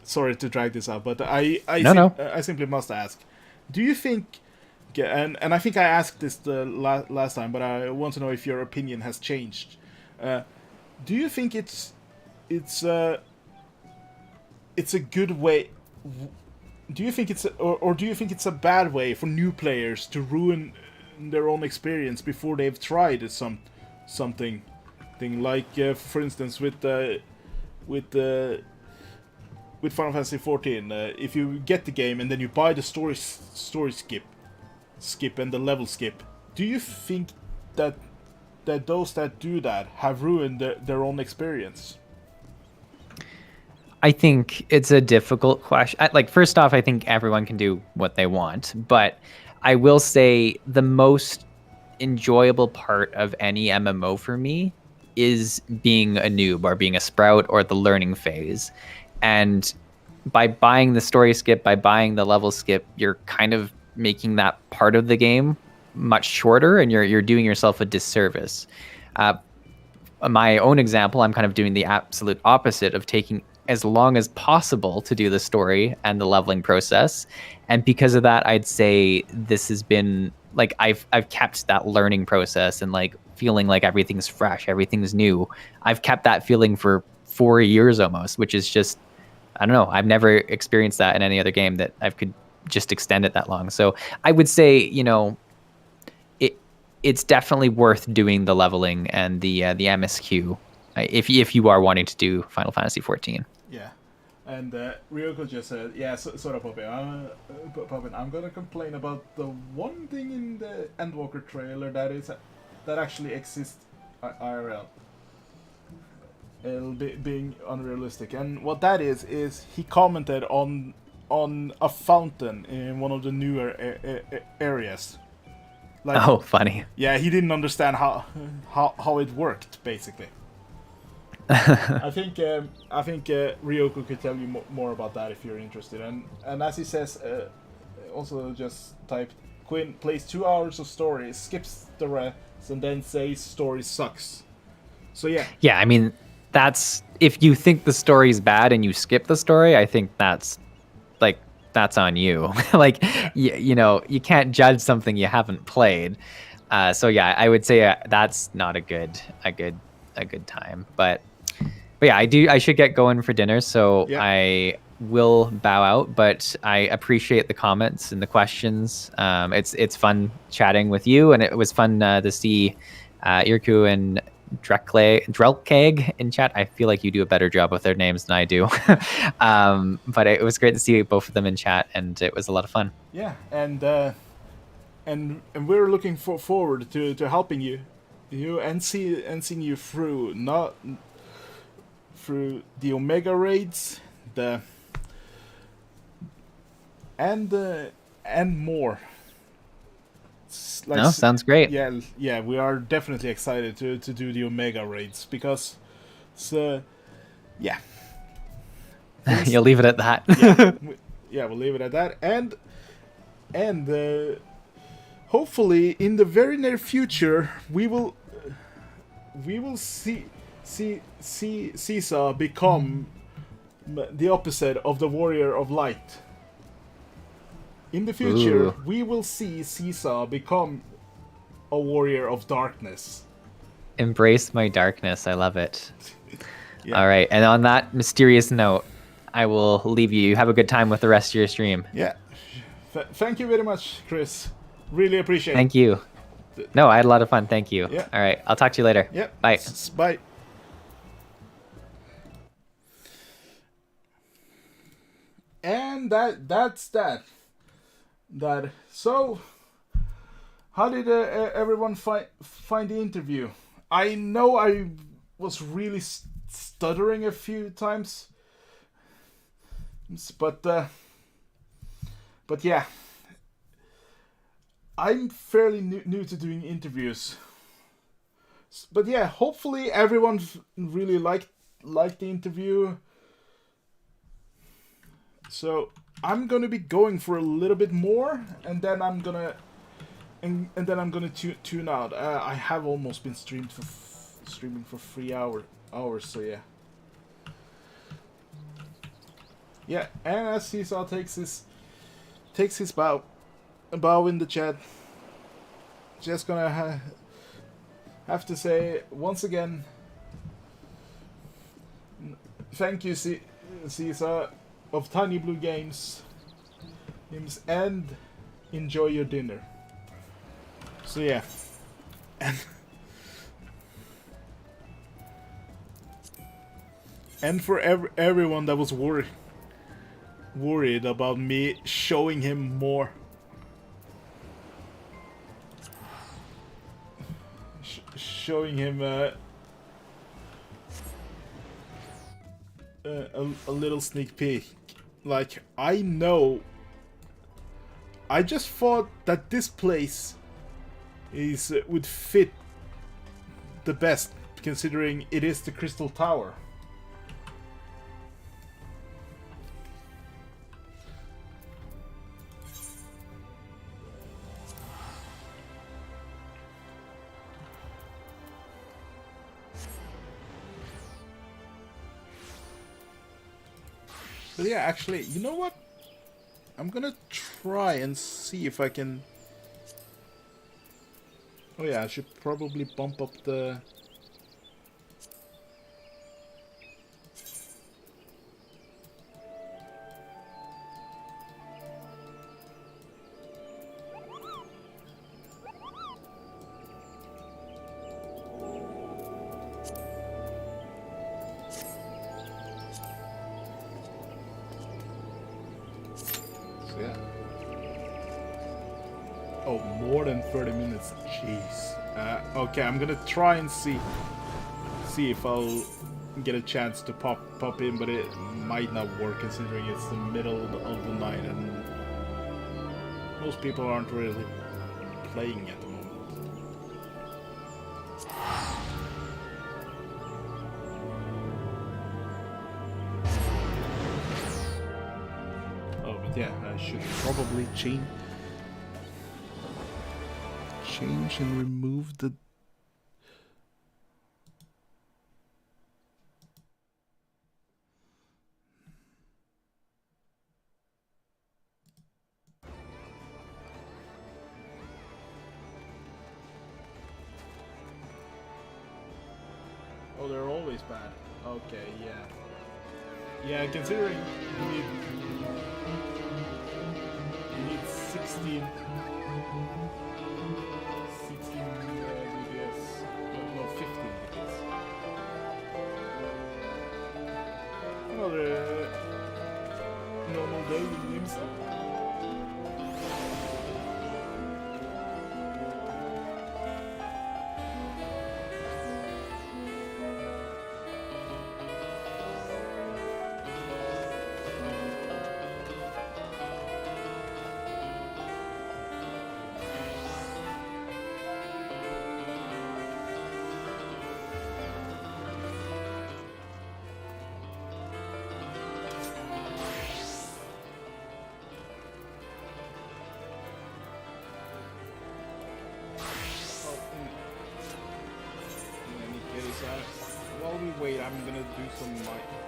Sorry to drag this out, but I simply must ask: do you think? And I think I asked this the last time, but I want to know if your opinion has changed. Do you think it's a good way? Do you think or do you think it's a bad way for new players to ruin their own experience before they've tried something like, for instance, with Final Fantasy 14? If you get the game and then you buy the story skip and the level skip, do you think that those that do that have ruined their own experience? I think it's a difficult question. Like, first off, I think everyone can do what they want, but I will say the most enjoyable part of any MMO for me is being a noob or being a sprout or the learning phase. And by buying the story skip, by buying the level skip, you're kind of making that part of the game much shorter, and you're doing yourself a disservice. my own example, I'm kind of doing the absolute opposite of taking as long as possible to do the story and the leveling process. And because of that, I'd say this has been like I've kept that learning process and like feeling like everything's fresh, everything's new. I've kept that feeling for 4 years almost, which is just, I don't know, I've never experienced that in any other game that I could just extend it that long. So I would say, you know, it's definitely worth doing the leveling and the MSQ if you are wanting to do Final Fantasy 14. Yeah. And Ryoko just said, yeah, sort of Poppin, I'm gonna complain about the one thing in the Endwalker trailer that actually exists IRL. It'll be being unrealistic. And what that is he commented on a fountain in one of the newer areas. Like, oh, funny. Yeah, he didn't understand how it worked, basically. I think Ryoko could tell you more about that if you're interested. And as he says, also just typed, Quinn plays 2 hours of story, skips the rest, and then says story sucks. So yeah. Yeah, I mean, that's if you think the story's bad and you skip the story, I think that's on you. Like, you know, you can't judge something you haven't played. So yeah, I would say that's not a good time. But yeah, I should get going for dinner, so yeah. I will bow out. But I appreciate the comments and the questions. It's fun chatting with you, and it was fun to see Irku and Drelkeg in chat. I feel like you do a better job with their names than I do. But it was great to see both of them in chat, and it was a lot of fun. Yeah, and we're looking forward to helping you and seeing you through the Omega raids, and more. No, sounds great. Yeah, we are definitely excited to do the Omega raids because, yeah. You'll leave it at that. Yeah, we'll leave it at that, and hopefully in the very near future we will see Caesar become the opposite of the Warrior of Light. In the future, Ooh. We will see Caesar become a Warrior of Darkness. Embrace my darkness. I love it. Yeah. All right. And on that mysterious note, I will leave you. Have a good time with the rest of your stream. Yeah. Thank you very much, Chris. Really appreciate it. Thank you. No, I had a lot of fun. Thank you. Yeah. All right. I'll talk to you later. Yeah. Bye. Bye. And that's that. So, how did everyone find the interview? I know I was really stuttering a few times, but yeah, I'm fairly new to doing interviews. But yeah, hopefully everyone really liked the interview. So I'm gonna be going for a little bit more, and then I'm gonna tune out. I have almost been streaming for 3 hours. So yeah. Yeah, and as Caesar takes his bow in the chat, just gonna have to say once again, thank you, Caesar of TinyBlueGames, and enjoy your dinner. So yeah, and for everyone that was worried about me showing him more, showing him a little sneak peek. Like, I just thought that this place would fit the best, considering it is the Crystal Tower. But yeah, actually, you know what? I'm gonna try and see if I can... Oh yeah, I should probably bump up the... Yeah. Oh, more than 30 minutes. Jeez. Okay, I'm gonna try and see if I'll get a chance to pop in, but it might not work considering it's the middle of the night and most people aren't really playing at the moment. Oh, but yeah, I should probably change and remove the... Oh, they're always bad. Okay, yeah. Yeah, considering you need 16 DPS. No, 15 DPS. Another normal day in games. While we wait, I'm gonna do some mining.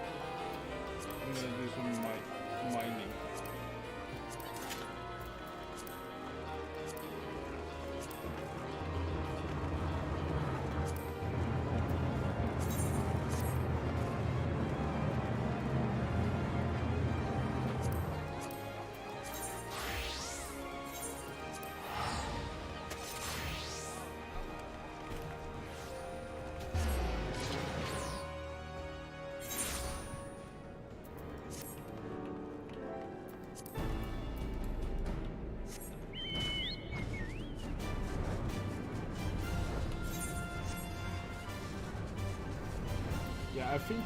Yeah, I think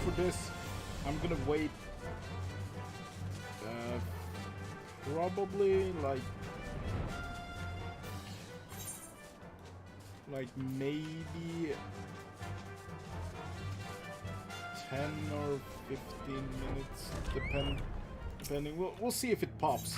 for this, I'm gonna wait probably like maybe 10 or 15 minutes, depending. We'll see if it pops.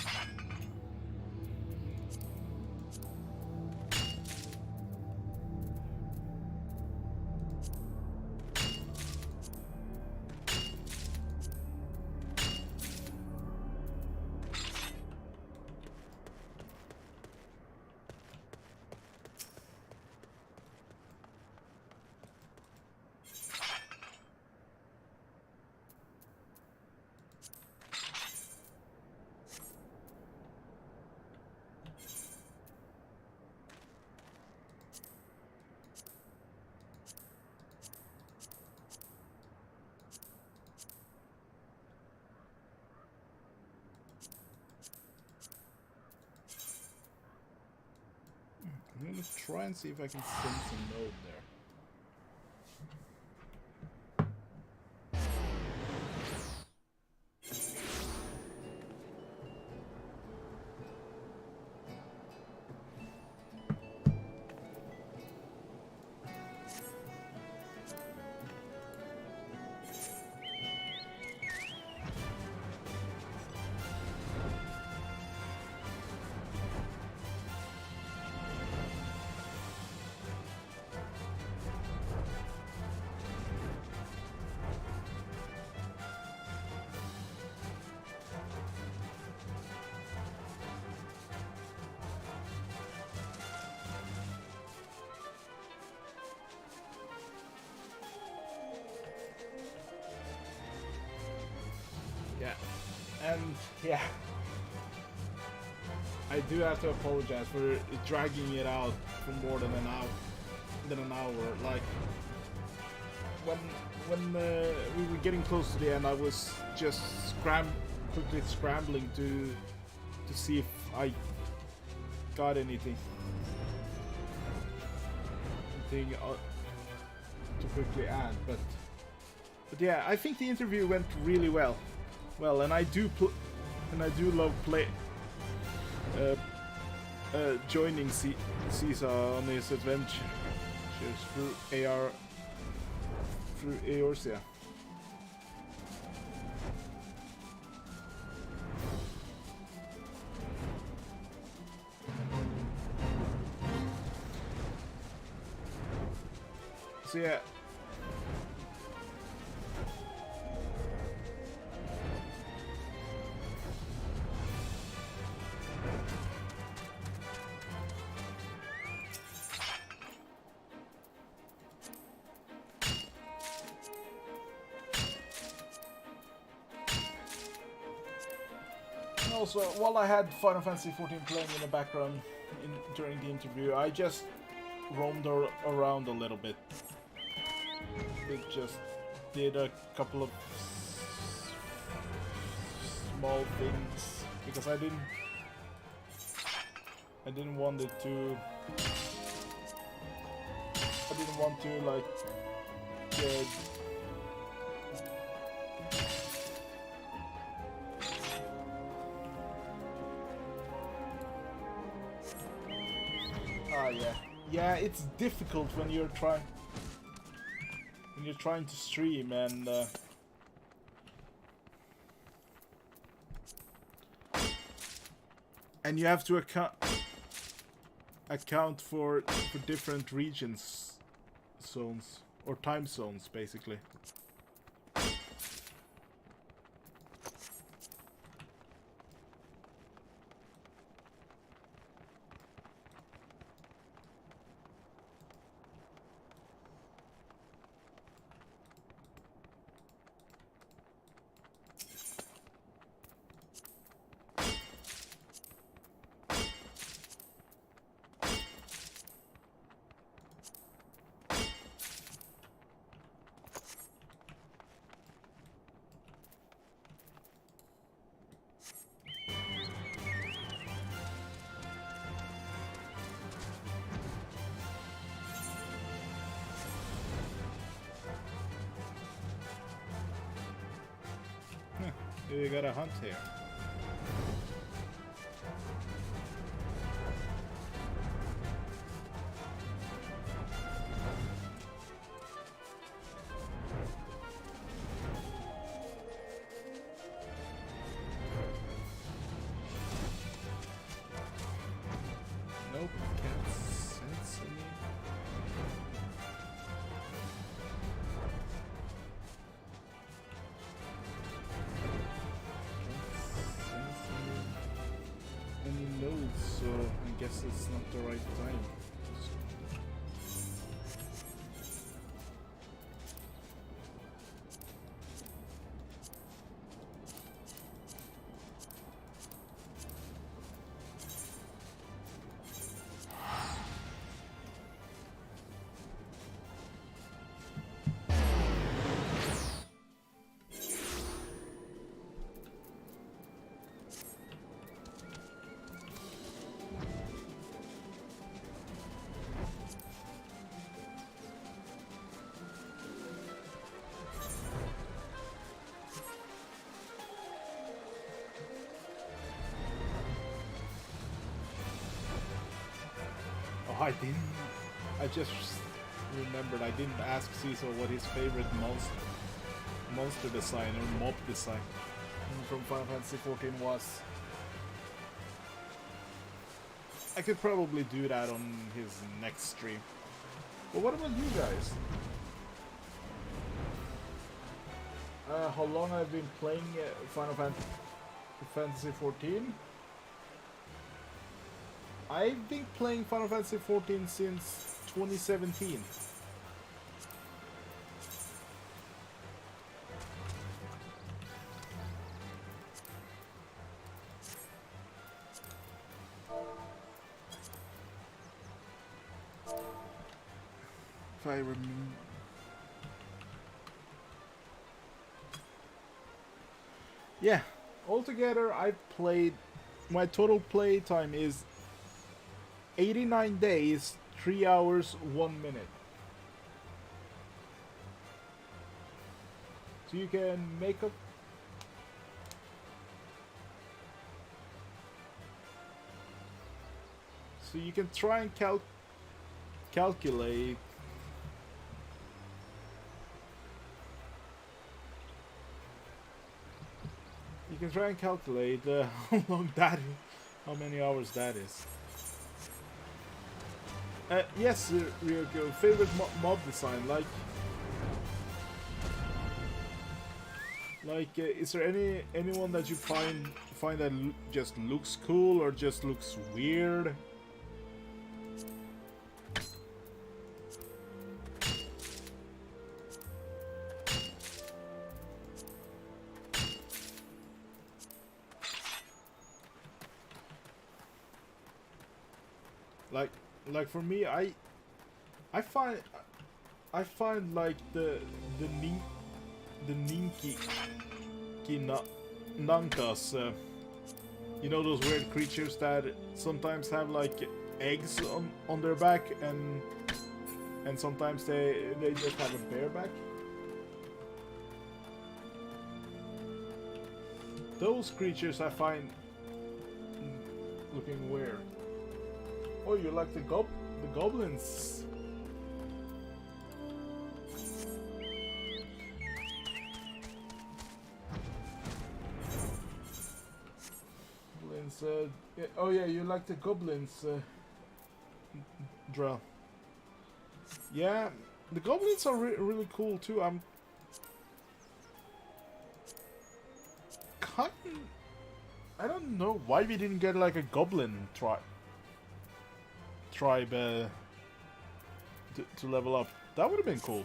I'm gonna try and see if I can sense a node there. And yeah, I do have to apologize for dragging it out for more than an hour. Like when we were getting close to the end, I was just quickly scrambling to see if I got anything to quickly add, but yeah, I think the interview went really well. And I do love joining Caesar on his adventures through Eorzea. So yeah. Also, while I had Final Fantasy XIV playing in the background during the interview, I just roamed around a little bit. It just did a couple of small things because I didn't want it to. I didn't want to like get. Yeah, it's difficult when you're trying to stream and you have to account for different zones or time zones basically. We got a hunt here. Nope, can't sense any. Any nodes, so I guess it's not the right time. I didn't. I just remembered I didn't ask Caesar what his favorite monster design or mob design from Final Fantasy XIV was. I could probably do that on his next stream. But what about you guys? How long I've been playing Final Fantasy XIV? I've been playing Final Fantasy XIV since 2017. If I remember. Yeah, altogether I've played. My total play time is 89 days, 3 hours, 1 minute. So you can make up. So you can try and calculate. You can try and calculate how long that is, how many hours that is. Yes, Ryoko, favorite mob design, is there anyone that you find that just looks cool or just looks weird? Like for me, I find like the ninki nankas, you know, those weird creatures that sometimes have like eggs on their back and sometimes they just have a bare back. Those creatures I find looking weird. Oh, you like the goblins? Goblins. Yeah, oh yeah, you like the goblins, Drell. Yeah, the goblins are really cool too. I'm kind. I don't know why we didn't get like a goblin tribe to level up. That would have been cool.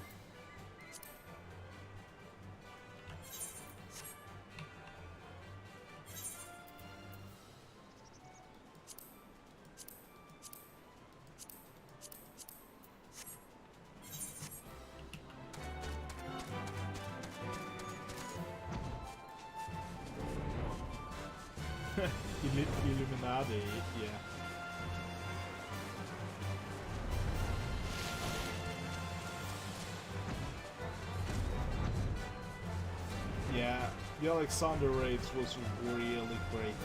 Illuminati, yeah. Yeah, the Alexander raids was really great.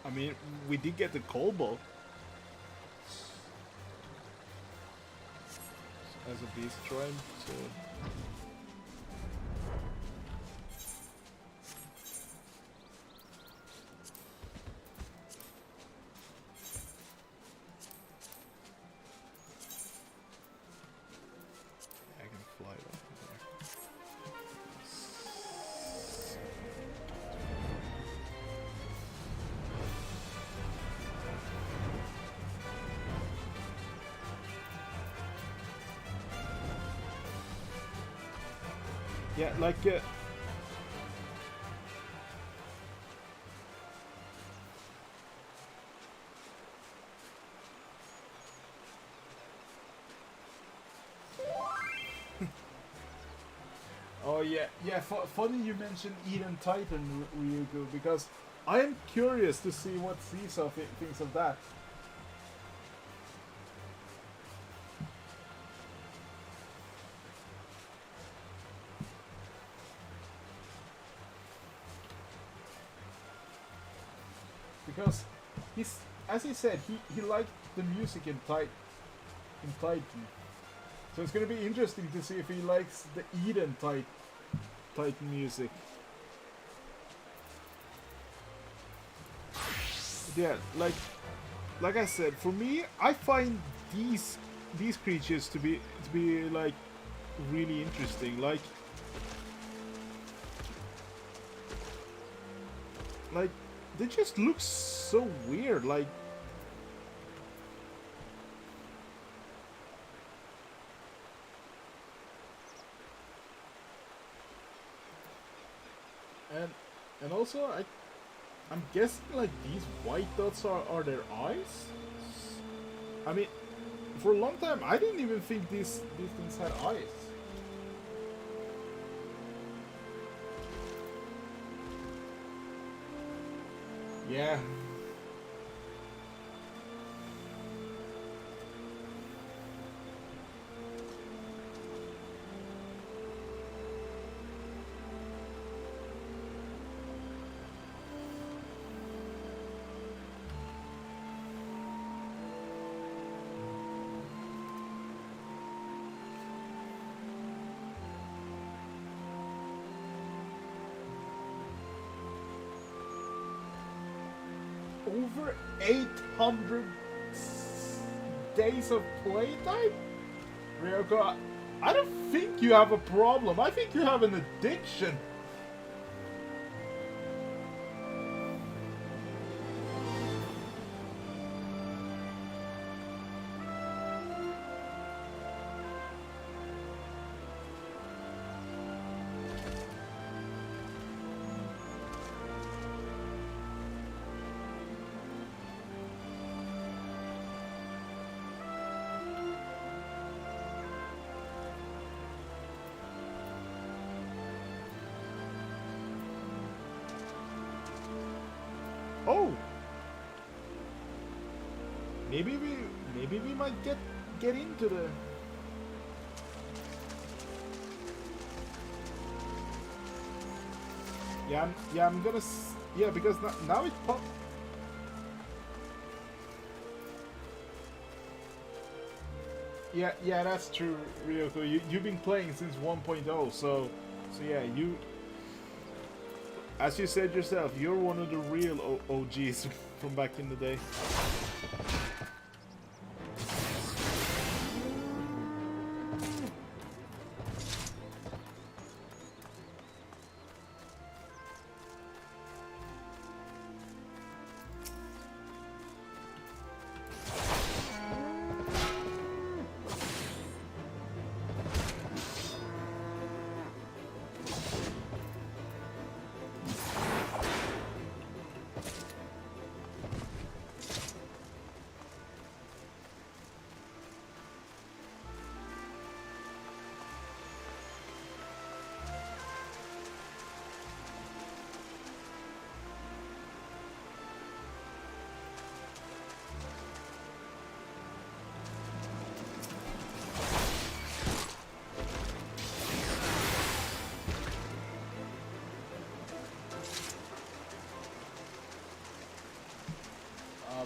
I mean, we did get the Kobold as a beast tribe, so... I can fly up there. Yeah, like oh yeah, funny you mentioned Eden Titan, Ryugu, because I am curious to see what Caesar thinks of that. Because as he said, he liked the music in Titan. in Titan. So it's gonna be interesting to see if he likes the Eden Titan music. Yeah, like I said, for me, I find these creatures to be like really interesting. Like they just look so weird. Like and also I'm guessing like these white dots are their eyes. I mean, for a long time I didn't even think these things had eyes. Yeah. Over 800 days of playtime? Ryoko, I don't think you have a problem. I think you have an addiction. Oh, maybe we might get into the. I'm gonna because now it pop. Yeah, that's true, Ryoko. You've been playing since 1.0, so yeah, you. As you said yourself, you're one of the real OGs from back in the day.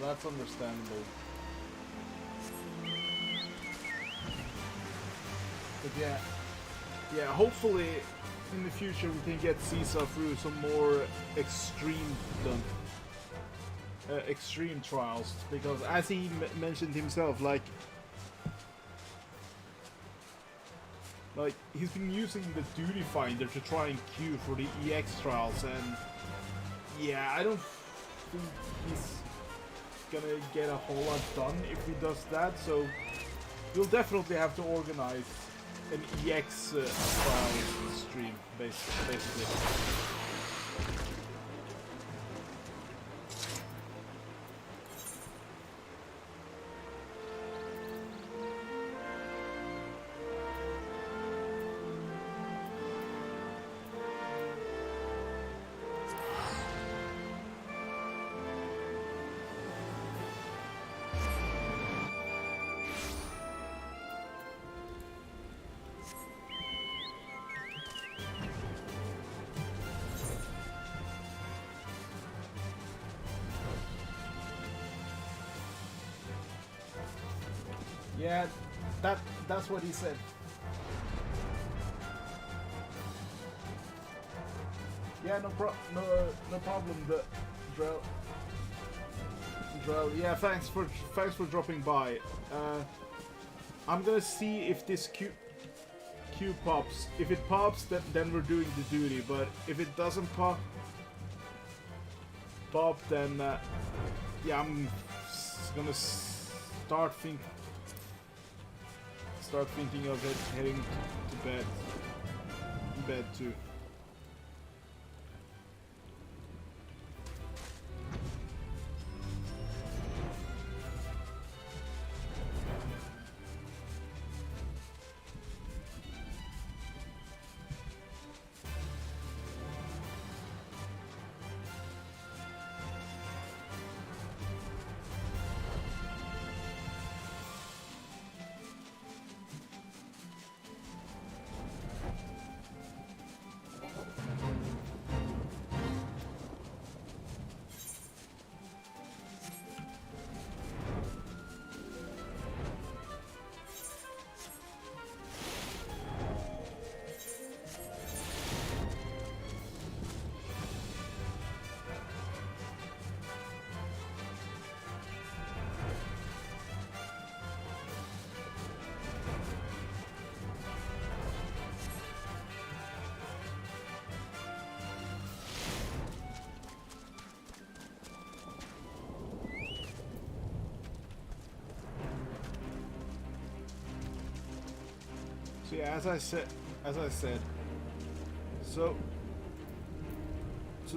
That's understandable. But yeah, hopefully in the future we can get Caesar through some more extreme trials, because as he mentioned himself, like he's been using the duty finder to try and queue for the EX trials, and yeah, I don't think he's gonna get a whole lot done if he does that, so you'll definitely have to organize an EX trial stream, basically. Yeah, That's what he said. Yeah, no problem. The Drell. Yeah, thanks for dropping by. I'm gonna see if this Q pops. If it pops, then we're doing the duty. But if it doesn't pop, then yeah, I'm gonna start thinking of it heading to bed too. So yeah, as I said, so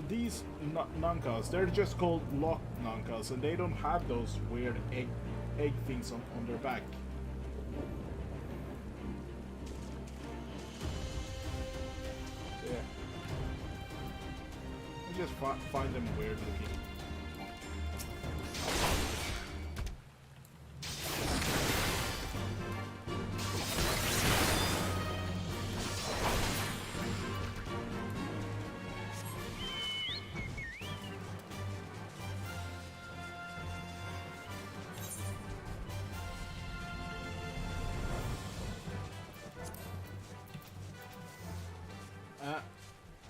these Nankas, they're just called lock Nankas, and they don't have those weird egg things on their back. Yeah, I just find them weird looking.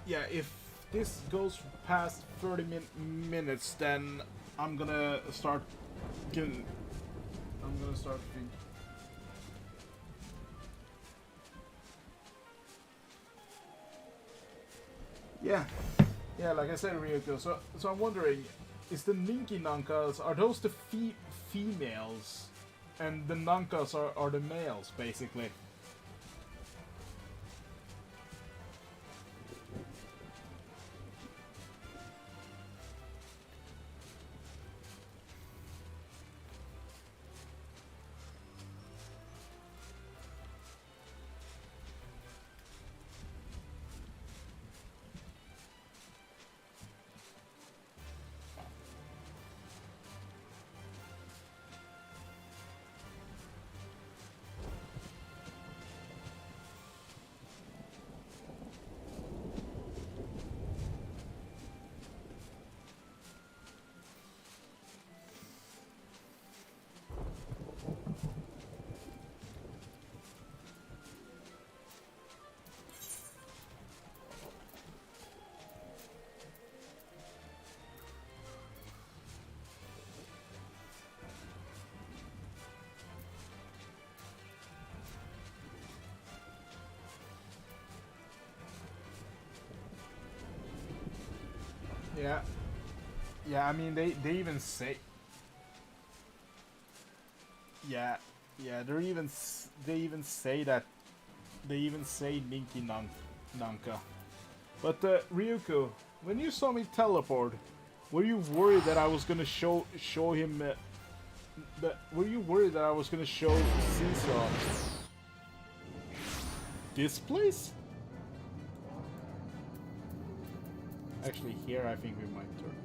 Yeah, if this goes past 30 minutes, then I'm gonna start thinking. Yeah, like I said, Ryuko. So I'm wondering, is the Ninki Nankas, are those the females, and the Nankas are the males, basically? Yeah. I mean, they even say. Yeah. They even say that. They even say Ninki Nanka. But Ryuko, when you saw me teleport, were you worried that I was gonna show him? Were you worried that I was gonna show Caesar this place? Actually, here I think we might turn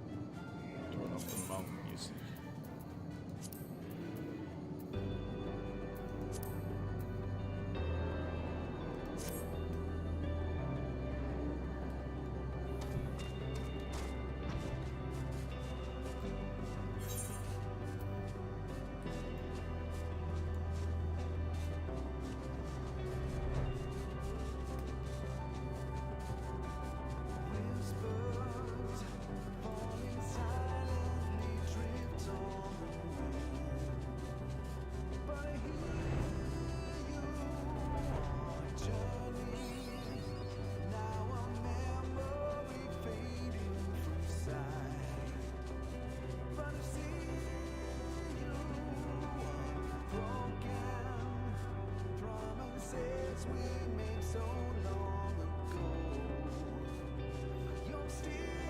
off the mountain music.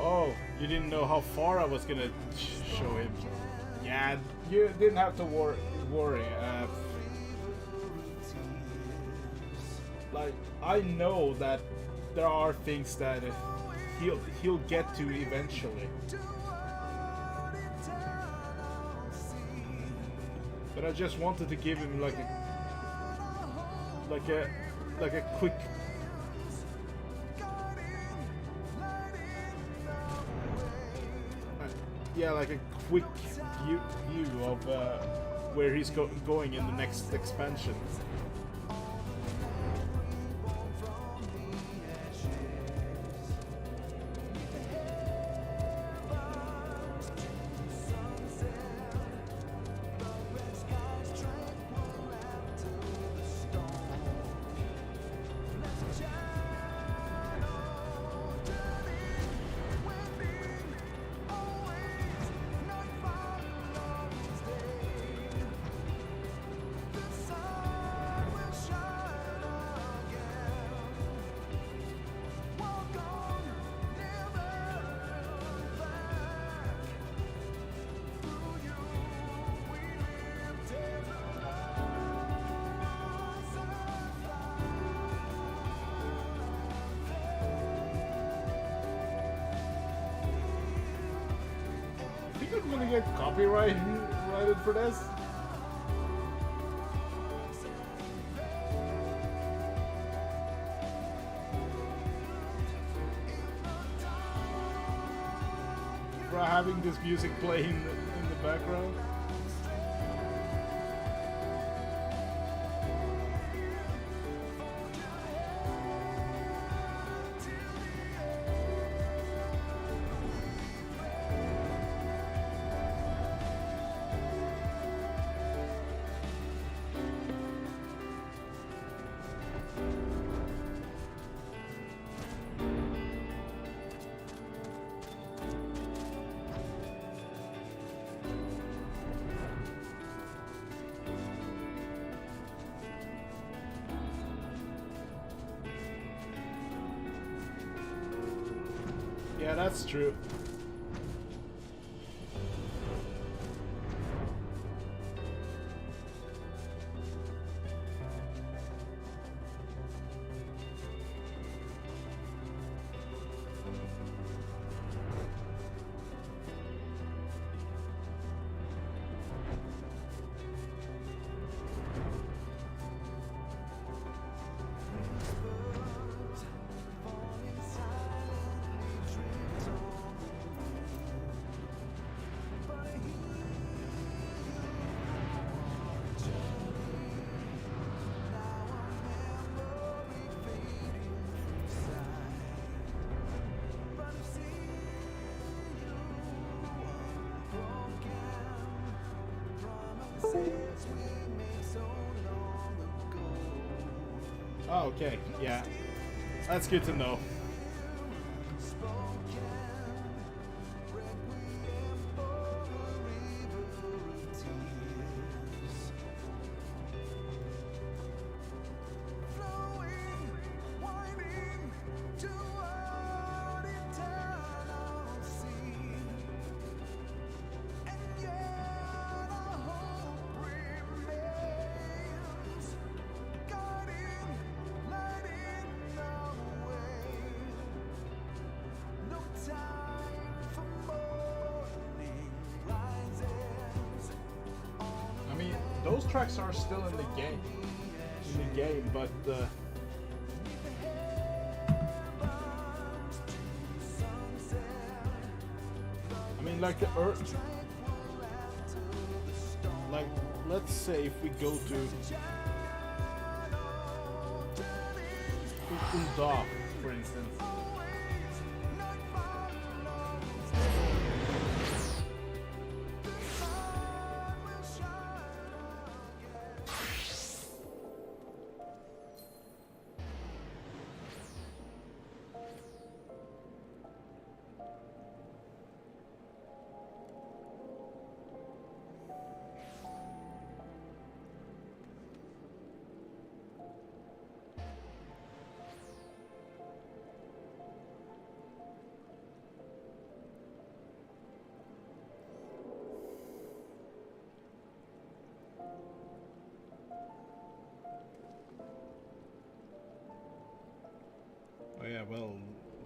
Oh, you didn't know how far I was gonna show him. Yeah, you didn't have to worry. Like, I know that there are things that he'll get to eventually. But I just wanted to give him like a quick. Yeah, like a quick view of where he's going in the next expansion. I'm gonna get copyrighted for this. For having this music playing in the background. Yeah, that's true. Oh, okay, yeah. That's good to know. Those tracks are still in the game. But I mean, like the Earth. Like, let's say if we go to Ulda, for instance.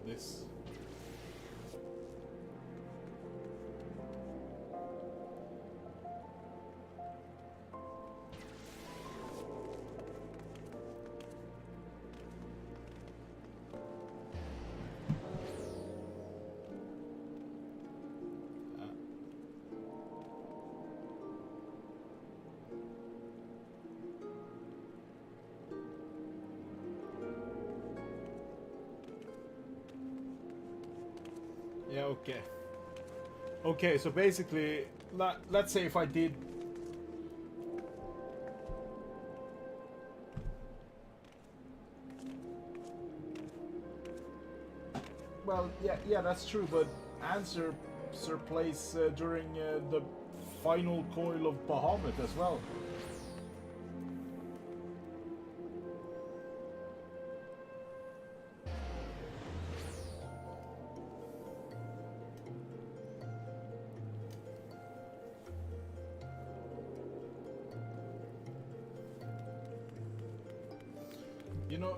this. Yeah, okay. Okay, so basically, let's say if I did... Well, yeah, that's true, but answer plays during the final coil of Bahamut as well.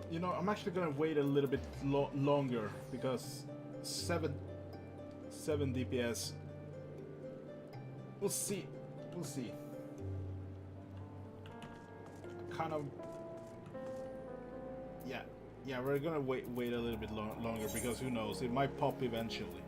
You know, I'm actually gonna wait a little bit longer because 7 DPS. We'll see. We'll see. Kind of. Yeah. We're gonna wait a little bit longer because who knows? It might pop eventually.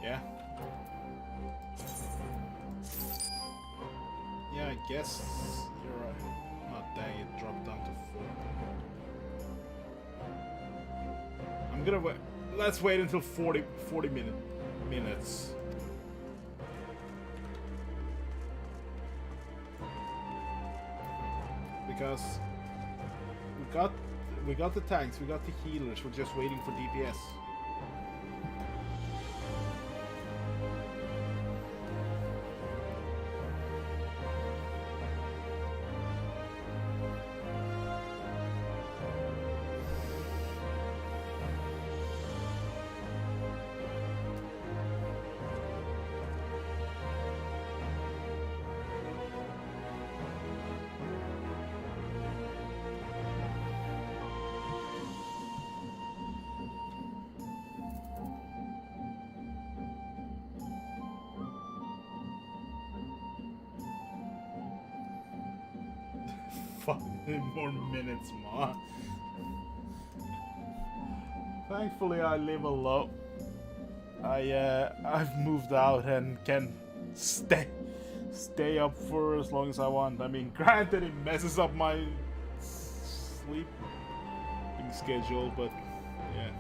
Yeah. Yeah, I guess you're right. Oh, dang, it dropped down to 4. I'm gonna wait. Let's wait until 40 minutes. Because we got the tanks, we got the healers, we're just waiting for DPS. More minutes, ma. Thankfully, I live alone. I've moved out and can stay up for as long as I want. I mean, granted, it messes up my sleeping schedule, but yeah.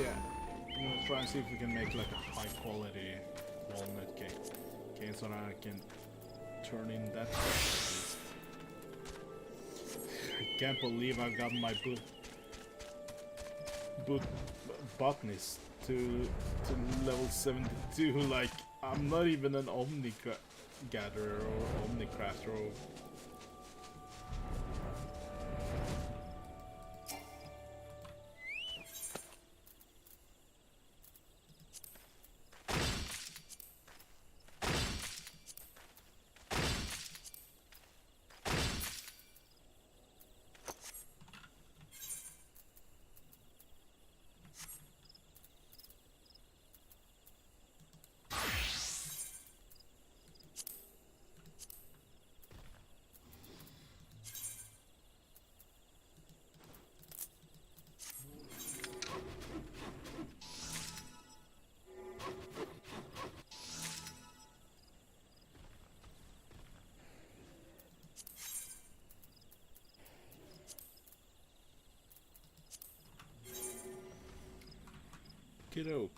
yeah, I'm gonna try and see if we can make like a high quality walnut cake so that I can turn in that stuff at least. I can't believe I've got my botanist to level 72. Like, I'm not even an Omni gatherer or Omni crafter or Kidoke.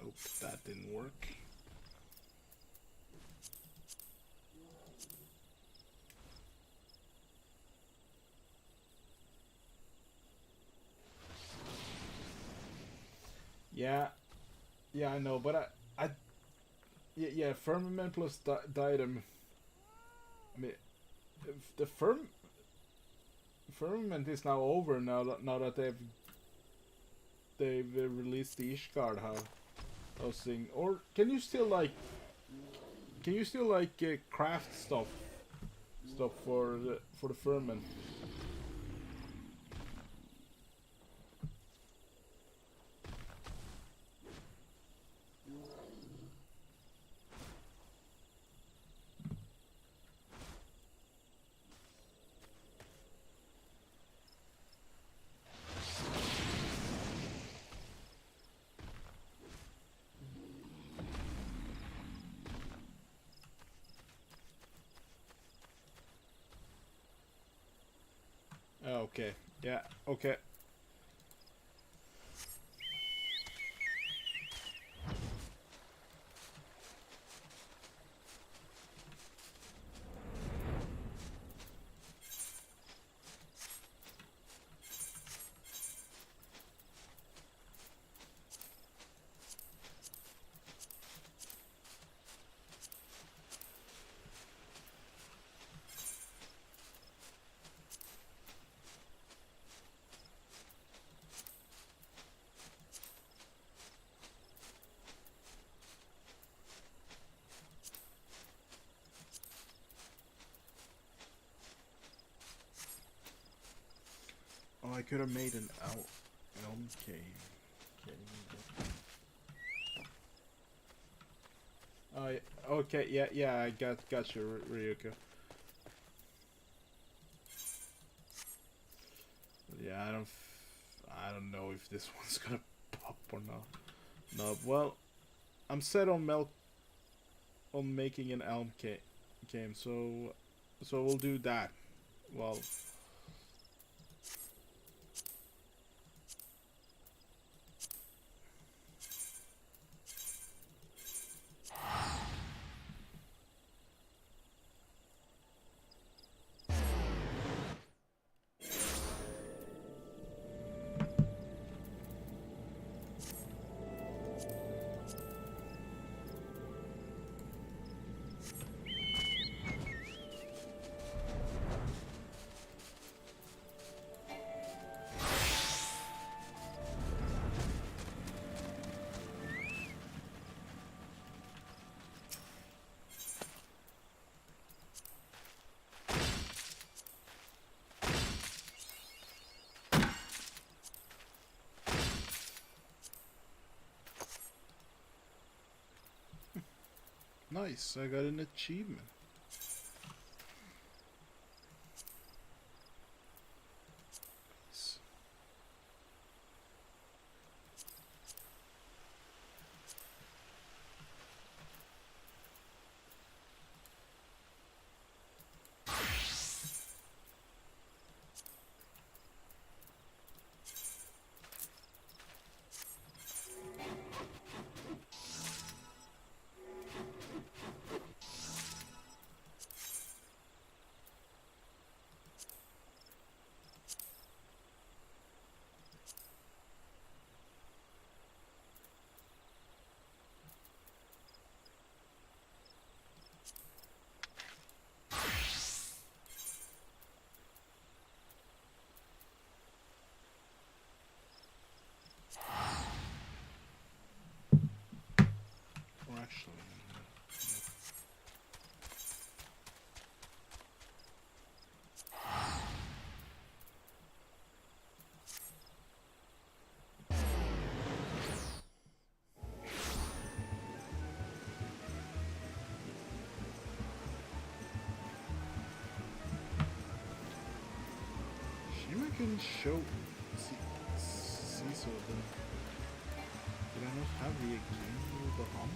Nope, that didn't work. Yeah, I know, but yeah, firmament plus diadem. I mean, if the firmament is now over now that they've released the Ishgard house thing. Or can you still like craft stuff for the firmament? Okay. Yeah. Okay. Oh, I could have made an elm cave. Oh, yeah, okay, yeah, I got you, Ryuko. Yeah, I don't know if this one's gonna pop or not. No, well, I'm set on making an elm game, so we'll do that. Well. Nice, I got an achievement. Nice. Or actually, Shima can show see so then. Did I not have the game with the hum?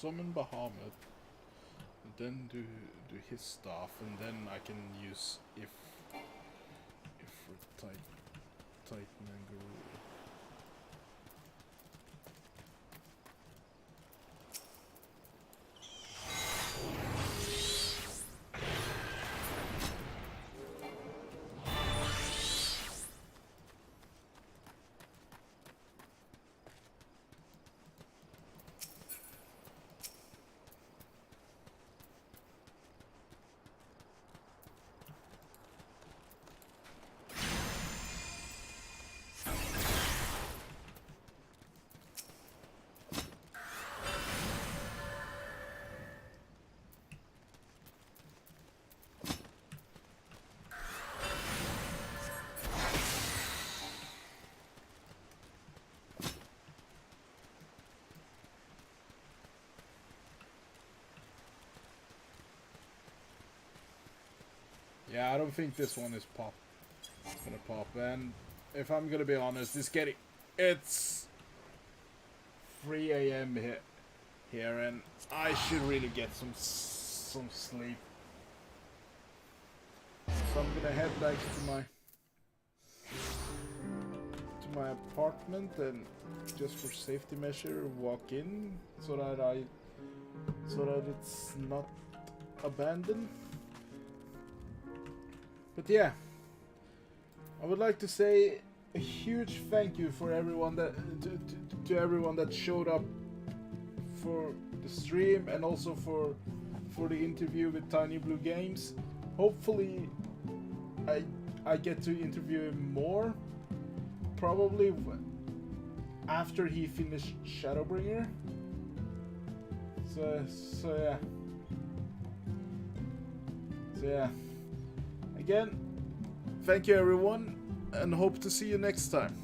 Summon Bahamut, and then do his stuff, and then I can use if for Titan and Guru. Yeah, I don't think this one is gonna pop. And if I'm gonna be honest, it's 3 a.m. here, and I should really get some sleep. So I'm gonna head back to my apartment and just for safety measure walk in so that it's not abandoned. But yeah, I would like to say a huge thank you for everyone to everyone that showed up for the stream and also for the interview with TinyBlueGames. Hopefully, I get to interview him more. Probably after he finished Shadowbringer. So yeah. Again, thank you everyone, and hope to see you next time.